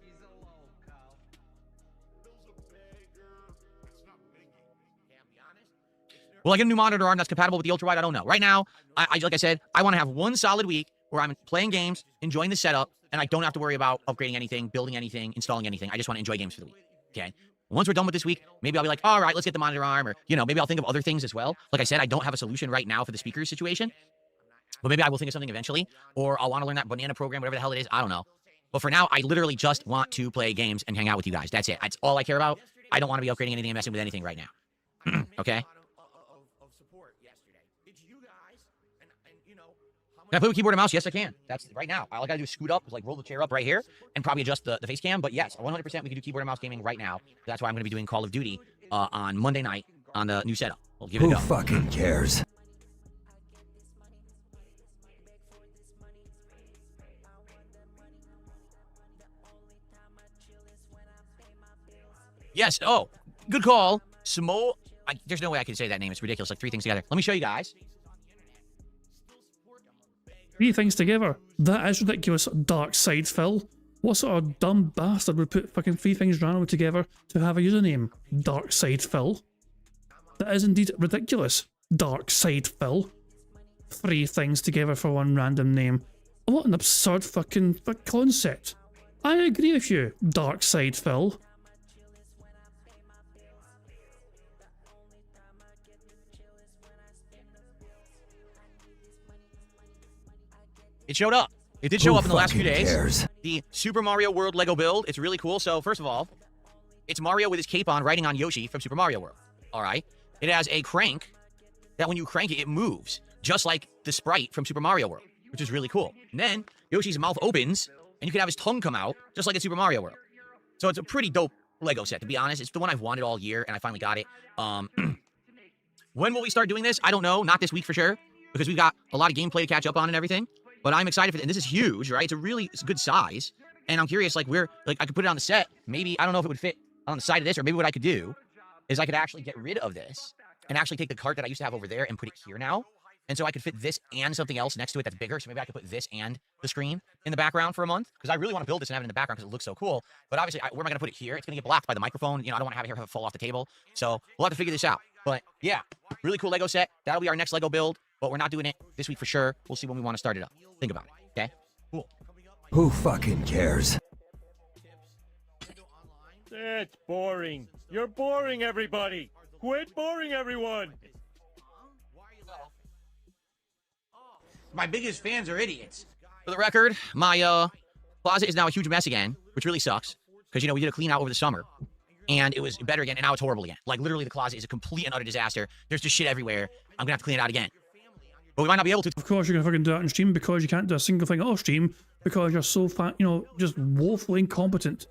Will I get a new monitor arm that's compatible with the ultrawide? I don't know. Right now, like I said, I want to have one solid week where I'm playing games, enjoying the setup, and I don't have to worry about upgrading anything, building anything, installing anything. I just want to enjoy games for the week. Okay? Once we're done with this week, maybe I'll be like, all right, let's get the monitor arm, or, maybe I'll think of other things as well. Like I said, I don't have a solution right now for the speakers situation, but maybe I will think of something eventually, or I'll want to learn that banana program, whatever the hell it is. I don't know. But for now, I literally just want to play games and hang out with you guys. That's it. That's all I care about. I don't want to be upgrading anything and messing with anything right now. Okay? Can I play with keyboard and mouse? Yes, I can. That's right now. All I gotta do is scoot up, roll the chair up right here, and probably adjust the face cam. But yes, 100% we can do keyboard and mouse gaming right now. That's why I'm gonna be doing Call of Duty on Monday night on the new setup. We'll give it a go. Who fucking cares? Yes. Oh, good call. There's no way I can say that name. It's ridiculous. Like 3 things together. Let me show you guys. 3 things together. That is ridiculous, Dark Side Phil. What sort of dumb bastard would put fucking 3 things randomly together to have a username? Dark Side Phil. That is indeed ridiculous. Dark Side Phil. 3 things together for one random name. What an absurd fucking concept. I agree with you, Dark Side Phil. It showed up. It did show up in the last few days. Cares? The Super Mario World Lego build. It's really cool. So first of all, it's Mario with his cape on, riding on Yoshi from Super Mario World. All right. It has a crank that when you crank it, it moves, just like the sprite from Super Mario World, which is really cool. And then Yoshi's mouth opens, and you can have his tongue come out, just like in Super Mario World. So it's a pretty dope Lego set, to be honest. It's the one I've wanted all year, and I finally got it. When will we start doing this? I don't know. Not this week for sure, because we've got a lot of gameplay to catch up on and everything. But I'm excited for it. And this is huge, right? It's a good size. And I'm curious, like, I could put it on the set. Maybe, I don't know if it would fit on the side of this, or maybe what I could do is I could actually get rid of this and actually take the cart that I used to have over there and put it here now. And so I could fit this and something else next to it that's bigger. So maybe I could put this and the screen in the background for a month, because I really want to build this and have it in the background because it looks so cool. But obviously, where am I going to put it here? It's going to get blocked by the microphone. You know, I don't want to have it here, have it fall off the table. So we'll have to figure this out. But yeah, really cool Lego set. That'll be our next Lego build, but we're not doing it this week for sure. We'll see when we want to start it up. Think about it, okay? Cool. Who fucking cares? That's boring. You're boring, everybody. Quit boring everyone. My biggest fans are idiots. For the record, my closet is now a huge mess again, which really sucks. Because, you know, we did a clean out over the summer. And it was better again, and now it's horrible again. Like, literally, the closet is a complete and utter disaster. There's just shit everywhere. I'm going to have to clean it out again. But we might not be able to. Of course, you're going to fucking do that on stream because you can't do a single thing off stream because you're so just woefully incompetent.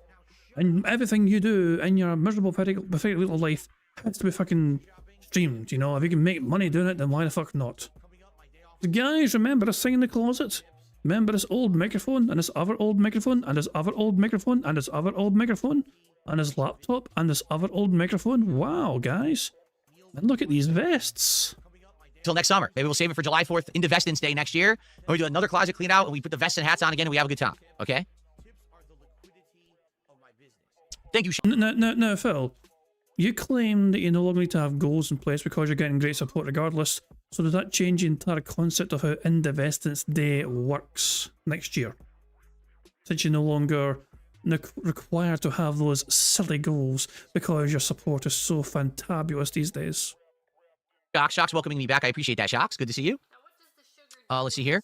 And everything you do in your miserable, pathetic little life has to be fucking streamed, you know? If you can make money doing it, then why the fuck not? Guys, remember this thing in the closet? Remember this old microphone, and this other old microphone, and this other old microphone, and this other old microphone, and this laptop, and this other old microphone? Wow, guys. And look at these vests. Till next summer. Maybe we'll save it for July 4th, Indivestance Day next year. And we do another closet clean out, and we put the vests and hats on again, and we have a good time. Okay? Thank you. No, Phil. You claim that you no longer need to have goals in place because you're getting great support regardless. So does that change the entire concept of how Indivestance Day works next year? Since you're no longer required to have those silly goals because your support is so fantabulous these days. Shocks welcoming me back. I appreciate that, Shocks. Good to see you. Let's see here.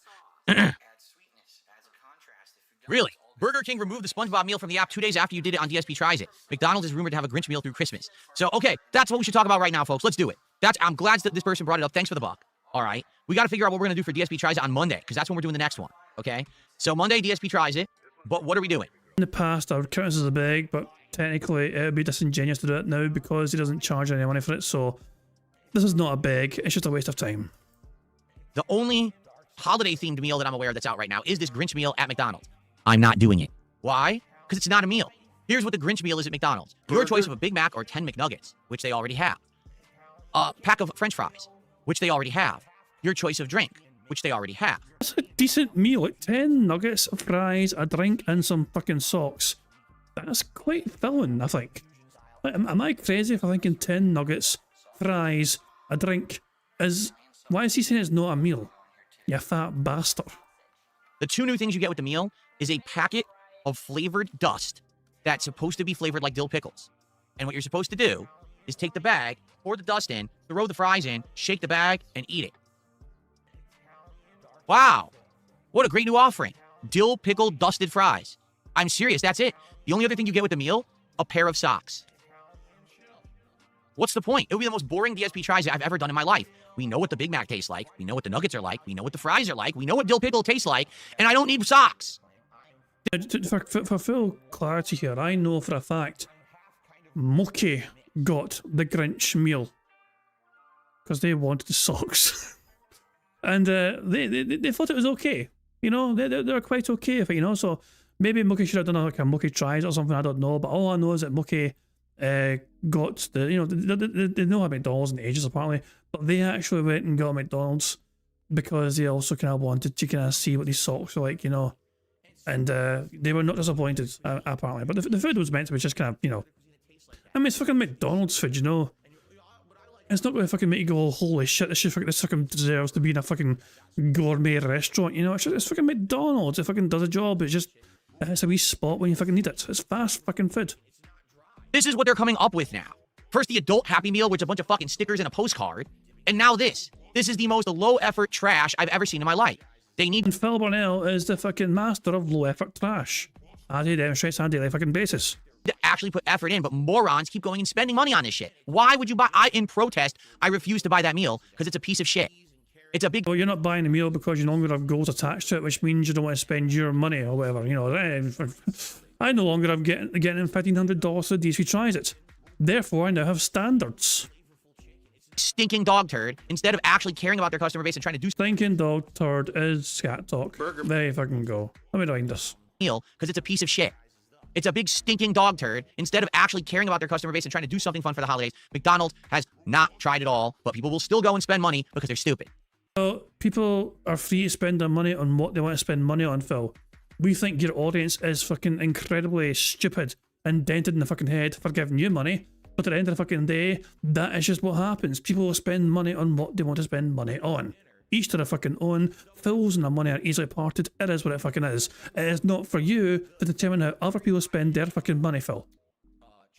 Really? Burger King removed the SpongeBob meal from the app 2 days after you did it on DSP Tries It. McDonald's is rumored to have a Grinch meal through Christmas. So, okay, that's what we should talk about right now, folks. Let's do it. I'm glad that this person brought it up. Thanks for the buck. All right. We got to figure out what we're going to do for DSP Tries It on Monday, because that's when we're doing the next one. Okay? So, Monday, DSP Tries It. But what are we doing? In the past, I would count this as a beg, but technically, it would be disingenuous to do it now because he doesn't charge any money for it. So, this is not a beg. It's just a waste of time. The only holiday-themed meal that I'm aware of that's out right now is this Grinch meal at McDonald's. I'm not doing it. Why? Because it's not a meal. Here's what the Grinch meal is at McDonald's. Your choice of a Big Mac or 10 McNuggets, which they already have. A pack of French fries, which they already have. Your choice of drink, which they already have. That's a decent meal. Like 10 nuggets, fries, a drink, and some fucking socks. That's quite filling, I think. Am I crazy for thinking 10 nuggets, fries, a drink is... Why is he saying it's not a meal? You fat bastard. The two new things you get with the meal is a packet of flavored dust that's supposed to be flavored like dill pickles. And what you're supposed to do is take the bag, pour the dust in, throw the fries in, shake the bag, and eat it. Wow. What a great new offering. Dill pickle dusted fries. I'm serious, that's it. The only other thing you get with the meal, a pair of socks. What's the point? It would be the most boring DSP Tries I've ever done in my life. We know what the Big Mac tastes like. We know what the nuggets are like. We know what the fries are like. We know what dill pickle tastes like. And I don't need socks. For full clarity here, I know for a fact Mookie got the Grinch meal because they wanted the socks. And they thought it was okay. You know, they were quite okay with it, you know. So maybe Mookie should have done like a Mookie Tries or something, I don't know. But all I know is that Mookie got the, you know, they know about McDonald's in ages apparently, but they actually went and got McDonald's because they also kind of wanted to kind of see what these socks are like, you know. And they were not disappointed, apparently. But the food was meant to be just kind of, you know... I mean, it's fucking McDonald's food, you know? It's not going to fucking make you go, holy shit, this fucking deserves to be in a fucking gourmet restaurant, you know? It's fucking McDonald's. It fucking does a job. It's a wee spot when you fucking need it. It's fast fucking food. This is what they're coming up with now. First, the adult Happy Meal, which is a bunch of fucking stickers and a postcard. And now this. This is the most low-effort trash I've ever seen in my life. They need... And Phil Burnell is the fucking master of low-effort trash, as he demonstrates on a daily fucking basis. To actually put effort in, but morons keep going and spending money on this shit. Why would you buy? In protest, I refuse to buy that meal because it's a piece of shit. It's a big... Well, you're not buying a meal because you no longer have goals attached to it, which means you don't want to spend your money or whatever. You know, I no longer have getting $1,500 so DSP tries it. Therefore, I now have standards. Stinking dog turd, instead of actually caring about their customer base and trying to do... Stinking dog turd is scat talk. There you fucking go. Let me find this. ...meal because it's a piece of shit. It's a big stinking dog turd. Instead of actually caring about their customer base and trying to do something fun for the holidays, McDonald's has not tried it all, but people will still go and spend money because they're stupid. Well, people are free to spend their money on what they want to spend money on, Phil. We think your audience is fucking incredibly stupid and dented in the fucking head for giving you money, but at the end of the fucking day, that is just what happens. People will spend money on what they want to spend money on. Each to their fucking own. Phil's and their money are easily parted. It is what it fucking is. It is not for you to determine how other people spend their fucking money, Phil.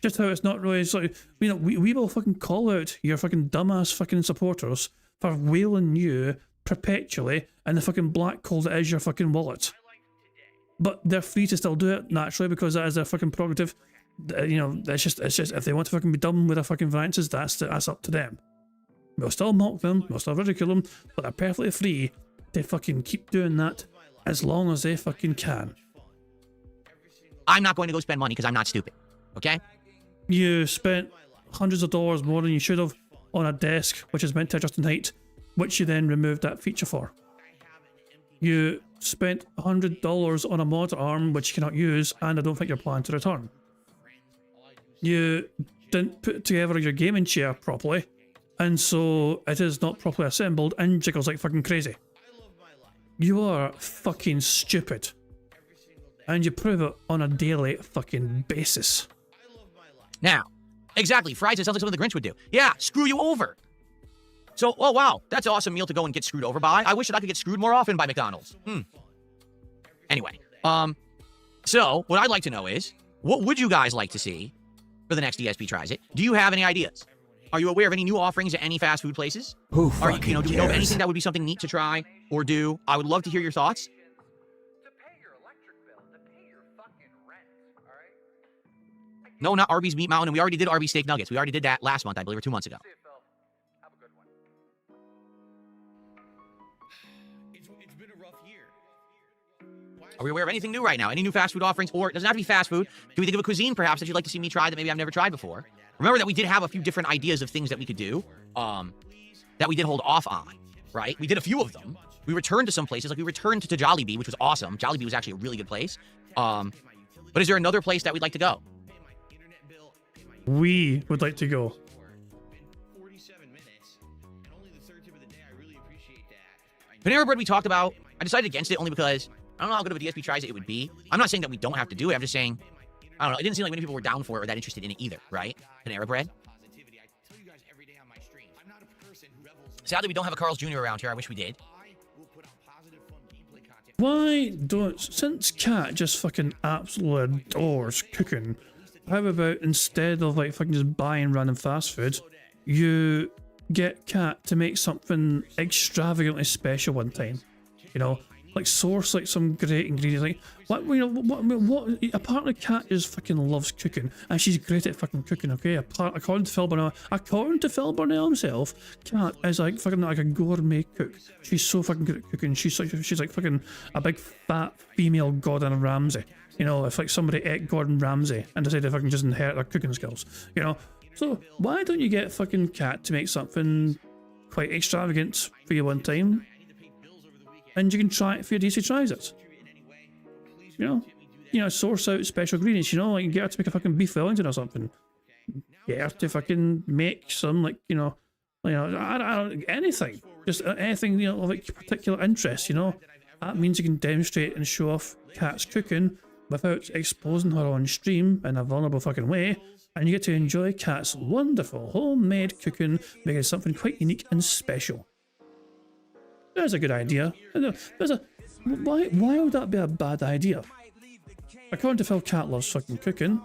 Just how it's not really... It's like, you know, we will fucking call out your fucking dumbass fucking supporters for wailing you perpetually in the fucking black hole that is your fucking wallet. But they're free to still do it, naturally, because that is their fucking prerogative. You know, it's just if they want to fucking be dumb with their fucking finances, that's up to them. We'll still mock them, we'll still ridicule them, but they're perfectly free to fucking keep doing that as long as they fucking can. I'm not going to go spend money because I'm not stupid, okay? You spent hundreds of dollars more than you should have on a desk which is meant to adjust in height, which you then removed that feature for. You spent $100 on a monitor arm which you cannot use, and I don't think you're planning to return. You didn't put together your gaming chair properly, and so it is not properly assembled and jiggles like fucking crazy. You are fucking stupid. And you prove it on a daily fucking basis. Now, exactly, fries, it sounds like something the Grinch would do. Yeah, screw you over. So, oh wow, that's an awesome meal to go and get screwed over by. I wish that I could get screwed more often by McDonald's. Anyway, so what I'd like to know is, what would you guys like to see for the next DSP Tries It? Do you have any ideas? Are you aware of any new offerings at any fast food places? Who Do fucking you know of cares? anything that would be something neat to try or do? I would love to hear your thoughts. No, not Arby's Meat Mountain, and we already did Arby's Steak Nuggets. We already did that last month, I believe, or 2 months ago. It's been a rough year. Are we aware of anything new right now? Any new fast food offerings? Or it doesn't have to be fast food. Can we think of a cuisine, perhaps, that you'd like to see me try that maybe I've never tried before? Remember that we did have a few different ideas of things that we could do, that we did hold off on, right? We did a few of them. We returned to some places, like we returned to Jollibee, which was awesome. Jollibee was actually a really good place. But is there another place that we'd like to go? We would like to go. 47 minutes, and only the third tip of the day. I really appreciate that. Panera Bread we talked about. I decided against it only because I don't know how good of a DSP Tries It would be. I'm not saying that we don't have to do it. I'm just saying, I don't know. It didn't seem like many people were down for it or that interested in it either, right? Panera Bread. Sadly, we don't have a Carl's Jr. around here. I wish we did. Why don't, since Kat just fucking absolutely adores cooking, how about instead of like fucking just buying random fast food, you get Kat to make something extravagantly special one time? You know, like source like some great ingredients. Like what apparently Kat just fucking loves cooking, and she's great at fucking cooking. Okay, according to Phil Burnell himself, Kat is like fucking like a gourmet cook. She's so fucking good at cooking. She's like fucking a big fat female Gordon Ramsay. You know, if like somebody ate Gordon Ramsay and decided to fucking just inherit their cooking skills. You know, so why don't you get fucking Kat to make something quite extravagant for you one time? And you can try it for your DSP Tries It. You know, source out special ingredients, you know, like get her to make a fucking beef Wellington or something. Get her to fucking make some, like, I don't anything. Just anything, you know, of like particular interest, you know. That means you can demonstrate and show off Kat's cooking without exposing her on stream in a vulnerable fucking way, and you get to enjoy Kat's wonderful homemade cooking, making something quite unique and special. There's a good idea. Why would that be a bad idea? According to Phil, Kat loves fucking cooking.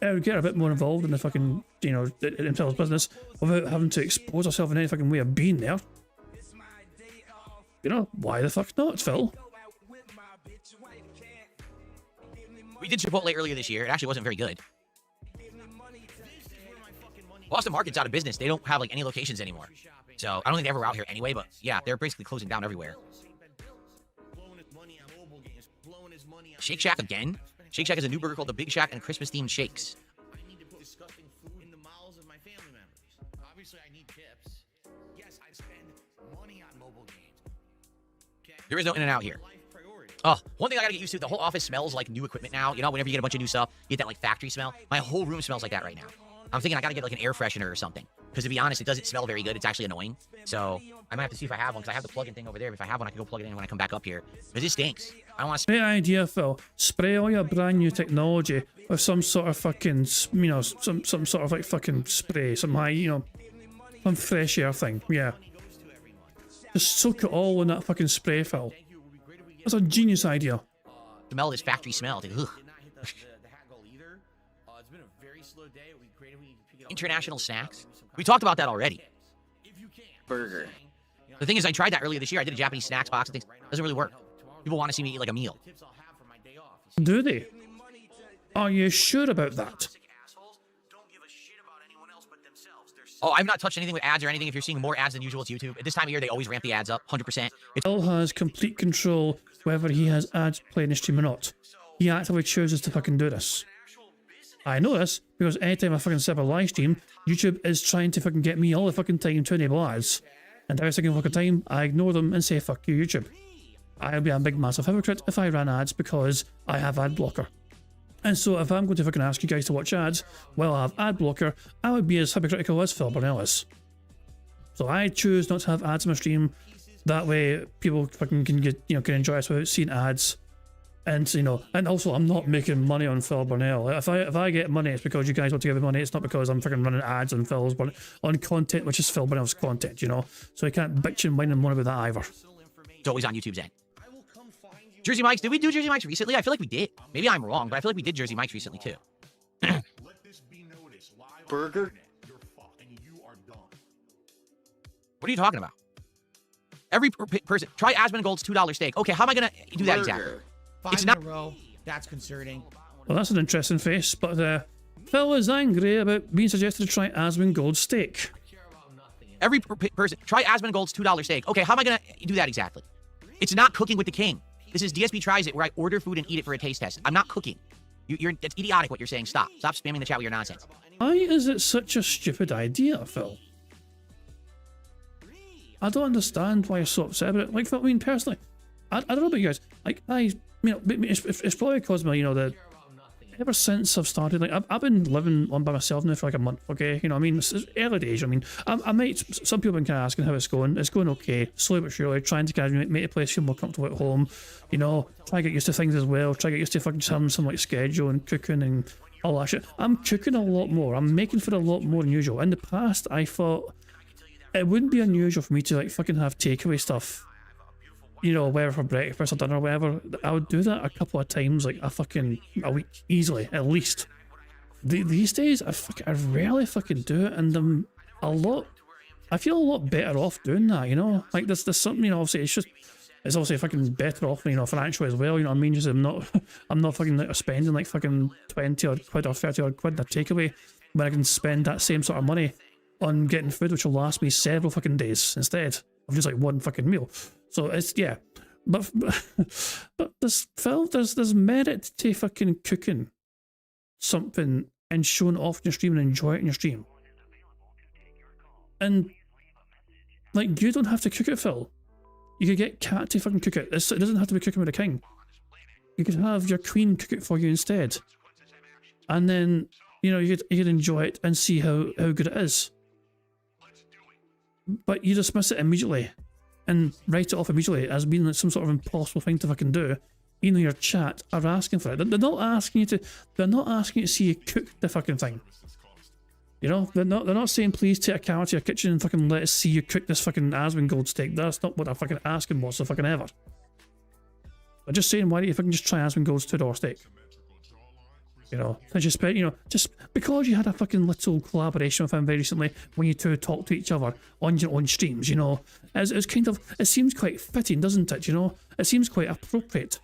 It would get her a bit more involved in the fucking, you know, in Phil's business without having to expose herself in any fucking way of being there. You know, why the fuck not, Phil? We did Chipotle earlier this year. It actually wasn't very good. Boston Market's out of business. They don't have like any locations anymore. So I don't think they ever were out here anyway, but yeah, they're basically closing down everywhere. Shake Shack again? Shake Shack is a new burger called the Big Shack and Christmas themed shakes. There is no In-N-Out here. Oh, one thing I gotta get used to, the whole office smells like new equipment now. You know, whenever you get a bunch of new stuff, you get that like factory smell. My whole room smells like that right now. I'm thinking I gotta get like an air freshener or something. Because to be honest, it doesn't smell very good. It's actually annoying. So I might have to see if I have one, because I have the plug-in thing over there. If I have one, I can go plug it in when I come back up here. Because it stinks. I don't want to... Great idea, Phil. Spray all your brand new technology with some sort of fucking, you know, some sort of like fucking spray, some high, you know, some fresh air thing. Yeah. Just soak it all in that fucking spray, Phil. That's a genius idea. Smell this factory smell. Ugh. International snacks. We talked about that already. Burger. The thing is, I tried that earlier this year. I did a Japanese snacks box and things. It doesn't really work. People want to see me eat like a meal. Do they? Are you sure about that? Oh, I've not touched anything with ads or anything. If you're seeing more ads than usual, it's YouTube. At this time of year, they always ramp the ads up, 100%. Phil has complete control whether he has ads playing his stream or not. He actively chooses to fucking do this. I know this because anytime I fucking set up a live stream, YouTube is trying to fucking get me all the fucking time to enable ads. And every second fucking time, I ignore them and say, fuck you, YouTube. I'd be a big massive hypocrite if I ran ads because I have ad blocker. And so if I'm going to fucking ask you guys to watch ads while I have ad blocker, I would be as hypocritical as Phil Burnell is. So I choose not to have ads on my stream. That way people fucking can get, you know, can enjoy us without seeing ads. And you know, and also I'm not making money on Phil Burnell. If I get money, it's because you guys want to give me money. It's not because I'm fucking running ads on Phil's on content, which is Phil Burnell's content, you know. So I can't bitch and whine and moan about that either. It's always on YouTube's end. Jersey Mike's. Did we do Jersey Mike's recently? I feel like we did. Maybe I'm wrong, but I feel like we did Jersey Mike's recently too. Burger? What are you talking about? Every person try Aspen Gold's $2 steak. Okay, how am I gonna do that exactly? It's not in a row. That's concerning. Well, that's an interesting face, but Phil is angry about being suggested to try Aspen Gold steak. Every person try Aspen Gold's $2 steak. Okay, how am I gonna do that exactly? It's not cooking with the king. This is DSP Tries It, where I order food and eat it for a taste test. I'm not cooking. It's idiotic what you're saying. Stop spamming the chat with your nonsense. Why is it such a stupid idea, Phil? I don't understand why you're so upset about it. Like, I mean, personally, I don't know about you guys. Like, you know, it's probably because, you know, ever since I've started, like, I've been living on by myself now for like a month, okay? You know, I mean, it's early days. I mean, I might, some people have been kind of asking how it's going. It's going okay, slowly but surely, trying to kind of make the place feel more comfortable at home. You know, try to get used to things as well. Try to get used to fucking just having some, like, schedule and cooking and all that shit. I'm cooking a lot more. I'm making food a lot more than usual. In the past, I thought it wouldn't be unusual for me to, like, fucking have takeaway stuff, you know, whether for breakfast or dinner or whatever. I would do that a couple of times, like a week, easily, at least. These days, I rarely fucking do it, and I feel a lot better off doing that, you know? Like, there's something, you know, obviously, it's obviously fucking better off, you know, financially as well, you know what I mean? Just I'm not fucking like, spending like fucking 20 odd quid or 30 odd quid in a takeaway when I can spend that same sort of money on getting food which will last me several fucking days instead of just like one fucking meal. So it's, yeah, but there's merit to fucking cooking something and showing it off in your stream and enjoy it in your stream. And like, you don't have to cook it, Phil. You could get Kat to fucking cook it. It doesn't have to be cooking with the king. You could have your queen cook it for you instead, and then, you know, you could enjoy it and see how good it is. But you dismiss it immediately and write it off immediately as being like some sort of impossible thing to fucking do, even though your chat are asking for it. They're not asking you to see you cook the fucking thing. You know, they're not saying please take a camera to your kitchen and fucking let us see you cook this fucking Aspen Gold steak. That's not what they're fucking asking what's the fucking ever. They're just saying, why don't you fucking just try Aspen Gold's $2 steak? You know, and just because you had a fucking little collaboration with him very recently when you two talk to each other on your own streams, you know, it's kind of, it seems quite fitting, doesn't it? You know, it seems quite appropriate.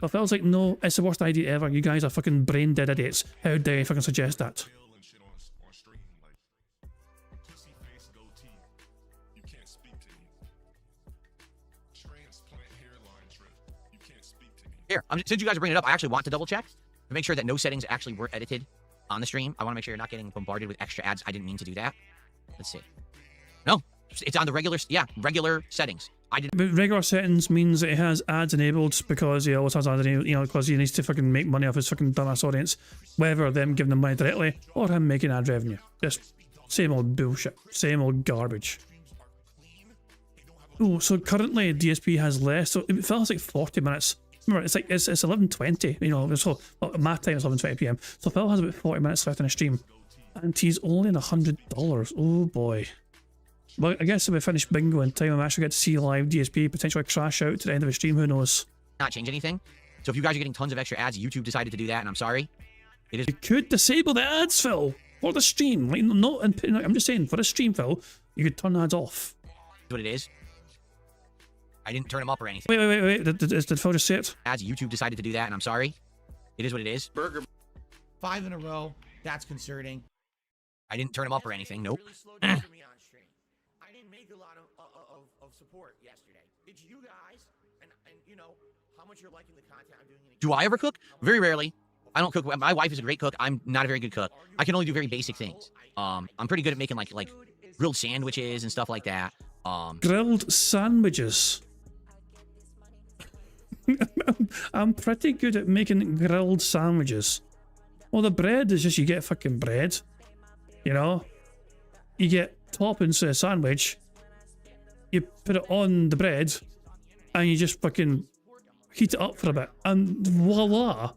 But Phil's like, no, it's the worst idea ever. You guys are fucking brain dead idiots. How dare you fucking suggest that? Here, since you guys are bringing it up, I actually want to double check to make sure that no settings actually were edited on the stream. I want to make sure you're not getting bombarded with extra ads. I didn't mean to do that. Let's see. No, it's on the regular settings. I didn't. But regular settings means that he has ads enabled because he always has ads enabled, you know, because he needs to fucking make money off his fucking dumbass audience, whether them giving them money directly or him making ad revenue. Just same old bullshit, same old garbage. Oh, so currently DSP has less, so it feels like 40 minutes. Remember, it's 11:20, you know, so well, my time is 11:20 PM. So Phil has about 40 minutes left in the stream, and he's only in $100. Oh boy. Well, I guess if we finish bingo in time, I'm actually get to see live DSP potentially crash out to the end of the stream. Who knows? Not change anything. So if you guys are getting tons of extra ads, YouTube decided to do that, and I'm sorry. It is. You could disable the ads, Phil, for the stream. Like, not in, I'm just saying, for the stream, Phil, you could turn ads off. What it is. I didn't turn them up or anything. Wait. Did Phil just say it? Ads, YouTube decided to do that, and I'm sorry. It is what it is. Burger. 5 in a row. That's concerning. I didn't turn them up or anything. Nope. I didn't make a lot of support yesterday. Did you guys? And you know how much you're liking the content I'm doing. Do I ever cook? Very rarely. I don't cook. My wife is a great cook. I'm not a very good cook. I can only do very basic things. I'm pretty good at making like grilled sandwiches and stuff like that. Grilled sandwiches. I'm pretty good at making grilled sandwiches. Well, the bread is just you get fucking bread. You know? You get toppings to a sandwich. You put it on the bread. And you just fucking heat it up for a bit. And voila!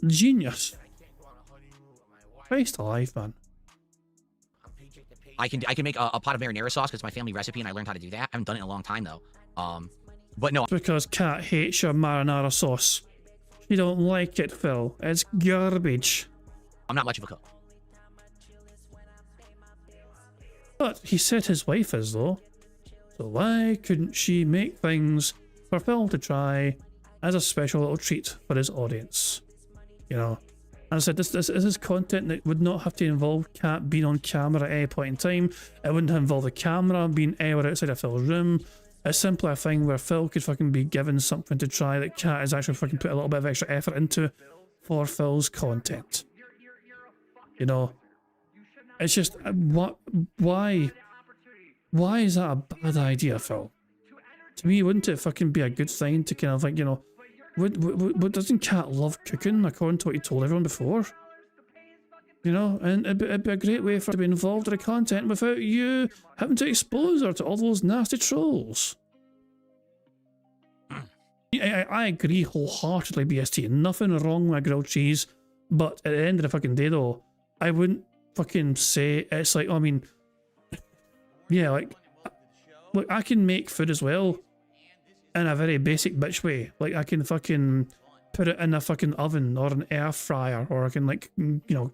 Genius. Christ alive, man. I can make a pot of marinara sauce because it's my family recipe and I learned how to do that. I haven't done it in a long time though. But no. Because Kat hates your marinara sauce. You don't like it, Phil. It's garbage. I'm not much of a cook. But he said his wife is though. So why couldn't she make things for Phil to try as a special little treat for his audience? You know. And I said this is content that would not have to involve Kat being on camera at any point in time. It wouldn't involve the camera being anywhere outside of Phil's room. It's simply a thing where Phil could fucking be given something to try that Kat has actually fucking put a little bit of extra effort into for Phil's content. You know? It's just, why is that a bad idea, Phil? To me, wouldn't it fucking be a good thing to kind of like, you know, doesn't Kat love cooking according to what you told everyone before? You know, and it'd be a great way for her to be involved in the content without you having to expose her to all those nasty trolls. I agree wholeheartedly, BST. Nothing wrong with grilled cheese, but at the end of the fucking day, though, I wouldn't fucking say it's like, I mean, yeah, like, look, I can make food as well in a very basic bitch way. Like, I can fucking put it in a fucking oven or an air fryer, or I can, like, you know,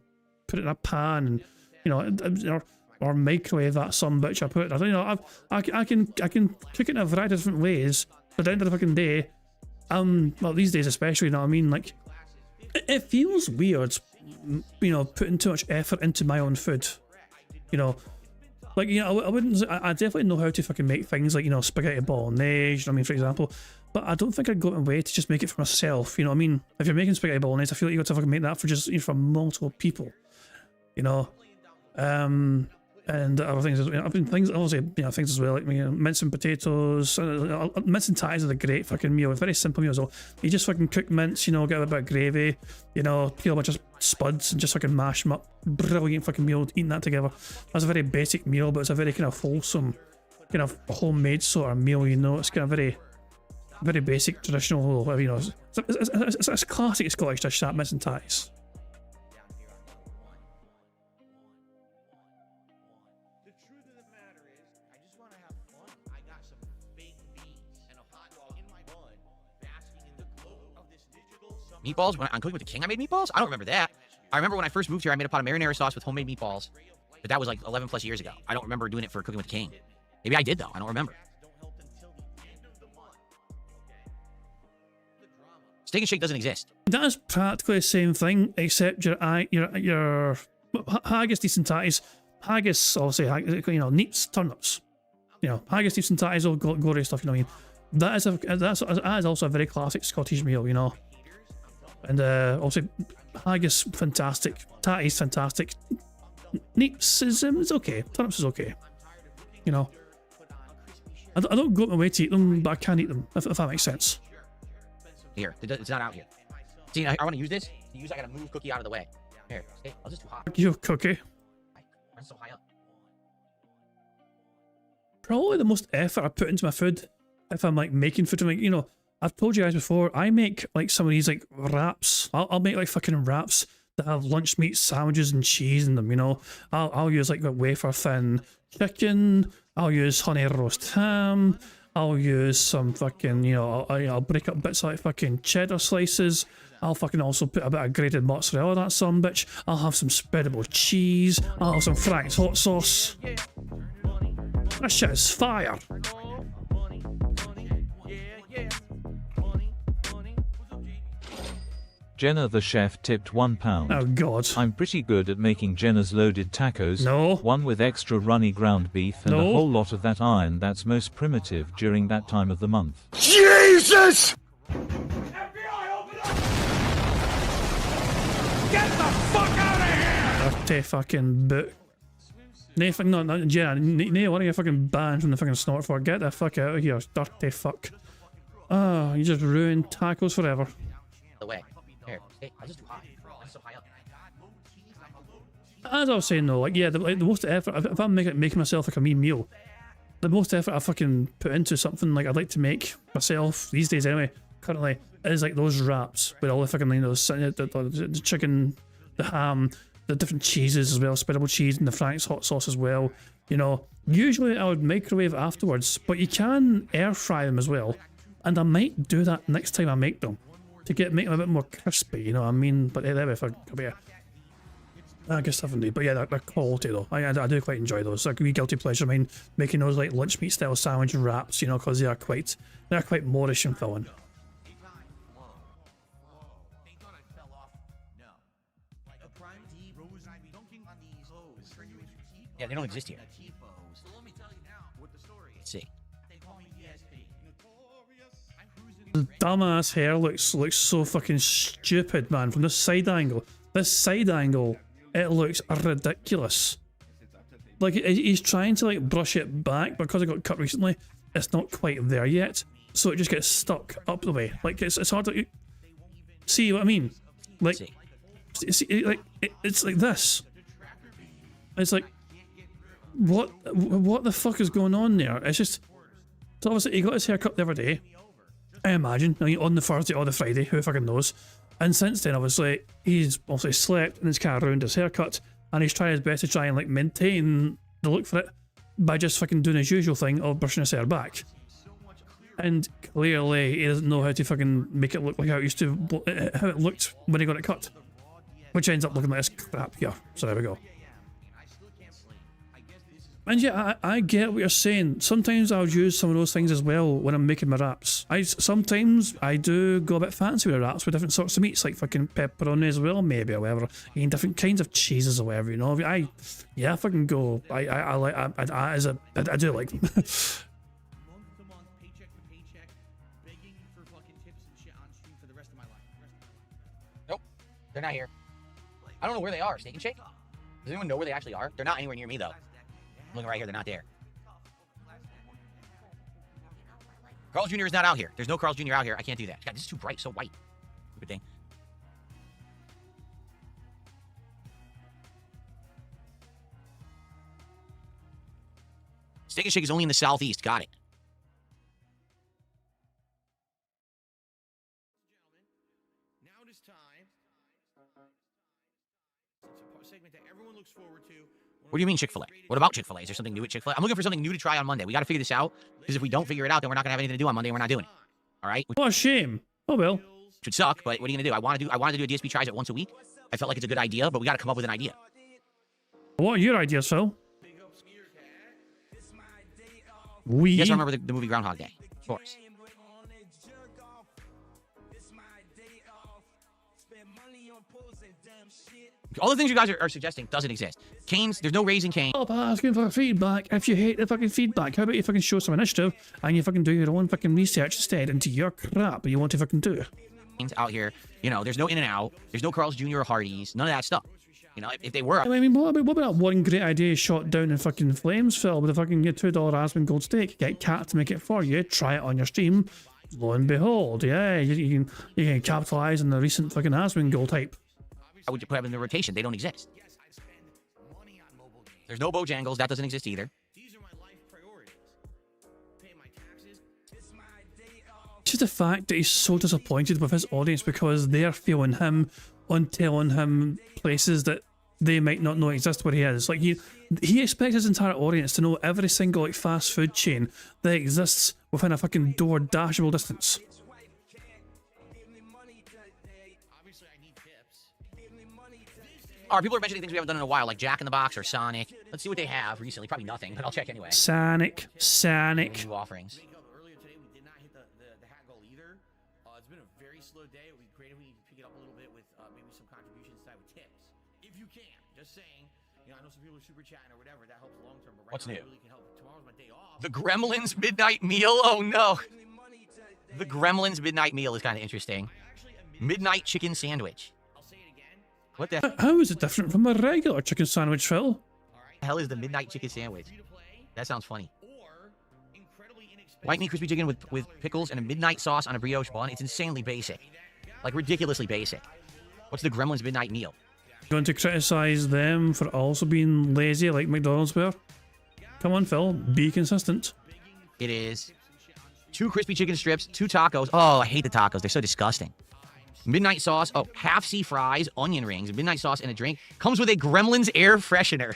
put it in a pan and, you know, or microwave that some bitch I put. I don't know. I can cook it in a variety of different ways. But at the end of the fucking day, well, these days especially, you know what I mean? Like, it feels weird, you know, putting too much effort into my own food. You know, like, you know, I definitely know how to fucking make things like, you know, spaghetti bolognese, you know what I mean, for example. But I don't think I'd go in a way to just make it for myself, you know what I mean? If you're making spaghetti bolognese, I feel like you got to fucking make that for just, you know, for multiple people. You know, and other things, things as well, like, you know, mincing potatoes, mince and ties is a great fucking meal. It's a very simple meal as well. You just fucking cook mince, you know, get a bit of gravy, you know, peel a bunch of spuds and just fucking mash them up. Brilliant fucking meal, eating that together. That's a very basic meal, but it's a very kind of wholesome, kind of homemade sort of meal, you know. It's kind of very basic, traditional, you know, it's classic Scottish dish, that mince and ties. Meatballs? When I'm cooking with the king, I made meatballs? I don't remember that. I remember when I first moved here, I made a pot of marinara sauce with homemade meatballs. But that was like 11 plus years ago. I don't remember doing it for cooking with the king. Maybe I did though. I don't remember. Steak and Shake doesn't exist. That is practically the same thing, except your haggis, decent tatties. Haggis, obviously, you know, neats, turnips. You know, haggis, decent tatties, all gory stuff, you know what I mean? that is also a very classic Scottish meal, you know. And also haggis fantastic, tatty's fantastic, neeps is okay, turnips is okay, you know. I don't go out my way to eat them, but I can eat them if that makes sense. Here, it's not out here. See, I want to use this. To use, I gotta move cookie out of the way. Here, stay. I was just too hot. Your cookie. I'm so high up. Probably the most effort I put into my food if I'm like making food. Like, you know, I've told you guys before, I make like some of these like wraps. I'll make like fucking wraps that have lunch meat sandwiches and cheese in them, you know. I'll use like a wafer thin chicken. I'll use honey roast ham. I'll use some fucking, you know, I'll break up bits of like fucking cheddar slices. I'll fucking also put a bit of grated mozzarella on that son bitch. I'll have some spreadable cheese. I'll have some Frank's hot sauce. That shit is fire. Jenna the chef tipped £1. Oh god. I'm pretty good at making Jenna's loaded tacos. No. One with extra runny ground beef and No. a whole lot of that iron that's most primitive during that time of the month. Jesus! Dirty fucking boot. Nathan, no, Jenna, one of you fucking banned from the fucking snort for. Get the fuck out of here, dirty fuck. Oh, you just ruined tacos forever. The way. Here, stay. I was just too high. I'm so high up. As I was saying though, like yeah, the most effort, if I'm making myself like a mean meal, the most effort I fucking put into something like I'd like to make myself these days anyway, currently, is like those wraps with all the fucking, you know, the chicken, the ham, the different cheeses as well, spreadable cheese and the Frank's hot sauce as well. You know, usually I would microwave afterwards, but you can air fry them as well, and I might do that next time I make them to make them a bit more crispy, you know what I mean? But anyway, I guess 70, but yeah, they're quality though. I do quite enjoy those. Like a wee guilty pleasure. I mean, making those like lunch meat style sandwich wraps, you know, because they're quite Moorish and filling. Yeah, they don't exist here. Let's see. The dumbass hair looks so fucking stupid, man. From this side angle, it looks ridiculous. Like he's trying to like brush it back, but because it got cut recently, it's not quite there yet. So it just gets stuck up the way. Like it's hard to see what I mean. Like, it's like this. It's like, what the fuck is going on there? It's just, so obviously he got his hair cut the other day, I imagine, on the Thursday or the Friday, who fucking knows. And since then, obviously, he's obviously slept and he's kind of ruined his haircut, and he's trying his best to try and like maintain the look for it by just fucking doing his usual thing of brushing his hair back. And clearly, he doesn't know how to fucking make it look like how it looked when he got it cut, which ends up looking like this crap here. So there we go. And yeah, I get what you're saying. Sometimes I would use some of those things as well when I'm making my wraps. Sometimes I do go a bit fancy with wraps with different sorts of meats, like fucking pepperoni as well, maybe, or whatever. And different kinds of cheeses or whatever, you know. I fucking go. I do like them. Nope, they're not here. I don't know where they are. Steak and Shake? Does anyone know where they actually are? They're not anywhere near me though. I'm looking right here, they're not there. Carl's Jr. is not out here. There's no Carl's Jr. out here. I can't do that. God, this is too bright, so white. Stupid thing. Steak and Shake is only in the southeast. Got it. Now it is time. It's a segment that everyone looks forward to. What do you mean Chick-fil-A? What about Chick-fil-A? Is there something new at Chick-fil-A? I'm looking for something new to try on Monday. We got to figure this out, because if we don't figure it out, then we're not going to have anything to do on Monday, and we're not doing it. All right? What a shame. Oh well. Which would suck, but what are you going to do? I wanted to do a DSP Tries It once a week. I felt like it's a good idea, but we got to come up with an idea. What are your ideas, Phil? Yes, I remember the movie Groundhog Day. Of course. All the things you guys are suggesting doesn't exist. Canes, there's no raising cane. Stop asking for feedback if you hate the fucking feedback. How about you fucking show some initiative and you fucking do your own fucking research instead into your crap that you want to fucking do? Out here, you know, there's no In-N-Out, there's no Carl's Jr. or Hardee's, none of that stuff. You know, if they were, I mean, what about that one great idea shot down in fucking flames, Phil, with a fucking $2 Aspen Gold Steak? Get Cat to make it for you, try it on your stream. Lo and behold, yeah, you can capitalize on the recent fucking Aspen Gold hype. how would you put them in the rotation? They don't exist. There's no Bojangles, that doesn't exist either. Just the fact that he's so disappointed with his audience because they're feeling him on telling him places that they might not know exist where he is. Like he expects his entire audience to know every single like fast food chain that exists within a fucking door dashable distance. Alright, people are mentioning things we haven't done in a while, like Jack in the Box or Sonic. Let's see what they have recently. Probably nothing, but I'll check anyway. Sonic. New offerings. Earlier today, we did not hit the hat goal either. It's been a very slow day. It would be great if we could pick it up a little bit with maybe some contributions tonight with tips. If you can. Just saying. You know, I know some people are super chatting or whatever. That helps long term. But right What's now, new? it really can help. Tomorrow's my day off. The Gremlins Midnight Meal? Oh no. The Gremlins Midnight Meal is kind of interesting. Midnight Chicken Sandwich. What the How is it different from a regular chicken sandwich, Phil? hell is the Midnight Chicken Sandwich? That sounds funny. White meat crispy chicken with pickles and a midnight sauce on a brioche bun. It's insanely basic. Like, ridiculously basic. What's the Gremlins Midnight Meal? Going to criticize them for also being lazy like McDonald's were? Come on, Phil, be consistent. It is 2 crispy chicken strips, 2 tacos. Oh, I hate the tacos. They're so disgusting. Midnight sauce. Oh, half C fries, onion rings, midnight sauce, and a drink. Comes with a Gremlins air freshener.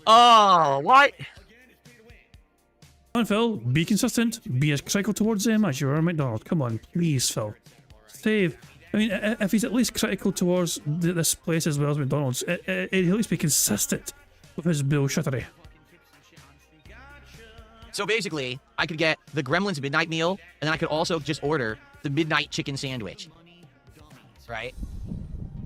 Oh, what? Come on, Phil, be consistent. Be as critical towards them as you are at McDonald's. Come on, please, Phil. Save. I mean, if he's at least critical towards this place as well as McDonald's, he'll at least be consistent with his bullshittery. So basically, I could get the Gremlins Midnight Meal, and then I could also just order the Midnight Chicken Sandwich. Right?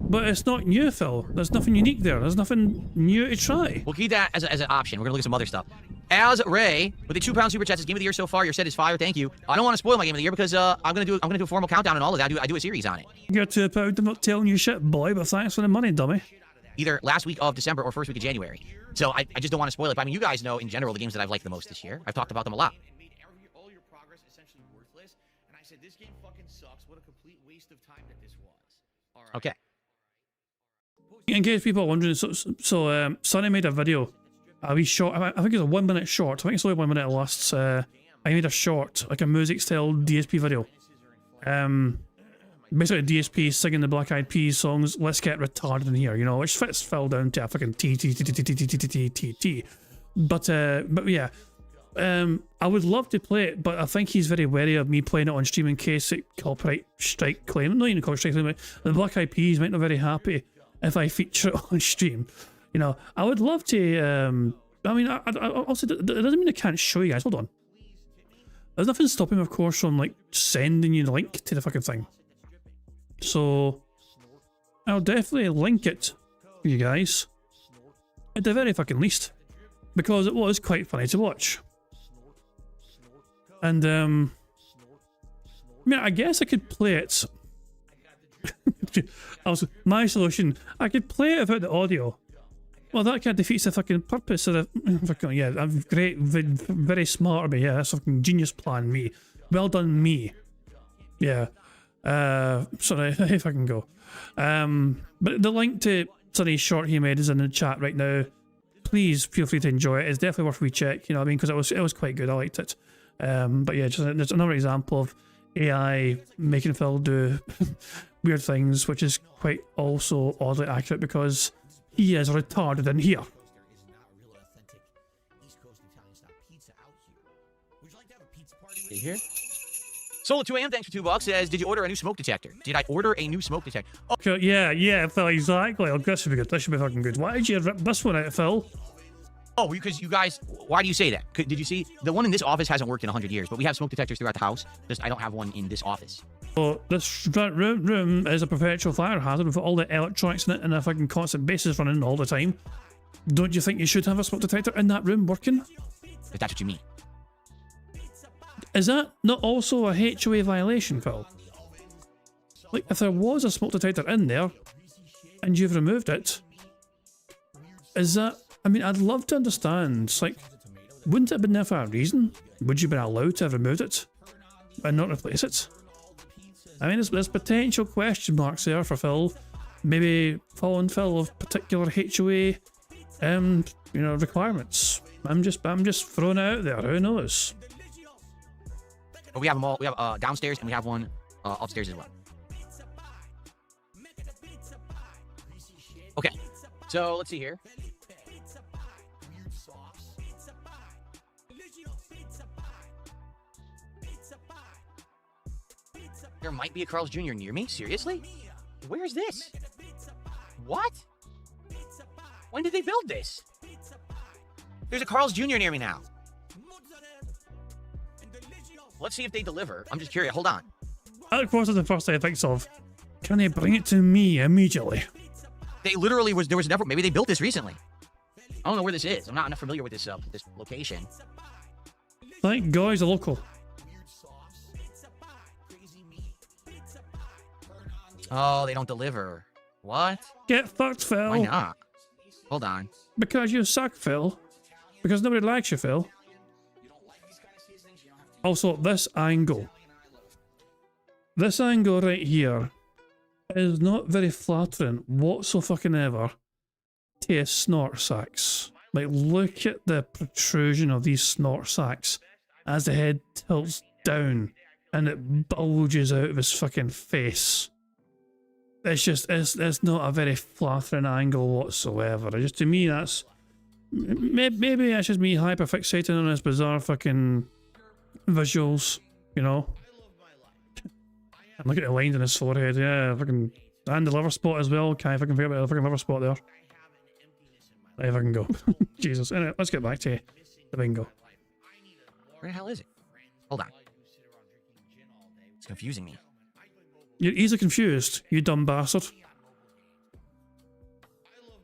But it's not new, Phil. There's nothing unique there. There's nothing new to try. We'll keep that as an option. We're gonna look at some other stuff. As Ray with a £2 super chat says, game of the year so far. Your set is fire. Thank you. I don't want to spoil my game of the year because I'm gonna do a formal countdown and all of that. I do a series on it. You're £2. I'm not telling you shit, boy. But thanks for the money, dummy. Either last week of December or first week of January. So I just don't want to spoil it. But I mean, you guys know in general the games that I've liked the most this year. I've talked about them a lot. All your progress essentially worthless. And I said, this game fucking sucks. What a complete waste of time that this was. All right. Okay. In case people are wondering, so Sonny made a video, a wee short. I think it's a 1 minute short. I think it's only 1 minute it lasts. I made a short, like a music style DSP video. Basically DSP singing the Black Eyed Peas songs. Let's get retarded in here, you know, which fits Phil down to a fucking T. But yeah. I would love to play it, but I think he's very wary of me playing it on stream in case it copyright strike claim. Not even copyright strike claim. The Black Eyed Peas might not be very happy if I feature it on stream. You know, I would love to. I mean, also it doesn't mean I can't show you guys. Hold on. There's nothing stopping me, of course, from like sending you the link to the fucking thing. So I'll definitely link it for you guys at the very fucking least, because it was quite funny to watch. And I mean, I guess I could play it. My solution, I could play it without the audio. Well, that kind of defeats the fucking purpose of the fucking, yeah, I'm great, very smart of me, yeah, that's a fucking genius plan, me. Well done, me. Yeah. Sorry, if I can go. But the link to Sonny's short he made is in the chat right now. Please feel free to enjoy it. It's definitely worth a wee check, you know what I mean, because it was quite good, I liked it. But yeah, just another example of AI making Phil do weird things, which is quite also oddly accurate because he is retarded in here. Here. Solo 2 AM, thanks for $2. Says, did you order a new smoke detector? Did I order a new smoke detector? Oh, Okay, yeah, Phil, exactly. Oh, this should be good. This should be fucking good. Why did you rip this one out, Phil? Oh, because you guys, why do you say that? Did you see? The one in this office hasn't worked in 100 years, but we have smoke detectors throughout the house. Just I don't have one in this office. So this room is a perpetual fire hazard with all the electronics in it and a fucking constant basis running all the time. Don't you think you should have a smoke detector in that room working? If that's what you mean. Is that not also a HOA violation, Phil? Like, if there was a smoke detector in there and you've removed it, is that... I mean, I'd love to understand. It's like, wouldn't it have been there for a reason? Would you have been allowed to have removed it and not replace it? I mean, there's potential question marks there for Phil. Maybe following Phil of particular HOA, requirements. I'm just throwing it out there. Who knows? But we have them all. We have downstairs and we have one upstairs as well. Okay, so let's see here. There might be a Carl's Jr. near me. Seriously? Where is this? What? When did they build this? There's a Carl's Jr. near me now. Let's see if they deliver. I'm just curious. Hold on. That, of course, is the first thing I think of. Can they bring it to me immediately? They literally there was never. Maybe they built this recently. I don't know where this is. I'm not enough familiar with this location. Thank God he's a local. Oh, they don't deliver. What? Get fucked, Phil. Why not? Hold on. Because you suck, Phil. Because nobody likes you, Phil. Also, this angle. This angle right here is not very flattering whatsoever to a snort sacks. Like, look at the protrusion of these snort sacks as the head tilts down and it bulges out of his fucking face. It's just, it's not a very flattering angle whatsoever. Just to me, that's... Maybe that's just me hyperfixating on this bizarre fucking visuals, you know? And look at the lines in his forehead, yeah, fucking... And the liver spot as well, can't fucking forget about the fucking liver spot there. There I fucking go. Jesus. Anyway, let's get back to the bingo. Where the hell is it? Hold on. It's confusing me. You're easily confused, you dumb bastard.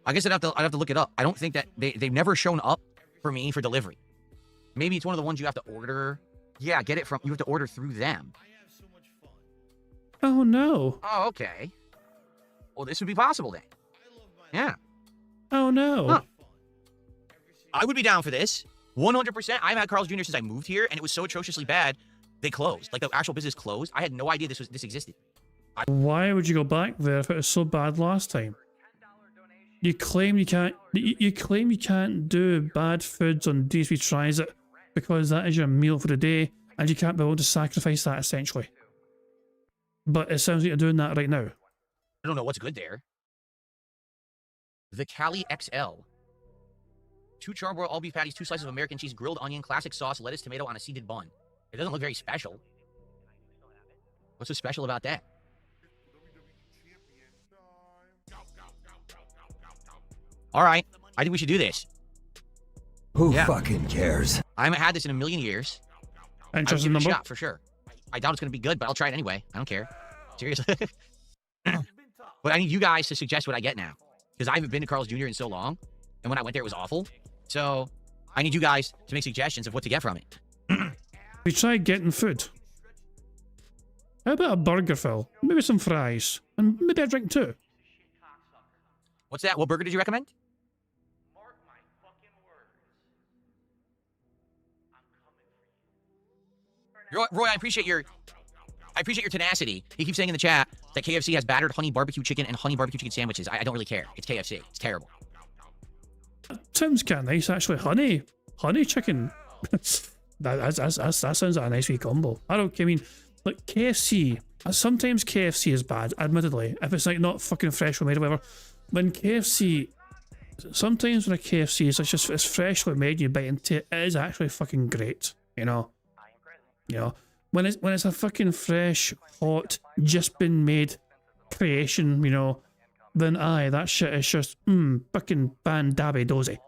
I guess I'd have to look it up. I don't think that they've never shown up for me for delivery. Maybe it's one of the ones you have to order. Yeah, get it from, you have to order through them. Oh no. Oh, okay. Well, this would be possible then. Yeah. Oh no. Huh. I would be down for this. 100%. I've had Carl's Jr. since I moved here, and it was so atrociously bad, they closed. Like, the actual business closed. I had no idea this existed. Why would you go back there if it was so bad last time? You claim you can't. You claim you can't do bad foods on DSP Tries It because that is your meal for the day, and you can't be able to sacrifice that essentially. But it sounds like you're doing that right now. I don't know what's good there. The Cali XL. 2 charbroiled all beef patties, 2 slices of American cheese, grilled onion, classic sauce, lettuce, tomato on a seeded bun. It doesn't look very special. What's so special about that? All right, I think we should do this. Who fucking cares? I haven't had this in a million years. Interesting I'll give it number. a shot for sure. I doubt it's going to be good, but I'll try it anyway. I don't care. Seriously. But I need you guys to suggest what I get now. Because I haven't been to Carl's Jr. in so long. And when I went there, it was awful. So I need you guys to make suggestions of what to get from it. We tried getting food. How about a burger, Phil? Maybe some fries. And maybe a drink too. What's that? What burger did you recommend? Roy, I appreciate your tenacity. He keeps saying in the chat that KFC has battered honey barbecue chicken and honey barbecue chicken sandwiches. I don't really care. It's KFC. It's terrible. Sounds kind of nice, actually. Honey chicken. that sounds like a nice wee combo. I mean, like KFC. Sometimes KFC is bad, admittedly. If it's like not fucking fresh or made or whatever. Sometimes when a KFC is it's freshly made and you bite into it, it is actually fucking great. You know. When it's a fucking fresh, hot, just been made creation, you know, then aye, that shit is just fucking bandabby dozy.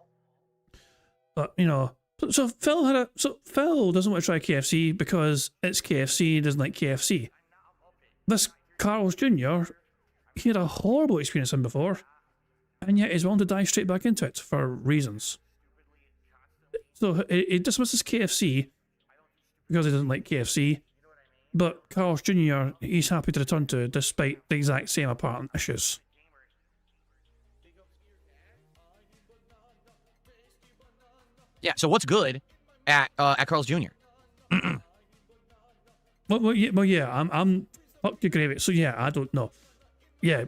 But, you know, so Phil doesn't want to try KFC because it's KFC, he doesn't like KFC. This Carl's Jr., he had a horrible experience in before, and yet he's willing to dive straight back into it for reasons. So he dismisses KFC because he doesn't like KFC, but Carl's Jr., he's happy to return to despite the exact same apparent issues. Yeah, so what's good at Carl's Jr.? Well, yeah, I'm fuck your gravy. So yeah, I don't know. Yeah,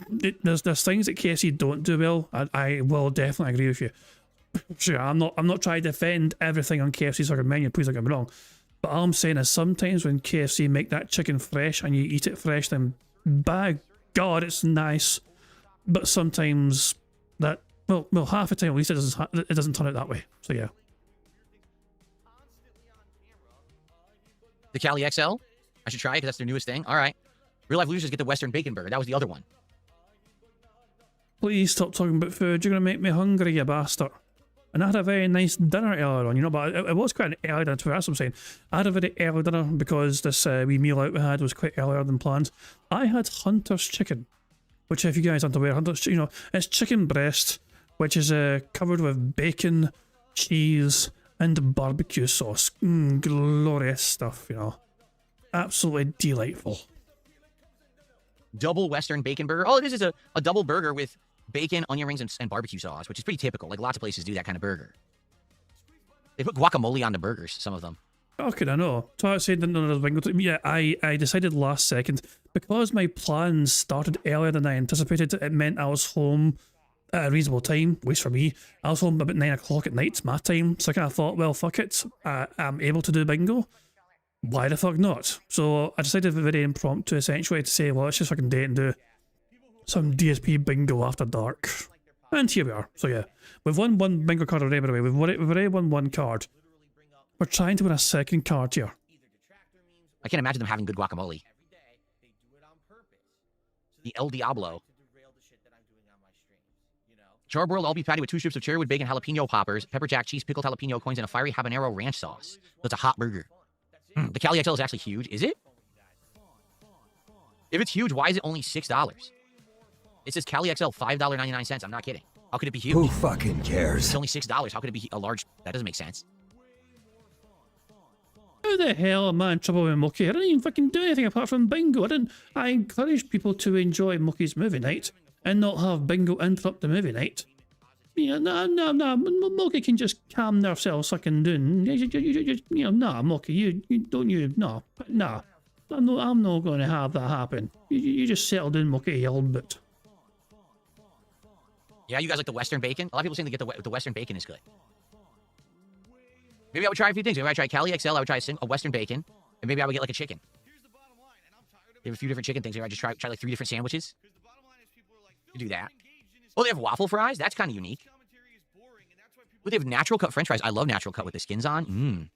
there's things that KFC don't do well. I will definitely agree with you. Sure, I'm not trying to defend everything on KFC's fucking menu. Please don't get me wrong, but all I'm saying is sometimes when KFC make that chicken fresh and you eat it fresh, then by God, it's nice. But sometimes that well half the time at least it doesn't turn out that way. So yeah. The Cali XL? I should try it because that's their newest thing. All right. Real Life Losers get the Western Bacon Burger. That was the other one. Please stop talking about food. You're going to make me hungry, you bastard. And I had a very nice dinner earlier on, you know, but it was quite an early dinner, that's what I'm saying. I had a very early dinner because this wee meal out we had was quite earlier than planned. I had Hunter's chicken, which if you guys aren't aware, Hunter's, you know, it's chicken breast, which is covered with bacon, cheese, and barbecue sauce. Glorious stuff, you know. Absolutely delightful. Double Western Bacon Burger. All it is a double burger with bacon, onion rings, and barbecue sauce, which is pretty typical. Like, lots of places do that kind of burger. They put guacamole on the burgers, some of them. Okay, I know. So I said another bingo. Yeah, I decided last second, because my plans started earlier than I anticipated, it meant I was home at a reasonable time, at least for me. I was home about 9 o'clock at night, my time, so I kind of thought, well, fuck it, I'm able to do bingo. Why the fuck not? So I decided very impromptu, essentially, to say, well, let's just fucking date and do some DSP bingo after dark. And here we are. So yeah, we've won one bingo card already, by the way. We've already won one card. We're trying to win a second card here. I can't imagine them having good guacamole. The El Diablo. Charbroiled all beef patty with 2 strips of cherry with bacon, jalapeno poppers, pepper jack cheese, pickled jalapeno coins, and a fiery habanero ranch sauce. So it's a hot burger. The Cali XL is actually huge. Is it? If it's huge, why is it only $6? It says Cali XL $5.99. I'm not kidding. How could it be huge? Who fucking cares? It's only $6. How could it be a large? That doesn't make sense. How the hell am I in trouble with Mookie? I didn't even fucking do anything apart from bingo. I encourage people to enjoy Mookie's movie night and not have bingo interrupt the movie night. Yeah, no, Mookie can just calm themselves fucking down. You know, nah, Mookie, I'm not going to have that happen. You just settle down, Mookie, you old bit. Yeah, you guys like the Western bacon? A lot of people saying they get the Western bacon is good. Maybe I would try a few things. Maybe I would try Cali XL, I would try a Western bacon, and maybe I would get like a chicken. They have a few different chicken things. Maybe I just try like 3 different sandwiches. You do that. Oh, they have waffle fries? That's kind of unique. Oh, they have natural cut french fries. I love natural cut with the skins on.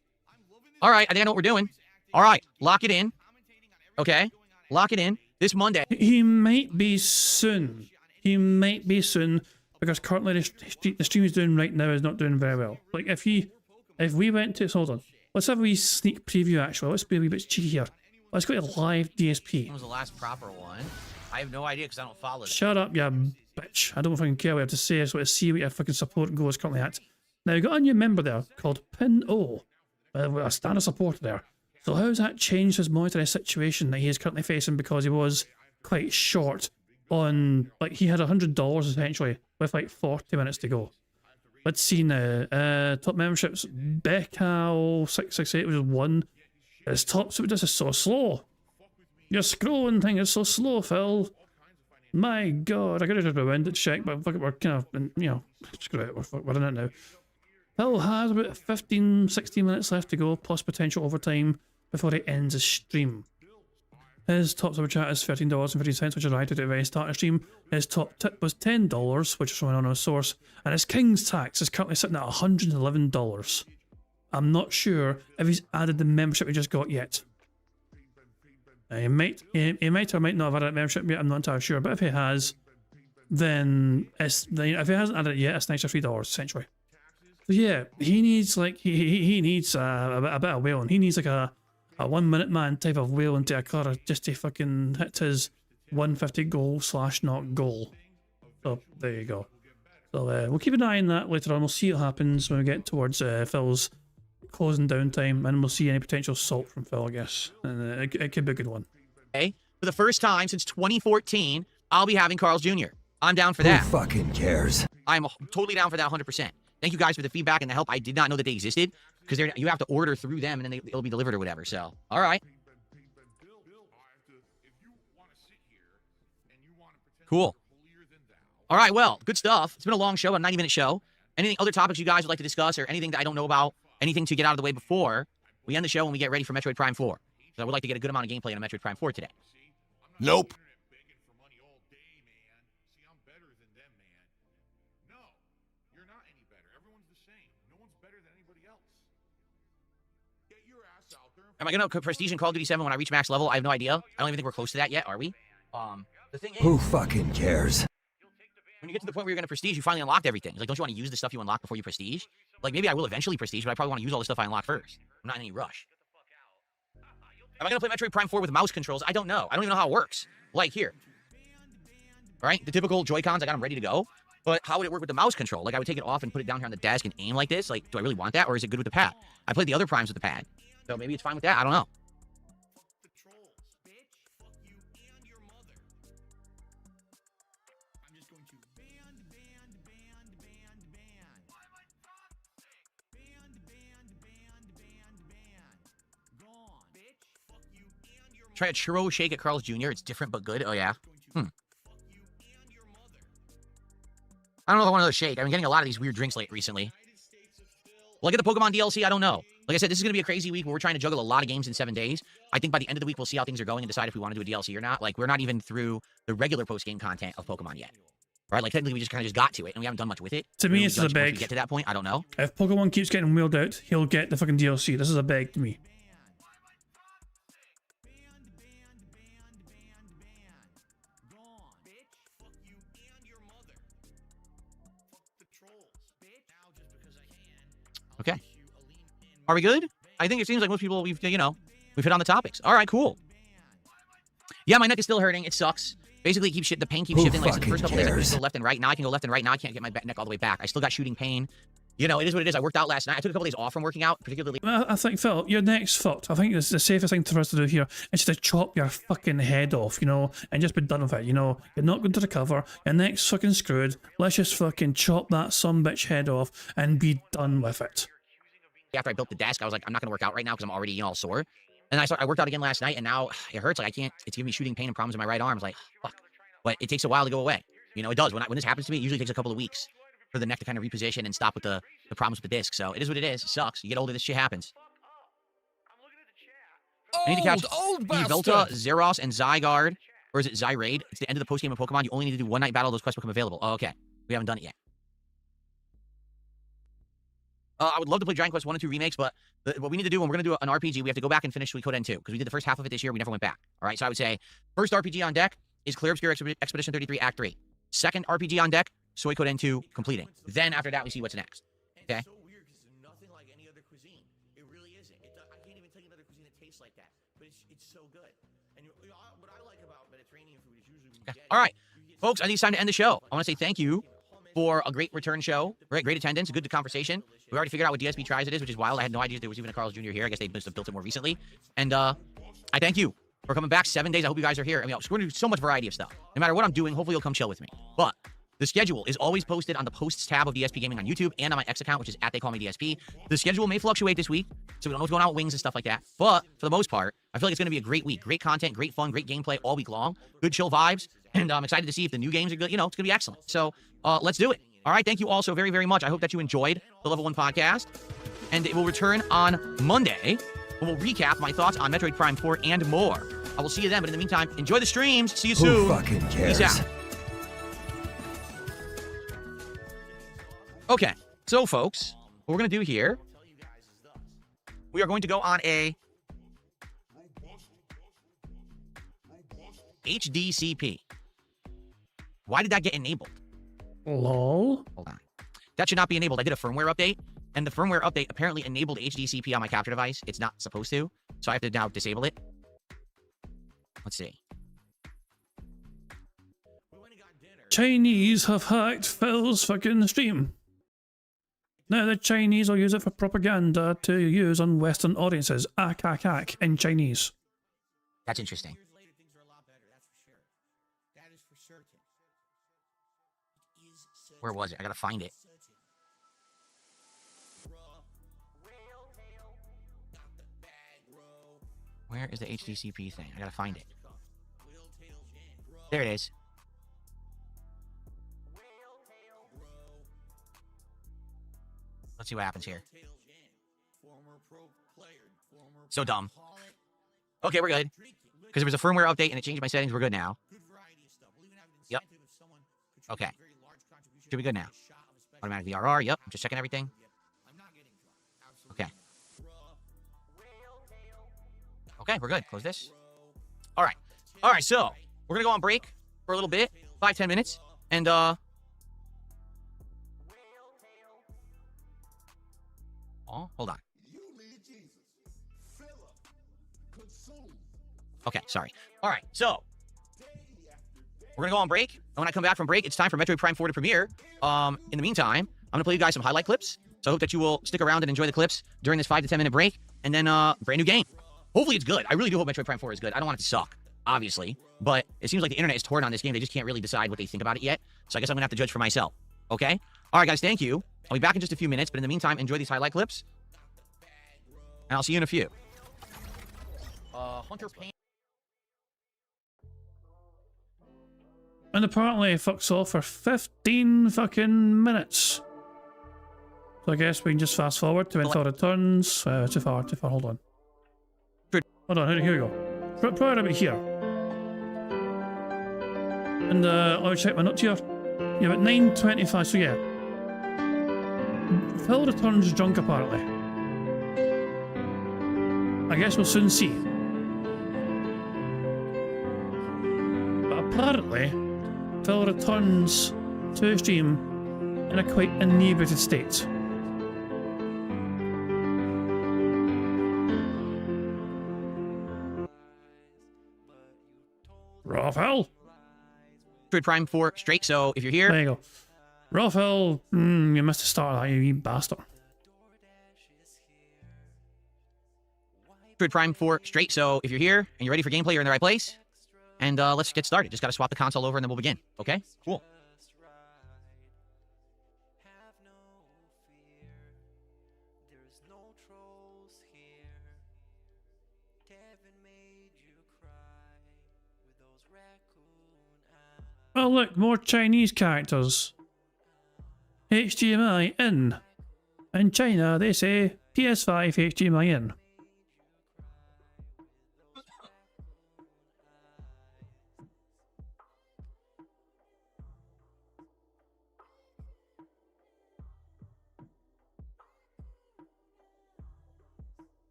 All right, I think I know what we're doing. All right, lock it in. Okay, lock it in. This Monday. He might be soon. He might be soon, because currently the stream he's doing right now is not doing very well. Like, if we went to... Hold on. Let's have a wee sneak preview, actually. Let's be a wee bit cheeky here. Let's go to live DSP. That was the last proper one. I have no idea because I don't follow it. Shut up, you bitch. I don't fucking care what I have to say. I just want to see what your fucking support goal is currently at. Now, you've got a new member there called Pin O. A standard supporter there. So how's that changed his monetary situation that he is currently facing, because he was quite short on... Like, he had $100 essentially with like 40 minutes to go. Let's see now. Top memberships. Becal668 was 1. His top... This is so slow. Your scrolling thing is so slow, Phil. My God, I could have just rewound it to check, but fuck it, we're kind of, you know, screw it, we're in it now. Phil has about 15-16 minutes left to go, plus potential overtime before he ends his stream. His top super chat is $13.50, which arrived at the very start of the stream. His top tip was $10, which is from an anonymous source, and his King's tax is currently sitting at $111. I'm not sure if he's added the membership he just got yet. He might or might not have added that membership yet, I'm not entirely sure, but if he has, then if he hasn't added it yet, it's an extra $3 essentially. Yeah, he needs like he needs a bit of whaling. He needs like a 1 minute man type of whale into a car just to fucking hit his 150 goal / not goal. So there you go. So we'll keep an eye on that later on. We'll see what happens when we get towards Phil's closing down time, and we'll see any potential salt from Phil, I guess. And it could be a good one. Okay. For the first time since 2014, I'll be having Carl's Jr. I'm down for that. Who fucking cares? I'm totally down for that 100%. Thank you guys for the feedback and the help. I did not know that they existed because you have to order through them and then it'll be delivered or whatever. So, all right. Cool. All right, well, good stuff. It's been a long show, a 90-minute show. Anything other topics you guys would like to discuss or anything that I don't know about, anything to get out of the way before we end the show and we get ready for Metroid Prime 4? Because I would like to get a good amount of gameplay on Metroid Prime 4 today. Nope. Am I going to prestige in Call of Duty 7 when I reach max level? I have no idea. I don't even think we're close to that yet, are we? The thing is, Who fucking cares? when you get to the point where you're going to prestige, you finally unlocked everything. It's like, don't you want to use the stuff you unlock before you prestige? Like, maybe I will eventually prestige, but I probably want to use all the stuff I unlock first. I'm not in any rush. Am I going to play Metroid Prime 4 with mouse controls? I don't know. I don't even know how it works. Like, here. All right, the typical Joy-Cons, I got them ready to go. But how would it work with the mouse control? Like, I would take it off and put it down here on the desk and aim like this. Like, do I really want that? Or is it good with the pad? I played the other Primes with the pad. So maybe it's fine with that. I don't know. Try a churro shake at Carl's Jr. It's different but good. Oh, yeah. I don't know if I want another shake. I've been getting a lot of these weird drinks recently. Look at the Pokemon DLC. I don't know. Like I said, this is going to be a crazy week where we're trying to juggle a lot of games in 7 days. I think by the end of the week, we'll see how things are going and decide if we want to do a DLC or not. Like, we're not even through the regular post-game content of Pokemon yet. Right? Like, technically, we just kind of just got to it, and we haven't done much with it. To me, it's a beg. If we get to that point, I don't know. If Pokemon keeps getting wheeled out, he'll get the fucking DLC. This is a beg to me. Okay. Are we good? I think it seems like most people, we've hit on the topics. All right, cool. Yeah, my neck is still hurting. It sucks. Basically, the pain keeps shifting. Like, the first couple days, I could go left and right. Now I can go left and right. Now I can't get my neck all the way back. I still got shooting pain. You know, it is what it is. I worked out last night. I took a couple days off from working out, particularly. I think, Phil, your neck's fucked. I think the safest thing for us to do here is just to chop your fucking head off, and just be done with it, You're not going to recover. Your neck's fucking screwed. Let's just fucking chop that sumbitch head off and be done with it. After I built the desk, I was like, I'm not going to work out right now because I'm already, all sore. And I worked out again last night, and now it hurts. Like, I can't. It's giving me shooting pain and problems in my right arm. I was like, fuck. But it takes a while to go away. It does. When this happens to me, it usually takes a couple of weeks for the neck to kind of reposition and stop with the problems with the disc. So it is what it is. It sucks. You get older, this shit happens. I need to catch Velta, Zeros, and Zygarde. Or is it Zyraid? It's the end of the post-game of Pokemon. You only need to do one night battle. Those quests become available. Oh, okay. We haven't done it yet. I would love to play Dragon Quest 1 and 2 remakes, but what we need to do when we're going to do an RPG, we have to go back and finish Suikoden 2, because we did the first half of it this year. We never went back. All right, so I would say first RPG on deck is Clear Obscure Expedition 33 Act 3. Second RPG on deck, Suikoden 2 completing. Then after that, we see what's next. Okay? It's so weird because it's nothing like any other cuisine. It really isn't. I can't even tell you another cuisine that tastes like that, but it's so good. And what I like about Mediterranean food is usually when you all right, folks, I think it's time to end the show. I want to say thank you for a great return show, great attendance, good conversation. We already figured out what DSP Tries it is, which is wild. I had no idea there was even a Carl's Jr. here. I guess they must have built it more recently. And I thank you for coming back 7 days. I hope you guys are here. I mean, we're going to do so much variety of stuff. No matter what I'm doing, hopefully you'll come chill with me. But the schedule is always posted on the posts tab of DSP Gaming on YouTube and on my X account, which is @TheyCallMeDSP. The schedule may fluctuate this week, so we don't know what's going on with wings and stuff like that. But for the most part, I feel like it's going to be a great week. Great content, great fun, great gameplay all week long. Good chill vibes. And I'm excited to see if the new games are good. It's going to be excellent. So let's do it. All right, thank you all so very, very much. I hope that you enjoyed the Level 1 podcast. And it will return on Monday, when we'll recap my thoughts on Metroid Prime 4 and more. I will see you then, but in the meantime, enjoy the streams. See you soon. Who fucking cares? Peace out. Okay, so folks, what we're going to do here, we are going to go on a HDCP. Why did that get enabled? Lol. Hold on. That should not be enabled. I did a firmware update, And the firmware update apparently enabled HDCP on my capture device. It's not supposed to, so I have to now disable it. Let's see. Chinese have hacked Phil's fucking stream. Now the Chinese will use it for propaganda to use on Western audiences. Ack, ack, ack in Chinese. That's interesting. Where was it? I gotta find it. Where is the HDCP thing? I gotta find it. There it is. Let's see what happens here. So dumb. Okay, we're good. Because there was a firmware update and it changed my settings. We're good now. Yep. Okay. Should be good now. Automatic VRR. Yep. I'm just checking everything. Okay. Okay, we're good. Close this. All right. All right, so we're going to go on break for a little bit. 5-10 minutes. And, oh, hold on. Okay, sorry. All right, so we're going to go on break. And when I come back from break, it's time for Metroid Prime 4 to premiere. In the meantime, I'm going to play you guys some highlight clips. So I hope that you will stick around and enjoy the clips during this 5 to 10 minute break. And then, brand new game. Hopefully it's good. I really do hope Metroid Prime 4 is good. I don't want it to suck, obviously. But it seems like the internet is torn on this game. They just can't really decide what they think about it yet. So I guess I'm going to have to judge for myself. Okay? All right, guys, thank you. I'll be back in just a few minutes. But in the meantime, enjoy these highlight clips. And I'll see you in a few. Hunter Payne. And apparently it fucks off for 15 fucking minutes. So I guess we can just fast forward to Mental Returns. Too far, hold on. Hold on, here we go. Probably about here. And let me check my notes here. Yeah, about 9:25, so yeah. Phil returns drunk apparently. I guess we'll soon see. But apparently, Phil returns to the stream in a quite inebriated state. Raphael? Metroid Prime 4 straight, so if you're here... There you go. Raphael, you missed the start of that, you bastard. Metroid Prime 4 straight, so if you're here and you're ready for gameplay, you're in the right place. And let's get started. Just gotta swap the console over and then we'll begin. Okay? Cool. Oh look, more Chinese characters. HDMI in. In China, they say PS5 HDMI in.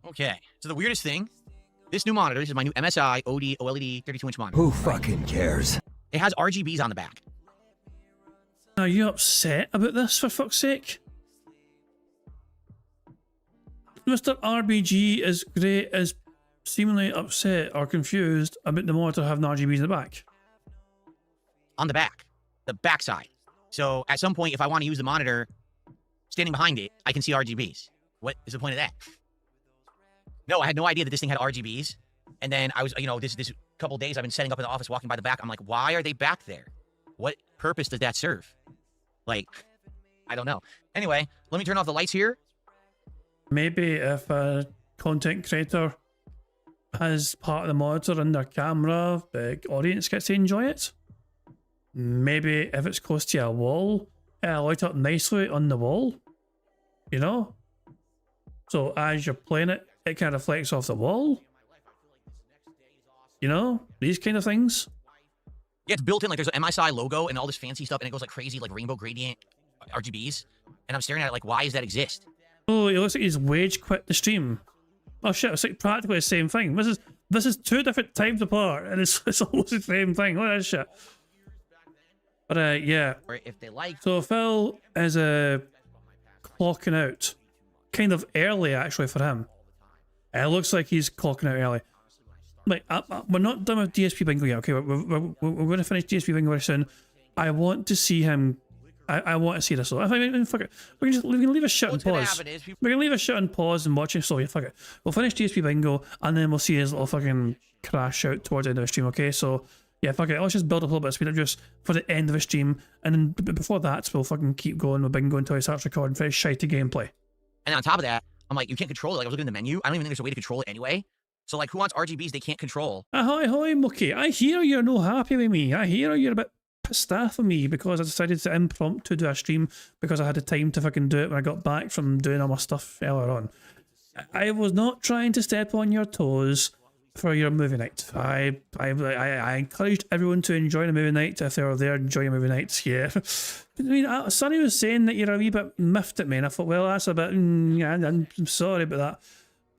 Okay, so the weirdest thing, this new monitor, this is my new MSI OD OLED 32-inch monitor. Who fucking cares? It has RGBs on the back. Are you upset about this, for fuck's sake? Mr. RBG is great is seemingly upset or confused about the monitor having RGBs in the back. On the back. The back side. So at some point, if I want to use the monitor standing behind it, I can see RGBs. What is the point of that? No, I had no idea that this thing had RGBs. And then I was, you know, this couple days I've been setting up in the office, walking by the back. I'm like, why are they back there? What purpose does that serve? Like, I don't know. Anyway, let me turn off the lights here. Maybe if a content creator has part of the monitor in their camera, the audience gets to enjoy it. Maybe if it's close to a wall, it'll light up nicely on the wall. You know? So as you're playing it, it kind of reflects off the wall. You know? These kind of things. Yeah, it's built in, like there's an MSI logo and all this fancy stuff, and it goes like crazy, like rainbow gradient RGBs. And I'm staring at it like, why does that exist? Oh, it looks like he's wage quit the stream. Oh shit, it's like practically the same thing. This is 2 different times apart, and it's almost the same thing. What is shit? But yeah. Or if they like. So Phil is clocking out, kind of early actually for him. It looks like he's clocking out early. Like we're not done with DSP Bingo yet. Okay, we're going to finish DSP Bingo very soon. I want to see him. I want to see this. So if fuck it, we can leave a shit and pause. We can leave a shit and pause and watch it. So yeah, fuck it. We'll finish DSP Bingo and then we'll see his little fucking crash out towards the end of the stream. Okay, so. Yeah, fuck it. Let's just build up a little bit of speed up just for the end of the stream, and then before that, we'll fucking keep going with Bingo until he starts recording very shitey gameplay. And then on top of that, I'm like, you can't control it. Like I was looking at the menu. I don't even think there's a way to control it anyway. So like, who wants RGBs they can't control? Ahoy, hoy, Mookie. I hear you're no happy with me. I hear you're a bit pissed off with me because I decided to impromptu do a stream because I had the time to fucking do it when I got back from doing all my stuff earlier on. I was not trying to step on your toes for your movie night. I encouraged everyone to enjoy the movie night if they were there enjoying movie nights. Yeah, I mean, Sonny was saying that you're a wee bit miffed at me, and I thought, well, that's a bit. Yeah, I'm sorry about that.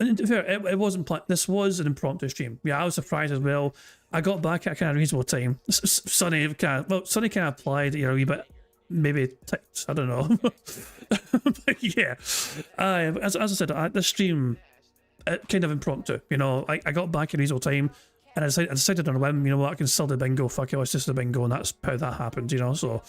And to be fair, it wasn't planned. This was an impromptu stream. Yeah, I was surprised as well. I got back at a kind of reasonable time. Sonny kind of applied that you're a wee bit maybe ticked. I don't know, but yeah, as I said, this stream. Kind of impromptu, you know. I got back in reasonable time, and I decided on a whim, you know what, I can still do Bingo. Fuck it, let's just do Bingo, and that's how that happened, you know. So,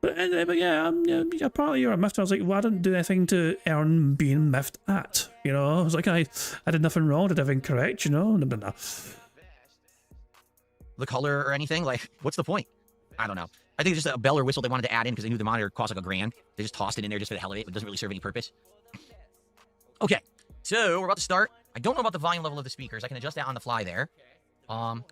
but yeah, apparently you're a miffed. I was like, well, I didn't do anything to earn being miffed at, you know. I was like, I did nothing wrong, did everything correct, you know. No. The color or anything, like, what's the point? I don't know. I think it's just a bell or whistle they wanted to add in because they knew the monitor cost like $1,000. They just tossed it in there just for the hell of it. It doesn't really serve any purpose. Okay, so we're about to start. I don't know about the volume level of the speakers. I can adjust that on the fly there. They're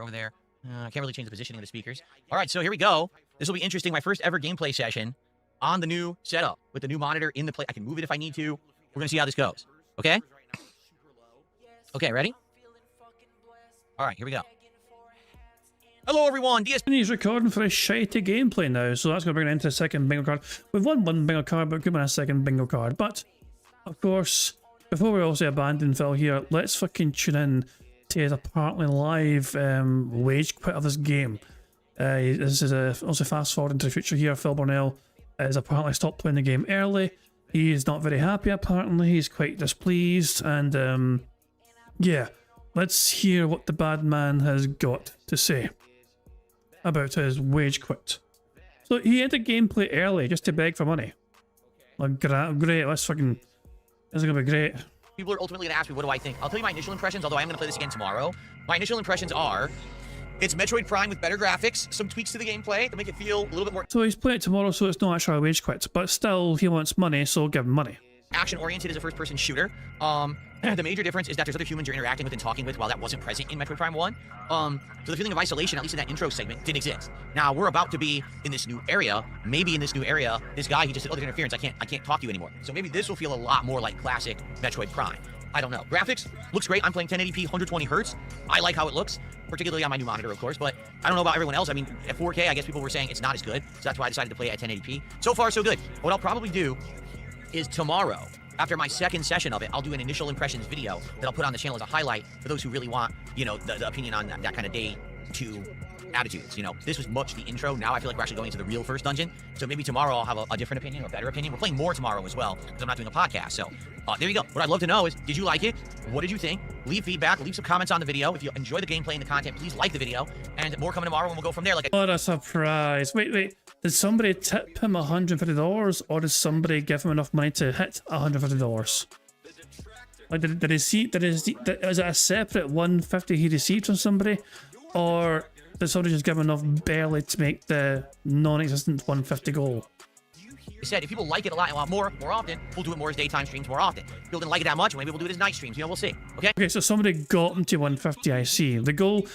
over there. I can't really change the positioning of the speakers. All right, so here we go. This will be interesting. My first ever gameplay session on the new setup with the new monitor in the play. I can move it if I need to. We're going to see how this goes. Okay? Okay, ready? All right, here we go. Hello, everyone. DSP. And he's recording for a shitey gameplay now, so that's going to bring it into the second bingo card. We've won one bingo card, but could win a second bingo card. But, of course, before we also abandon Phil here, let's fucking tune in to his apparently live wage quit of this game. This is also fast forward into the future here. Phil Burnell has apparently stopped playing the game early. He is not very happy, apparently. He's quite displeased, and yeah, let's hear what the bad man has got to say about his wage quit. So he entered gameplay early just to beg for money. Like, great, let's fucking... This is gonna be great. People are ultimately gonna ask me, what do I think? I'll tell you my initial impressions, although I am gonna play this again tomorrow. My initial impressions are, it's Metroid Prime with better graphics, some tweaks to the gameplay to make it feel a little bit more... So he's playing it tomorrow, so it's not actually a wage quit, but still, he wants money, so give him money. Action-oriented as a first-person shooter. The major difference is that there's other humans you're interacting with and talking with, while that wasn't present in Metroid Prime 1. So the feeling of isolation, at least in that intro segment, didn't exist. Now, we're about to be in this new area. Maybe in this new area, this guy, he just said, oh, there's interference, I can't talk to you anymore. So maybe this will feel a lot more like classic Metroid Prime. I don't know. Graphics, looks great. I'm playing 1080p, 120 hertz. I like how it looks, particularly on my new monitor, of course, but I don't know about everyone else. I mean, at 4K, I guess people were saying it's not as good, so that's why I decided to play it at 1080p. So far, so good. What I'll probably do is tomorrow, after my second session of it, I'll do an initial impressions video that I'll put on the channel as a highlight for those who really want, you know, the opinion on that kind of day 2 attitudes. You know, this was much the intro. Now I feel like we're actually going into the real first dungeon. So maybe tomorrow I'll have a different opinion or a better opinion. We're playing more tomorrow as well because I'm not doing a podcast. So there you go. What I'd love to know is, did you like it? What did you think? Leave feedback. Leave some comments on the video. If you enjoy the gameplay and the content, please like the video. And more coming tomorrow, and we'll go from there. What a surprise. Wait. Did somebody tip him $150, or did somebody give him enough money to hit $150? Like, did he see? Is it a separate $150 he received from somebody, or did somebody just give him enough barely to make the non-existent $150 goal? I said, if people like it a lot more often, we'll do it more as daytime streams more often. If people didn't like it that much, maybe we'll do it as night streams. You know, we'll see. Okay, so somebody got him to 150, I see. The goal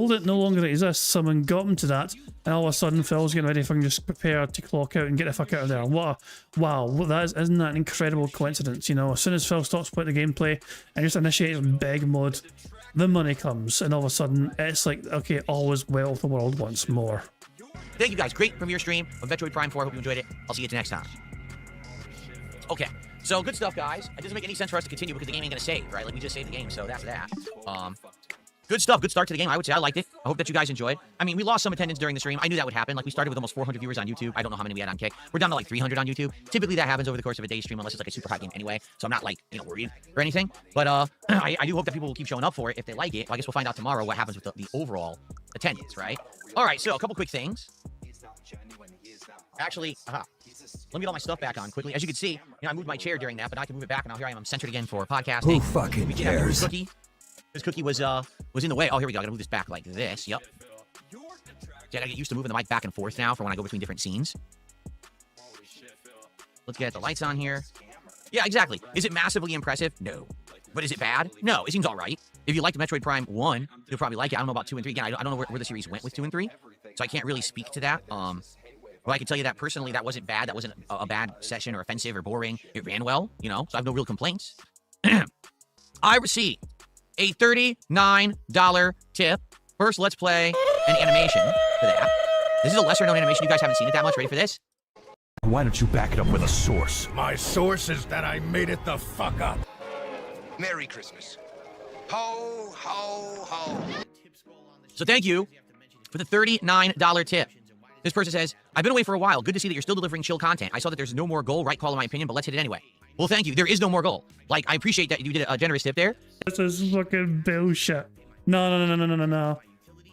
that no longer exists, someone got him to that, and all of a sudden Phil's getting ready for him, just prepared to clock out and get the fuck out of there. Wow, isn't that an incredible coincidence, you know? As soon as Phil stops playing the gameplay and just initiates beg mode, the money comes, and all of a sudden it's like, okay, all is well with the world once more. Thank you guys. Great premiere stream of Metroid Prime 4. I hope you enjoyed it. I'll see you next time. Okay, So good stuff, guys. It doesn't make any sense for us to continue because the game ain't gonna save, right? Like we just saved the game, so that's that. Good stuff. Good start to the game. I would say I liked it. I hope that you guys enjoyed. I mean, we lost some attendance during the stream. I knew that would happen. Like we started with almost 400 viewers on YouTube. I don't know how many we had on Kick. We're down to like 300 on YouTube. Typically that happens over the course of a day's stream unless it's like a super hot game anyway. So I'm not like, worried or anything. But I do hope that people will keep showing up for it if they like it. Well, I guess we'll find out tomorrow what happens with the overall attendance, right? All right. So a couple quick things. Actually, let me get all my stuff back on quickly. As you can see, I moved my chair during that, but now I can move it back, and now here I am. I'm centered again for podcasting. Who fucking We did have to move cares? Cookie. This cookie was in the way. Oh, here we go. I gotta move this back like this. Yep. See, I gotta get used to moving the mic back and forth now for when I go between different scenes. Let's get the lights on here. Yeah, exactly. Is it massively impressive? No. But is it bad? No. It seems all right. If you liked Metroid Prime 1, you'll probably like it. I don't know about 2 and 3. Again, I don't know where the series went with 2 and 3, so I can't really speak to that. Well, I can tell you that personally, that wasn't bad. That wasn't a bad session or offensive or boring. It ran well, so I have no real complaints. I received a $39 tip. First, let's play an animation for that. This is a lesser-known animation. You guys haven't seen it that much. Ready for this? Why don't you back it up with a source? My source is that I made it the fuck up. Merry Christmas. Ho, ho, ho. So thank you for the $39 tip. This person says, I've been away for a while. Good to see that you're still delivering chill content. I saw that there's no more goal, right call in my opinion, but let's hit it anyway. Well, thank you. There is no more goal. Like, I appreciate that you did a generous tip there. This is fucking bullshit. No.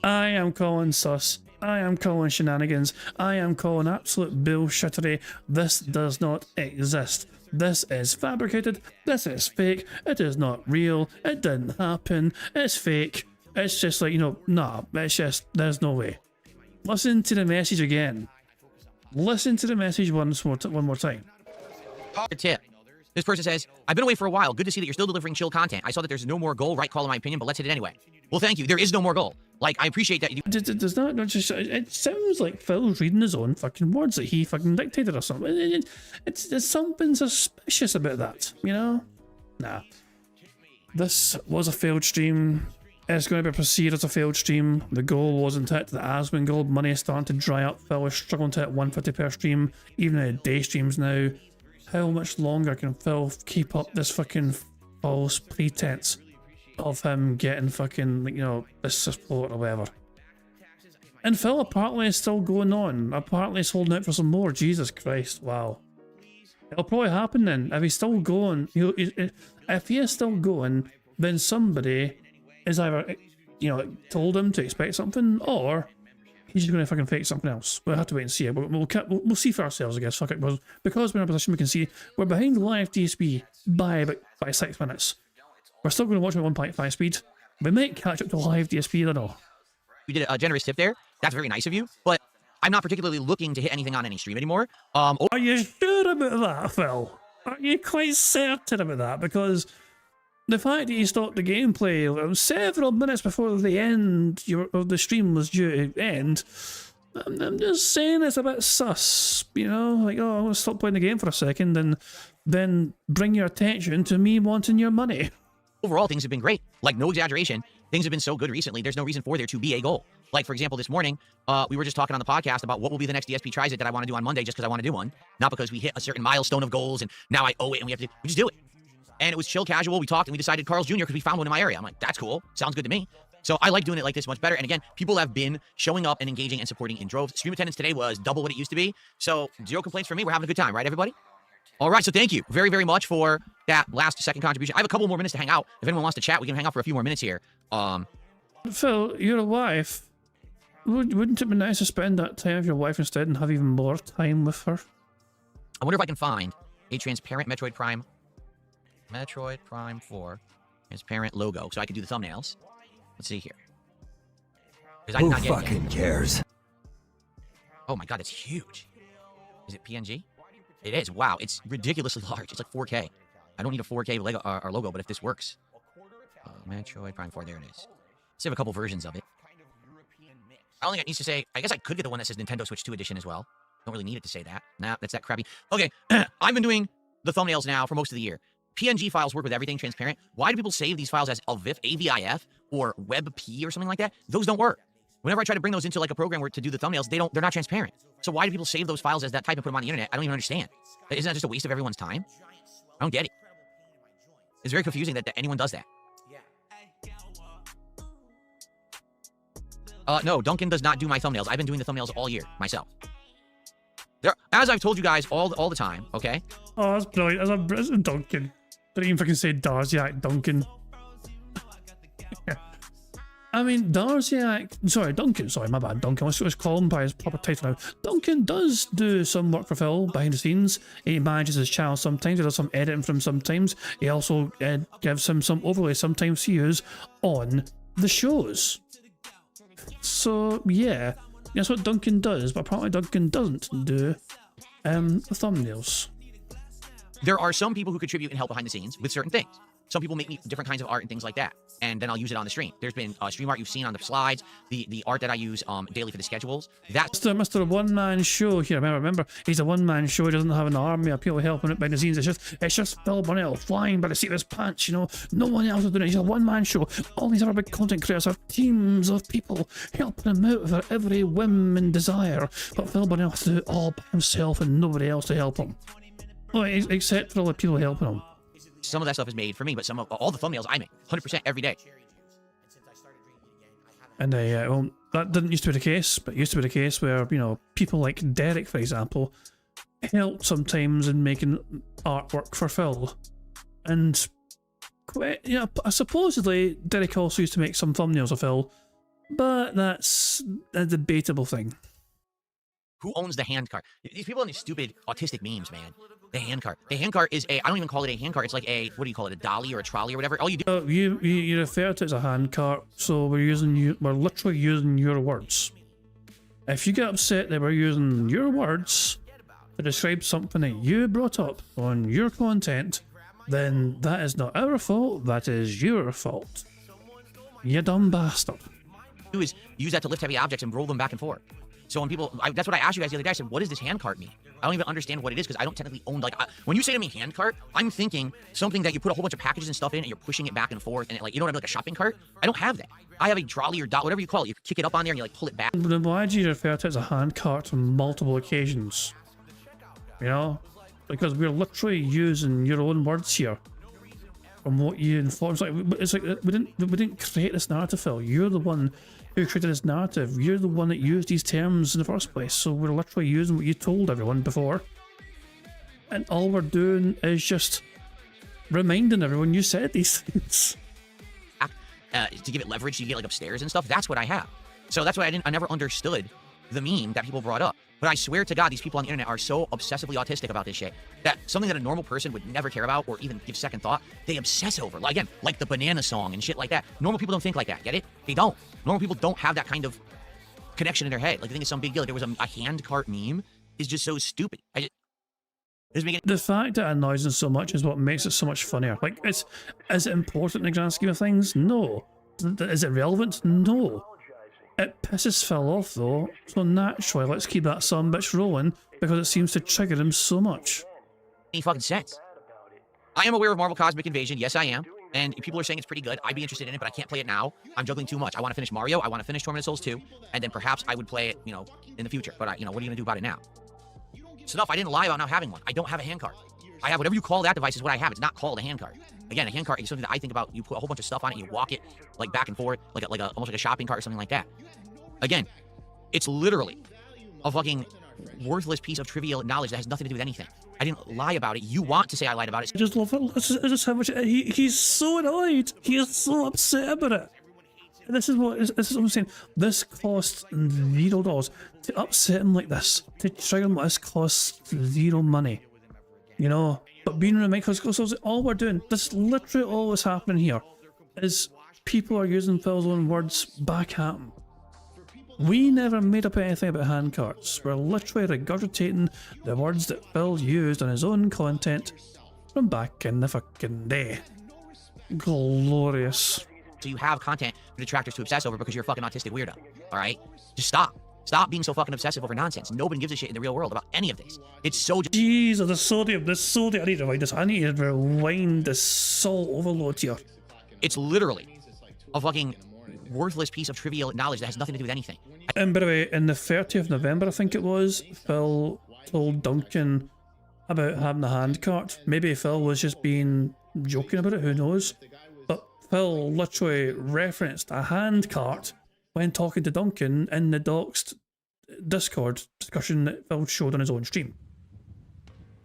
I am calling sus. I am calling shenanigans. I am calling absolute bullshittery. This does not exist. This is fabricated. This is fake. It is not real. It didn't happen. It's fake. It's just like, nah, it's just, there's no way. Listen to the message again. Listen to the message one more time. Tip. This person says, I've been away for a while. Good to see that you're still delivering chill content. I saw that there's no more goal, right call in my opinion, but let's hit it anyway. Well, thank you. There is no more goal. Like, I appreciate that you... Does that not just... It sounds like Phil's reading his own fucking words that he fucking dictated or something. There's something suspicious about that, Nah. This was a failed stream. It's going to be perceived as a failed stream. The goal wasn't hit. The Aspen gold money is starting to dry up. Phil is struggling to hit 150 per stream, even in day streams now. How much longer can Phil keep up this fucking false pretense of him getting fucking, this support or whatever? And Phil apparently is still going on. Apparently he's holding out for some more. Jesus Christ, wow. It'll probably happen then. If he's still going, if he is still going, then somebody is either, told him to expect something, or he's just going to fucking fake something else. We'll have to wait and see it. We'll see for ourselves, I guess. Fuck it. Because we're in a position we can see we're behind live DSP by 6 minutes. We're still going to watch at 1.5 speed. We might catch up to live DSP, I don't know. You did a generous tip there. That's very nice of you, but I'm not particularly looking to hit anything on any stream anymore. Are you sure about that, Phil? Are you quite certain about that? Because the fact that you stopped the gameplay several minutes before the end of the stream was due to end, I'm just saying it's a bit sus, Like, oh, I'm going to stop playing the game for a second and then bring your attention to me wanting your money. Overall, things have been great. Like, no exaggeration. Things have been so good recently, there's no reason for there to be a goal. Like, for example, this morning, we were just talking on the podcast about what will be the next DSP Tries It that I want to do on Monday just because I want to do one. Not because we hit a certain milestone of goals and now I owe it and we just do it. And it was chill, casual. We talked and we decided Carl's Jr. because we found one in my area. I'm like, that's cool. Sounds good to me. So I like doing it like this much better. And again, people have been showing up and engaging and supporting in droves. Stream attendance today was double what it used to be. So 0 complaints from me. We're having a good time, right, everybody? All right, so thank you very, very much for that last second contribution. I have a couple more minutes to hang out. If anyone wants to chat, we can hang out for a few more minutes here. Phil, you're a wife. Wouldn't it be nice to spend that time with your wife instead and have even more time with her? I wonder if I can find a transparent Metroid Prime 4 transparent logo so I can do the thumbnails. Let's see here. Who fucking cares? Oh my god, it's huge. Is it PNG? It is. Wow, it's ridiculously large. It's like 4K. I don't need a 4K logo, but if this works. Metroid Prime 4, there it is. Let's have a couple versions of it. I don't think it needs to say... I guess I could get the one that says Nintendo Switch 2 Edition as well. Don't really need it to say that. Nah, that's that crappy. Okay, I've been doing the thumbnails now for most of the year. PNG files work with everything transparent. Why do people save these files as AVIF or WebP or something like that? Those don't work. Whenever I try to bring those into like a program where to do the thumbnails, they're not transparent. So why do people save those files as that type and put them on the internet? I don't even understand. Isn't that just a waste of everyone's time? I don't get it. It's very confusing that anyone does that. No, Duncan does not do my thumbnails. I've been doing the thumbnails all year myself. As I've told you guys all the time, okay? Oh, that's brilliant. That's a Duncan. Didn't even fucking say Darziak, Duncan. I mean, Darziak... Sorry, Duncan. Sorry, my bad, Duncan. Let's call him by his proper title now. Duncan does do some work for Phil behind the scenes. He manages his channel sometimes. He does some editing for him sometimes. He also gives him some overlays sometimes to use on the shows. So, yeah. That's what Duncan does, but apparently Duncan doesn't do thumbnails. There are some people who contribute and help behind the scenes with certain things. Some people make me different kinds of art and things like that, and then I'll use it on the stream. There's been stream art you've seen on the slides, the art that I use daily for the schedules. That's Mr. One-Man Show here. Remember, he's a one-man show. He doesn't have an army of people helping it behind the scenes. It's just Phil Burnell flying by the seat of his pants, you know. No one else is doing it. He's a one-man show. All these other big content creators have teams of people helping him out for every whim and desire. But Phil Burnell has to do it all by himself and nobody else to help him. Oh, except for all the people helping him. some of that stuff is made for me, but some of all the thumbnails I make 100% every day. And well, that didn't used to be the case, but it used to be the case where, you know, people like Derek, for example, helped sometimes in making artwork for Phil. And, you know, supposedly Derek also used to make some thumbnails of Phil, but that's a debatable thing. Who owns the handcart? These people on these stupid autistic memes, man. The handcart. The handcart is a, I don't even call it a handcart. It's like a, what do you call it? A dolly or a trolley or whatever. All you do. You refer to it as a handcart, so we're literally using your words. If you get upset that we're using your words to describe something that you brought up on your content, then that is not our fault, that is your fault. You dumb bastard. Do is use that to lift heavy objects and roll them back and forth. So when people, that's what I asked you guys the other day. I said, what does this handcart mean? I don't even understand what it is because I don't technically own, like, when you say to me handcart, I'm thinking something that you put a whole bunch of packages and stuff in and you're pushing it back and forth and it, like, you know what I mean, like a shopping cart? I don't have that. I have a trolley or dot, whatever you call it. You kick it up on there and you like pull it back. Then why do you refer to it as a handcart on multiple occasions? You know? Because we're literally using your own words here. From what you inform. It's like we didn't create this narrative, Phil. You're the one who created this narrative. You're the one that used these terms in the first place. So we're literally using what you told everyone before. And all we're doing is just reminding everyone you said these things. To give it leverage, you get like upstairs and stuff. That's what I have. So that's why I never understood the meme that people brought up. But I swear to God, these people on the internet are so obsessively autistic about this shit that something that a normal person would never care about or even give second thought, they obsess over. Like, again, like the banana song and shit like that. Normal people don't think like that, get it? They don't. Normal people don't have that kind of connection in their head. Like, they think it's some big deal. Like, there was a hand cart meme is just so stupid. The fact that it annoys them so much is what makes it so much funnier. Like, is it important in the grand scheme of things? No. Is it relevant? No. It pisses Phil off though, so naturally let's keep that son bitch rolling because it seems to trigger him so much. Any fucking sense. I am aware of Marvel Cosmic Invasion, yes I am, and people are saying it's pretty good. I'd be interested in it, but I can't play it now. I'm juggling too much. I want to finish Mario, I want to finish Torment of Souls 2, and then perhaps I would play it, you know, in the future. But what are you gonna do about it now? Snuff, I didn't lie about not having one. I don't have a handcart. I have whatever you call that device is what I have. It's not called a handcart. Again, a handcart is something that I think about. You put a whole bunch of stuff on it, you walk it like back and forth, almost like a shopping cart or something like that. Again, it's literally a fucking worthless piece of trivial knowledge that has nothing to do with anything. I didn't lie about it. You want to say I lied about it. I just love it. This is how much he's so annoyed. He is so upset about it. And this is what I'm saying. This costs $0 to upset him like this. To trigger him like this costs zero money. You know, but being reminded, because all we're doing, this literally all that's happening here, is people are using Phil's own words back at him. We never made up anything about handcarts. We're literally regurgitating the words that Phil used on his own content from back in the fucking day. Glorious. So you have content for detractors to obsess over because you're a fucking autistic weirdo. Alright? Just stop. Stop being so fucking obsessive over nonsense. Nobody gives a shit in the real world about any of this. It's so just... Jesus, the sodium. I need to rewind this. I need to rewind the salt overload here. It's literally a fucking worthless piece of trivial knowledge that has nothing to do with anything. And by the way, in the 30th of November, I think it was, Phil told Duncan about having a hand cart. Maybe Phil was just being joking about it, who knows? But Phil literally referenced a hand cart when talking to Duncan in the Doxed Discord discussion that Phil showed on his own stream.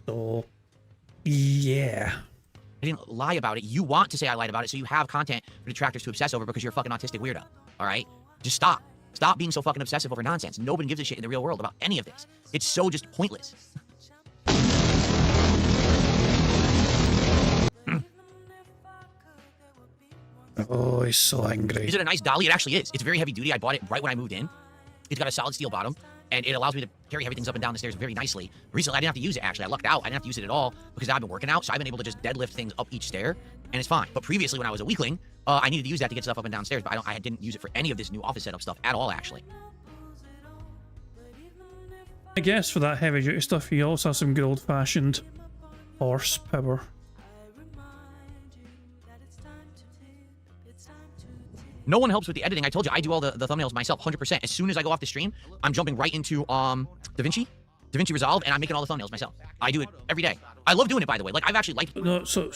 So, yeah. I didn't lie about it. You want to say I lied about it, so you have content for detractors to obsess over because you're a fucking autistic weirdo. All right? Just stop. Stop being so fucking obsessive over nonsense. Nobody gives a shit in the real world about any of this. It's so just pointless. Oh, he's so angry. Is it a nice dolly? It actually is. It's very heavy duty. I bought it right when I moved in. It's got a solid steel bottom, and it allows me to carry heavy things up and down the stairs very nicely. Recently, I didn't have to use it, actually. I lucked out. I didn't have to use it at all because I've been working out, so I've been able to just deadlift things up each stair, and it's fine. But previously, when I was a weakling, I needed to use that to get stuff up and downstairs, but I didn't use it for any of this new office setup stuff at all, actually. I guess for that heavy duty stuff, he also has some good old fashioned horsepower. No one helps with the editing. I told you, I do all the thumbnails myself, 100%. As soon as I go off the stream, I'm jumping right into DaVinci Resolve, and I'm making all the thumbnails myself. I do it every day. I love doing it, by the way. Like, I've actually liked... No, so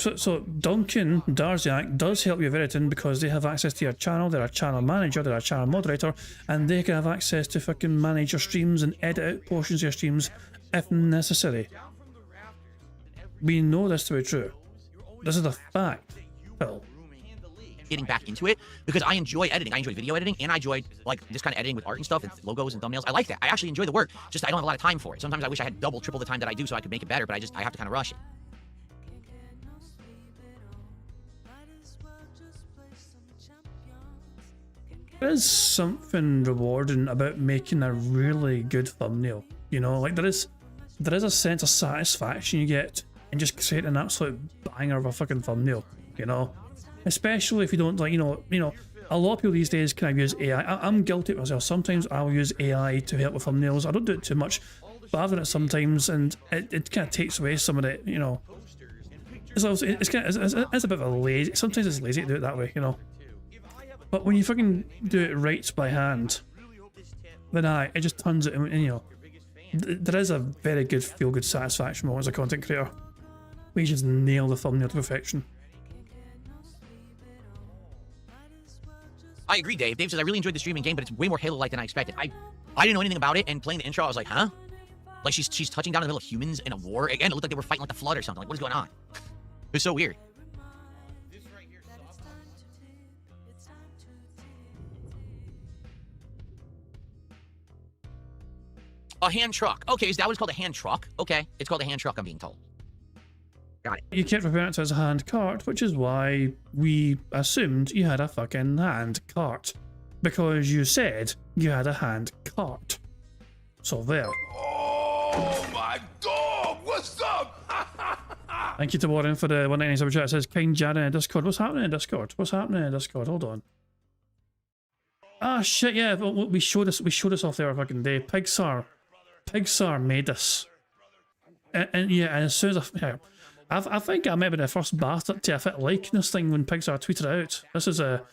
Duncan Darziak does help you with editing because they have access to your channel. They're a channel manager, they're a channel moderator, and they can have access to fucking manage your streams and edit out portions of your streams if necessary. We know this to be true. This is a fact, Phil. Getting back into it because I enjoy editing. I enjoy video editing, and I enjoy like this kind of editing with art and stuff and logos and thumbnails. I like that. I actually enjoy the work. Just I don't have a lot of time for it. Sometimes I wish I had double, triple the time that I do so I could make it better, but I have to kind of rush it. There is something rewarding about making a really good thumbnail. You know, like there is a sense of satisfaction you get in just creating an absolute banger of a fucking thumbnail. You know. Especially if you don't like, you know, a lot of people these days kind of use AI. I'm guilty of myself. Sometimes I'll use AI to help with thumbnails. I don't do it too much, but I've done it sometimes, and it kind of takes away some of the, you know. It's a bit of a lazy. Sometimes it's lazy to do it that way, you know. But when you fucking do it right by hand, then it just turns it, and you know, there is a very good feel-good satisfaction moment as a content creator. We just nail the thumbnail to perfection. I agree, Dave. Dave says, I really enjoyed the streaming game, but it's way more Halo-like than I expected. I didn't know anything about it, and playing the intro, I was like, huh? Like, she's touching down in the middle of humans in a war. Again, it looked like they were fighting like the Flood or something. Like, what is going on? It was so weird. A hand truck. Okay, is that what it's called, a hand truck? Okay, it's called a hand truck, I'm being told. Got it. You kept referring to it as a hand cart, which is why we assumed you had a fucking hand cart. Because you said you had a hand cart. So there. Oh my god, what's up? Thank you to Warren for the 199 super chat. It says, kind Jared in Discord. What's happening in Discord? What's happening in Discord? Hold on. Ah shit, yeah, we showed us off there fucking day. Pixar made this. And yeah, and as soon as I think I may be the first bastard to have hit like this thing when Pixar tweeted it out. This is a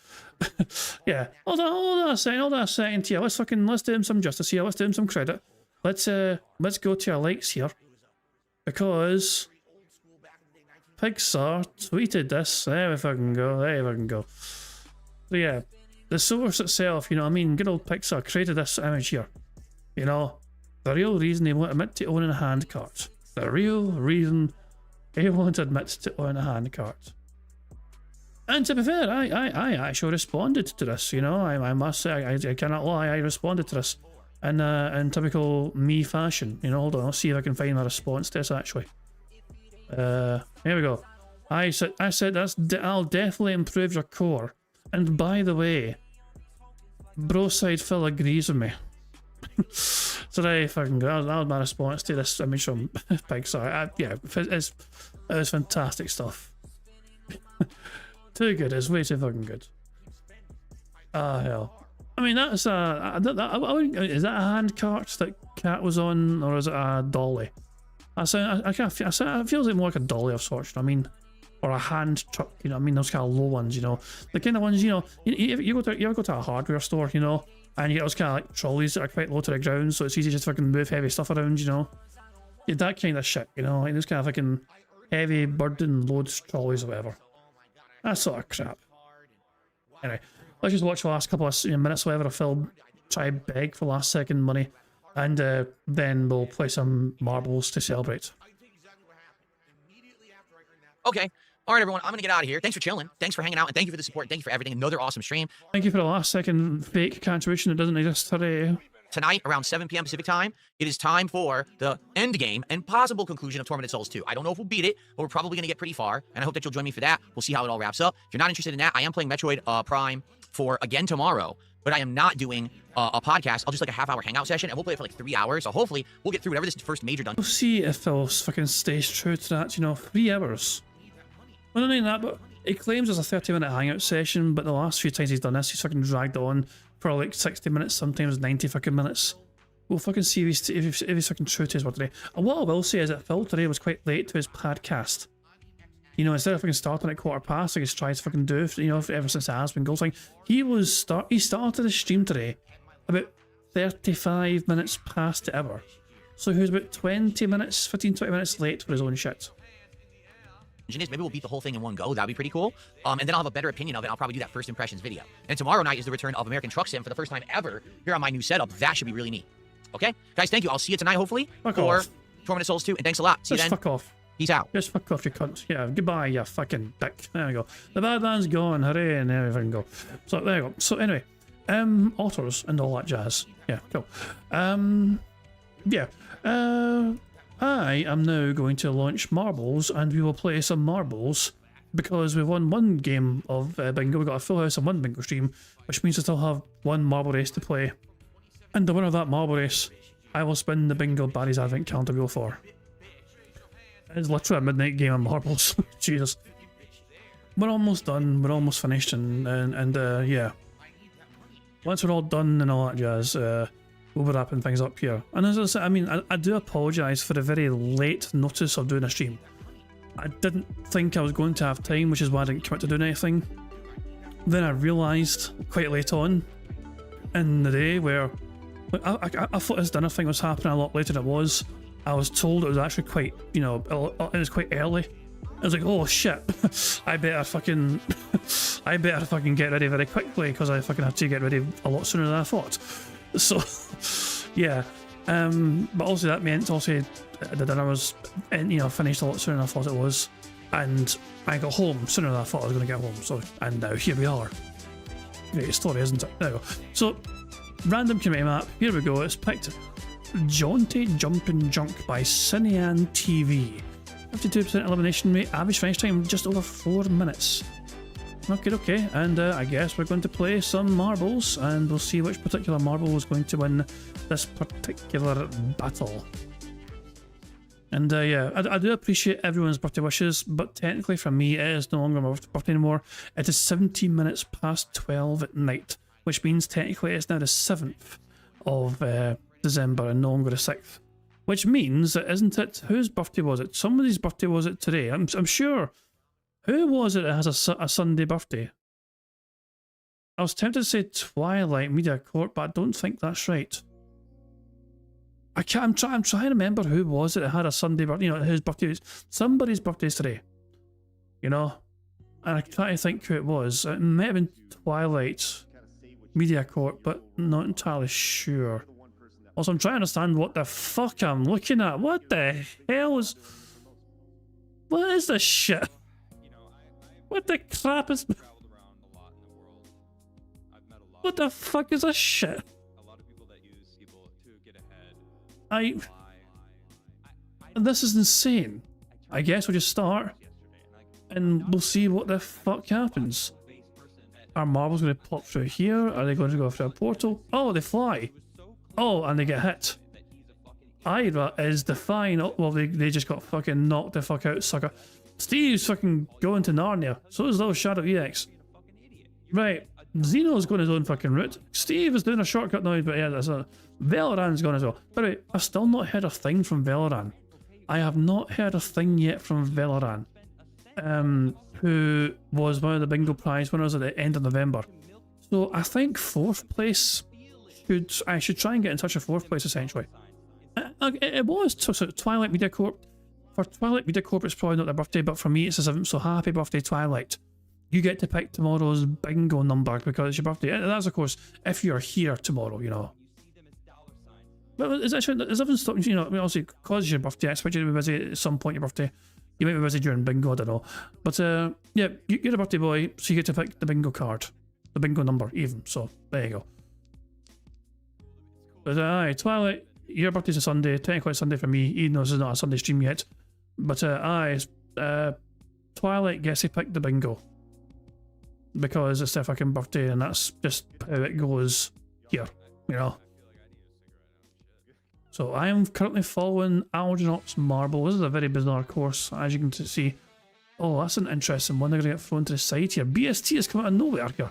yeah. Hold on a second here. Let's do him some justice here. Let's do him some credit. Let's go to our likes here. Because Pixar tweeted this. There we fucking go. So yeah. The source itself, you know what I mean, good old Pixar created this image here. You know, the real reason they won't admit to owning a hand cart. The real reason they won't admit to owning a hand cart. And to be fair, I actually responded to this, you know, I must say, I cannot lie, I responded to this in typical me fashion. You know, hold on, let's see if I can find my response to this actually. Here we go. I said I'll definitely improve your core. And by the way, Broside Phil agrees with me. So there you fucking go. That was my response to this image from Pixar. Yeah, it was fantastic stuff. Too good. It's way too fucking good. Ah, hell. I mean, that's is that a hand cart that Cat was on, or is it a dolly? It feels like more like a dolly of sorts. I mean, or a hand truck, you know what I mean? Those kind of low ones, you know, the kind of ones, you know, you ever go to a hardware store, you know, and you get those kind of like trolleys that are quite low to the ground, so it's easy just to fucking move heavy stuff around, you know. Yeah, that kind of shit, you know, like those kind of fucking heavy burden loads trolleys or whatever. That sort of crap. Anyway, let's just watch the last couple of minutes or whatever of film, try beg for last second money, and then we'll play some marbles to celebrate. Okay. All right, everyone. I'm going to get out of here. Thanks for chilling. Thanks for hanging out. And thank you for the support. Thank you for everything. Another awesome stream. Thank you for the last second fake contribution that doesn't exist today. Tonight, around 7 p.m. Pacific time, it is time for the end game and possible conclusion of Tormented Souls 2. I don't know if we'll beat it, but we're probably going to get pretty far. And I hope that you'll join me for that. We'll see how it all wraps up. If you're not interested in that, I am playing Metroid Prime for again tomorrow. But I am not doing a podcast. I'll just like a half-hour hangout session, and we'll play it for like 3 hours. So hopefully, we'll get through whatever this first major dungeon. We'll see if they'll fucking stay true to that, you know, 3 hours. Well, not only that, but it claims there's a 30-minute hangout session, but the last few times he's done this, he's fucking dragged on for like 60 minutes, sometimes 90 fucking minutes. We'll fucking see if he's fucking true to his word today. And what I will say is that Phil today was quite late to his podcast. You know, instead of fucking starting at 15:15, like he's tried to fucking do, you know, ever since the Aspen Gold thing, he started the stream today about 35 minutes past the hour. So he was about 20 minutes late for his own shit. Maybe we'll beat the whole thing in one go. That'd be pretty cool. And then I'll have a better opinion of it. I'll probably do that first impressions video. And tomorrow night is the return of American Truck Sim for the first time ever here on my new setup. That should be really neat. Okay? Guys, thank you. I'll see you tonight, hopefully, for Tormented Souls 2. And thanks a lot. See you then. Fuck off. Peace out. Just fuck off, you cunt. Yeah, goodbye, you fucking dick. There we go. The bad man's gone. Hooray, and there we fucking go. So, there you go. So, anyway. Otters and all that jazz. Yeah, cool. Yeah. I am now going to launch marbles, and we will play some marbles because we've won one game of bingo. We've got a full house and one bingo stream, which means I still have one marble race to play. And the winner of that marble race, I will spin the bingo Barry's Advent Calendar wheel for. It's literally a midnight game of marbles. Jesus. We're almost done. We're almost finished, and yeah. Once we're all done and all that jazz, we'll be wrapping things up here. And as I said, I mean, I do apologise for the very late notice of doing a stream. I didn't think I was going to have time, which is why I didn't commit to doing anything. Then I realised quite late on in the day where I thought this dinner thing was happening a lot later than it was. I was told it was actually quite, you know, it was quite early. I was like, oh shit, I better fucking get ready very quickly because I fucking had to get ready a lot sooner than I thought. So, yeah, but also that meant also the dinner was, you know, finished a lot sooner than I thought it was, and I got home sooner than I thought I was going to get home. So, and now here we are. Great story, isn't it? There we go. So, random committee map. Here we go. It's picked Jaunty Jumpin' Junk by Cinean TV. 52% elimination rate. Average finish time just over 4 minutes. Okay, and I guess we're going to play some marbles, and we'll see which particular marble is going to win this particular battle. And yeah, I do appreciate everyone's birthday wishes, but technically for me, it is no longer my birthday anymore. It is 17 minutes past 12 at night, which means technically it's now the 7th of December and no longer the 6th. Which means that, isn't it, whose birthday was it? Somebody's birthday was it today? I'm sure. Who was it that has a Sunday birthday? I was tempted to say Twilight Media Corp, but I don't think that's right. I'm trying to remember who was it that had a Sunday birthday. You know, whose birthday is. Somebody's birthday is today. You know? And I try to think who it was. It might have been Twilight Media Corp, but not entirely sure. Also, I'm trying to understand what the fuck I'm looking at. What the hell is... What is this shit? What the crap is... What the fuck is this shit? This is insane. I guess we'll just start and we'll see what the fuck happens. Are marbles going to pop through here? Are they going to go through a portal? Oh, they fly. Oh, and they get hit. Ira is defying. Oh, well, they just got fucking knocked the fuck out, sucker. Steve's fucking going to Narnia. So is little Shadow EX. Right. Xeno's going his own fucking route. Steve is doing a shortcut now, but yeah, that's a... Valoran's gone as well. By the way, I've still not heard a thing from Valoran. I have not heard a thing yet from Valoran. who was one of the bingo prize winners at the end of November. So I think 4th place I should try and get in touch with 4th place essentially. It was Twilight Media Corp. For Twilight Media Corp, it's probably not their birthday, but for me, it's a 7th. So happy birthday, Twilight! You get to pick tomorrow's bingo number because it's your birthday. And that's of course if you're here tomorrow, you know. But is everything stopping? You know, I mean, obviously, because it's your birthday, I expect you to be busy at some point. Your birthday, you might be busy during bingo. I don't know, but yeah, you're a birthday boy, so you get to pick the bingo card, the bingo number, even. So there you go. But aye, Twilight, your birthday's a Sunday. Technically, it's Sunday for me, even though this is not a Sunday stream yet. But Twilight gets to pick the bingo because it's their fucking birthday, and that's just how it goes here, you know. So I am currently following Algernop's Marble. This is a very bizarre course, as you can see. Oh, that's an interesting one. They're going to get thrown to the side here. BST has come out of nowhere here.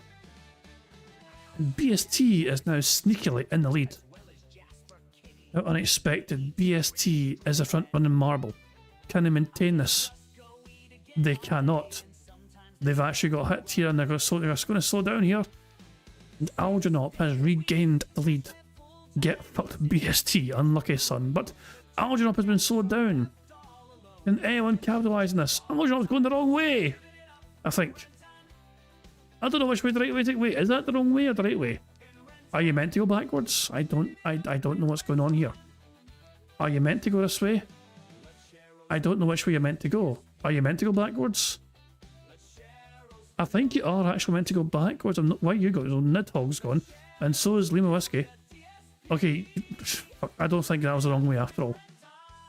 And BST is now sneakily in the lead. How unexpected. BST is a front running Marble. Can they maintain this? They cannot. They've actually got hit here and they're going to slow down here. And Algernop has regained the lead. Get fucked, BST, unlucky son. But Algernop has been slowed down. Can anyone capitalise on this? Algernop's going the wrong way, I think. I don't know which way the right way to wait. Is that the wrong way or the right way? Are you meant to go backwards? I don't know what's going on here. Are you meant to go this way? I don't know which way you're meant to go. Are you meant to go backwards? I think you are actually meant to go backwards. I'm not. Why you go? So Nidhogg's gone, and so is Lima Whiskey. Okay, I don't think that was the wrong way after all.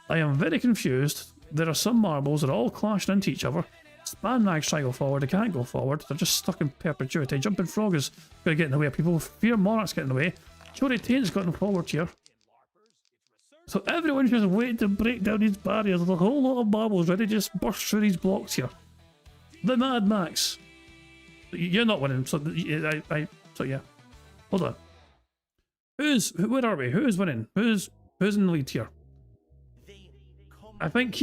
I am very confused. There are some marbles that are all clashing into each other. Span Mags try to go forward, they can't go forward. They're just stuck in perpetuity. Jumping Frog is going to get in the way of people. Fear Monarch's getting in the way. Chori Taint's gotten forward here. So everyone's just waiting to break down these barriers. There's a whole lot of marbles ready to just burst through these blocks here. The Mad Max. You're not winning, so so yeah. Hold on. Where are we? Who's winning? Who's in the lead here? I think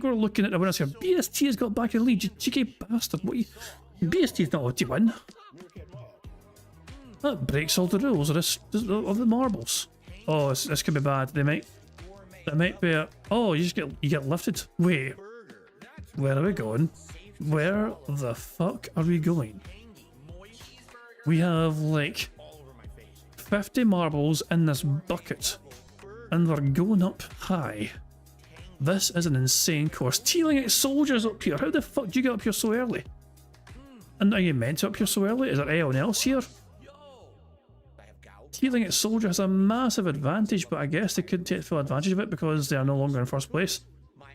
we're looking at the winners here. BST has got back in the lead, you cheeky bastard. BST's not allowed to win. That breaks all the rules of the marbles. Oh, this could be bad. They might be. Oh, you get lifted. Wait, where are we going? Where the fuck are we going? We have like 50 marbles in this bucket, and we're going up high. This is an insane course. Teeling Soldiers up here. How the fuck do you get up here so early? And are you meant to up here so early? Is there anyone else here? Teeling Soldier has a massive advantage, but I guess they couldn't take full advantage of it because they are no longer in first place.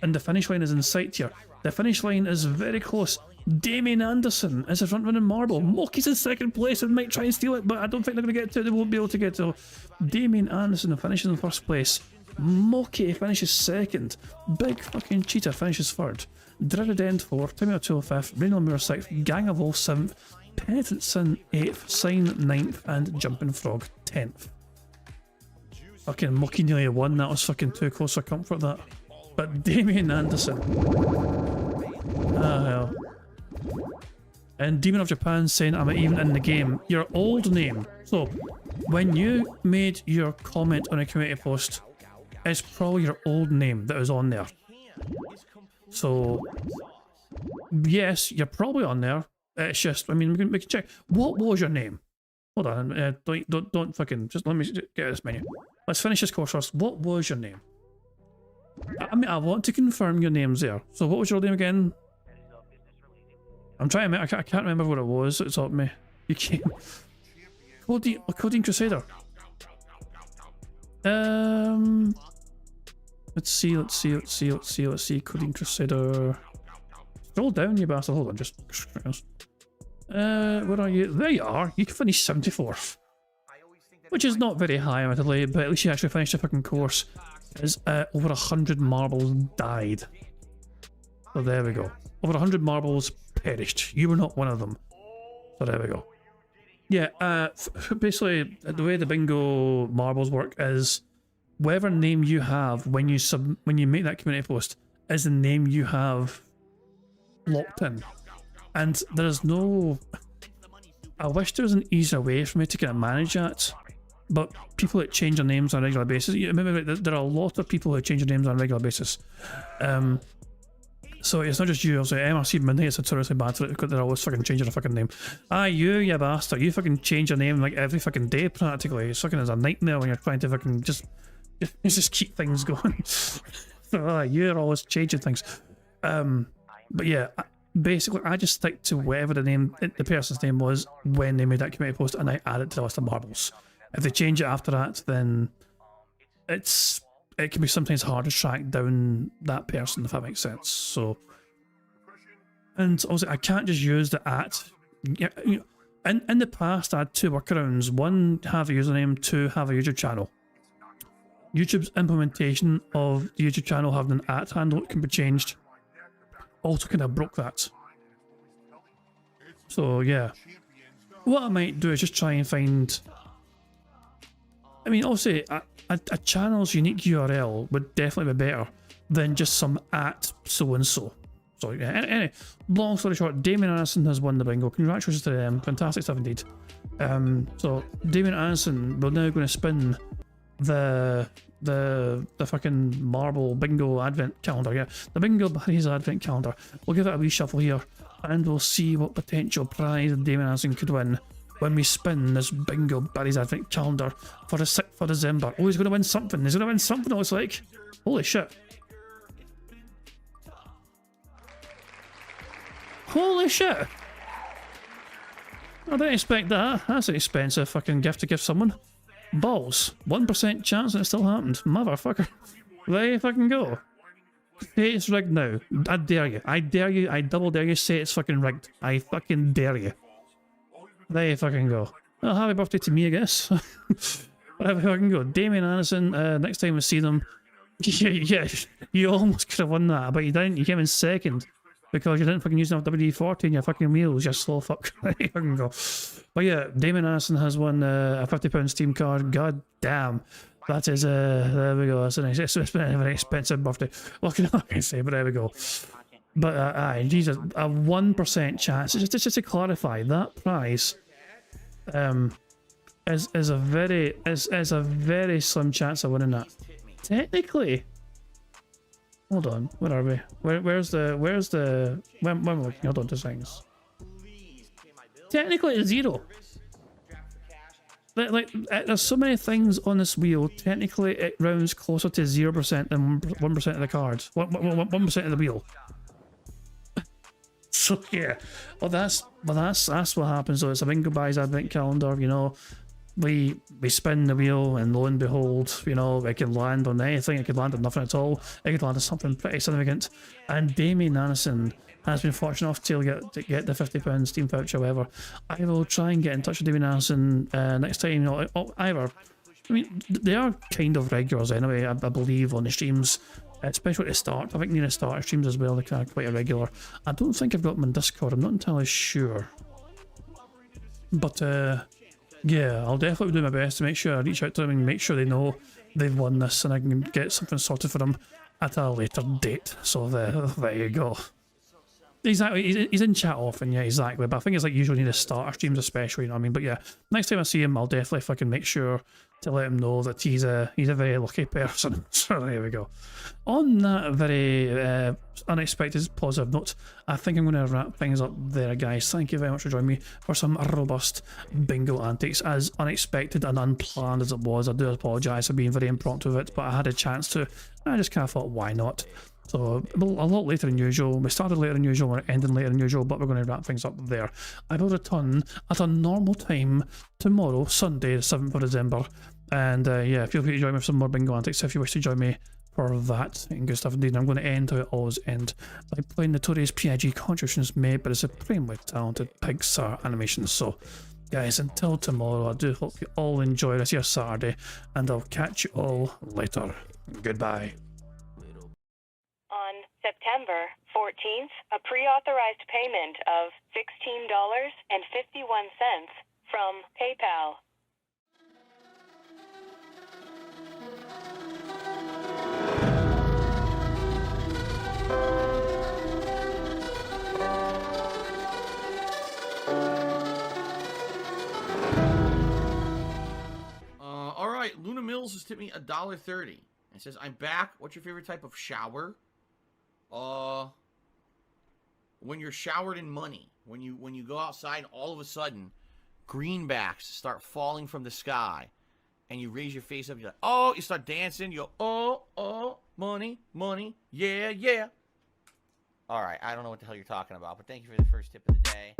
And the finish line is in sight here. The finish line is very close. Damien Anderson is a front running marble. Moki's in second place and might try and steal it, but I don't think they're going to get to it. They won't be able to get to it. Damien Anderson finishes in first place. Moki finishes second. Big fucking Cheetah finishes third. Dreaded End 4th. Timmy O'Toole 5th. Rainbow Moore 6th. Gang of Wolves 7th. Penitent Sin 8th. Sign 9th. And Jumping Frog 10th. Fucking Moki nearly won. That was fucking too close for comfort, that. But Damien Anderson. Ah, hell. And Demon of Japan saying I'm even in the game. Your old name. So, when you made your comment on a community post, it's probably your old name that was on there. So, yes, you're probably on there. It's just, I mean, we can check. What was your name? Hold on, don't fucking, just let me get this menu. Let's finish this course first. What was your name? I mean, I want to confirm your name's there. So what was your name again? I'm trying to, I can't remember what it was. It's up me. You can't. Codeine Crusader. Let's see. Codeine Crusader. Scroll down, you bastard. Hold on, just. Where are you? There you are. You can finish 74th. Which is not very high, admittedly, but at least you actually finished the fucking course. Is over 100 marbles died. So there we go. Over 100 marbles perished. You were not one of them. So there we go. Yeah, basically, the way the bingo marbles work is whatever name you have when you make that community post is the name you have locked in. And there's no... I wish there was an easier way for me to kind of manage that. But people that change their names on a regular basis, remember, there are a lot of people who change their names on a regular basis. So it's not just you, also MRC Midnight is notoriously bad for it because they're always fucking changing their fucking name. You bastard, you fucking change your name like every fucking day practically. It's fucking as a nightmare when you're trying to fucking just keep things going. You're always changing things. But yeah, basically I just stick to whatever the person's name was when they made that community post, and I add it to the list of marbles. If they change it after that, then it can be sometimes hard to track down that person, if that makes sense. So, and also I can't just use the @ Yeah, in the past I had two workarounds. One, have a username. Two, have a YouTube channel. YouTube's implementation of the YouTube channel having an @ handle that can be changed also kind of broke that. So yeah, what I might do is just try and find... I mean, obviously, a channel's unique URL would definitely be better than just some @ so-and-so. So yeah, anyway, long story short, Damien Anderson has won the bingo. Congratulations to them. Fantastic stuff indeed. So Damien Anderson, we're now going to spin the fucking marble bingo advent calendar. Yeah, the bingo Barry's advent calendar. We'll give it a wee shuffle here, and we'll see what potential prize Damien Anderson could win when we spin this bingo Barry's advent calendar for the 6th of December. Oh, he's going to win something. He's going to win something, it looks like. Holy shit. Holy shit. I didn't expect that. That's an expensive fucking gift to give someone. Balls. 1% chance that it still happened. Motherfucker. There you fucking go. Say it's rigged now. I dare you. I dare you. I double dare you. Say it's fucking rigged. I fucking dare you. There you fucking go. Well, happy birthday to me, I guess. Whatever fucking go. Damien Anderson, next time we see them. Yeah, you almost could have won that, but you didn't. You came in second because you didn't fucking use enough WD-40 in your fucking meals, you slow fuck. There you fucking go. But yeah, Damien Anderson has won a £50 Steam card. God damn. That is, there we go. That's it's been a very expensive birthday. What can I say? But there we go. But aye, Jesus, a 1% chance. Just to clarify, that prize is a very slim chance of winning that. Technically, hold on, where are we? Where's the when we're looking? Hold on 2 seconds. Technically, it's 0. Like there's so many things on this wheel. Technically, it rounds closer to 0% than 1% of the cards. 1% of the wheel. So yeah, well that's what happens. So it's a bingo buys advent calendar. You know, we spin the wheel, and lo and behold, you know, it can land on anything. It could land on nothing at all. It could land on something pretty significant. And Damien Anderson has been fortunate enough to get the £50 Steam voucher. However, I will try and get in touch with Damien Anderson next time. You know, either, I mean, they are kind of regulars anyway. I believe on the streams. Especially at the start. I think near the start of streams as well, they're kind of quite irregular. I don't think I've got them on Discord, I'm not entirely sure. But yeah, I'll definitely do my best to make sure I reach out to them and make sure they know they've won this, and I can get something sorted for them at a later date. So there you go. Exactly, he's in chat often, yeah, exactly. But I think it's like usually near the start of streams especially, you know what I mean? But yeah, next time I see him, I'll definitely fucking make sure to let him know that he's a very lucky person. So there we go. On that very unexpected positive note, I think I'm going to wrap things up there, guys. Thank you very much for joining me for some robust bingo antics. As unexpected and unplanned as it was, I do apologise for being very impromptu with it, but I had a chance to, and I just kind of thought, why not? So a lot later than usual. We started later than usual, we're ending later than usual, but we're going to wrap things up there. I will return at a normal time tomorrow, Sunday, the 7th of December. And yeah, feel free to join me for some more bingo antics if you wish to join me for that. And good stuff indeed. And I'm going to end how it always ends, by playing notorious PIG contributions made by the supremely talented Pixar Animations. So guys, until tomorrow, I do hope you all enjoy this here Saturday, and I'll catch you all later. Goodbye. On September 14th, a pre-authorized payment of $16.51 from PayPal. just tipped me $1.30. It says, I'm back. What's your favorite type of shower? When you're showered in money. When you go outside and all of a sudden, greenbacks start falling from the sky. And you raise your face up. You're like, oh, you start dancing. You go, oh, money, money. Yeah, yeah. All right. I don't know what the hell you're talking about. But thank you for the first tip of the day.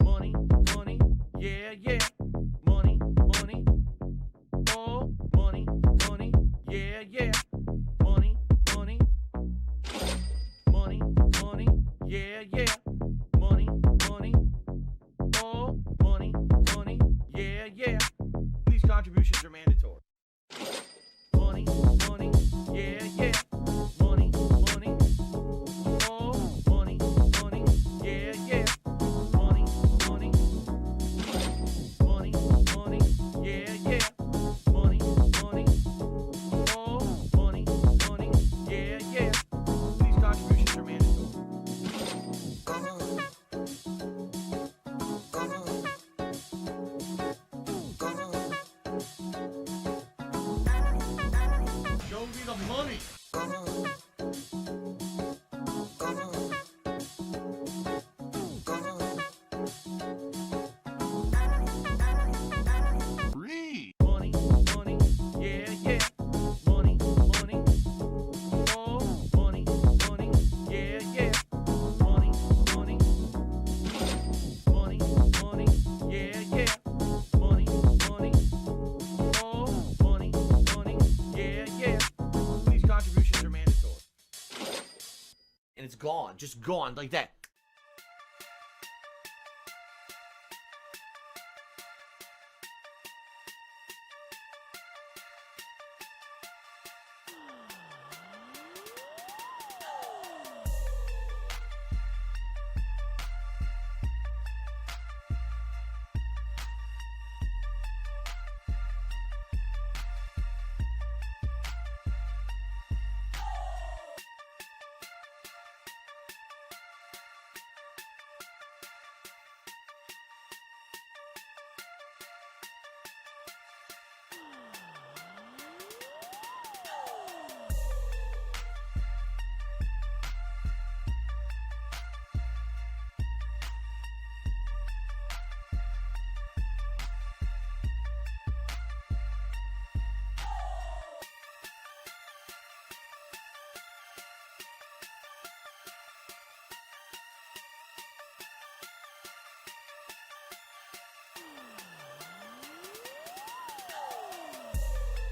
Money, money, yeah, yeah. Money, money, oh, money, money, yeah, yeah. Money, money, money, money, yeah, yeah. Money, money, oh, money, money, yeah, yeah. These contributions are mandatory. Money, money, yeah, yeah. Money, money, oh, money, money, yeah, yeah. Money, money, money, money, yeah, yeah. Money, money, oh, money, money, yeah, yeah. These contributions are mandatory. Show me the money. Free. Money, money, yeah, yeah. Money, money, oh, money, money, yeah, yeah. Money, money, money, money, yeah, yeah. Money, money, oh, money, money, yeah, yeah. These contributions are mandatory. And it's gone, just gone like that.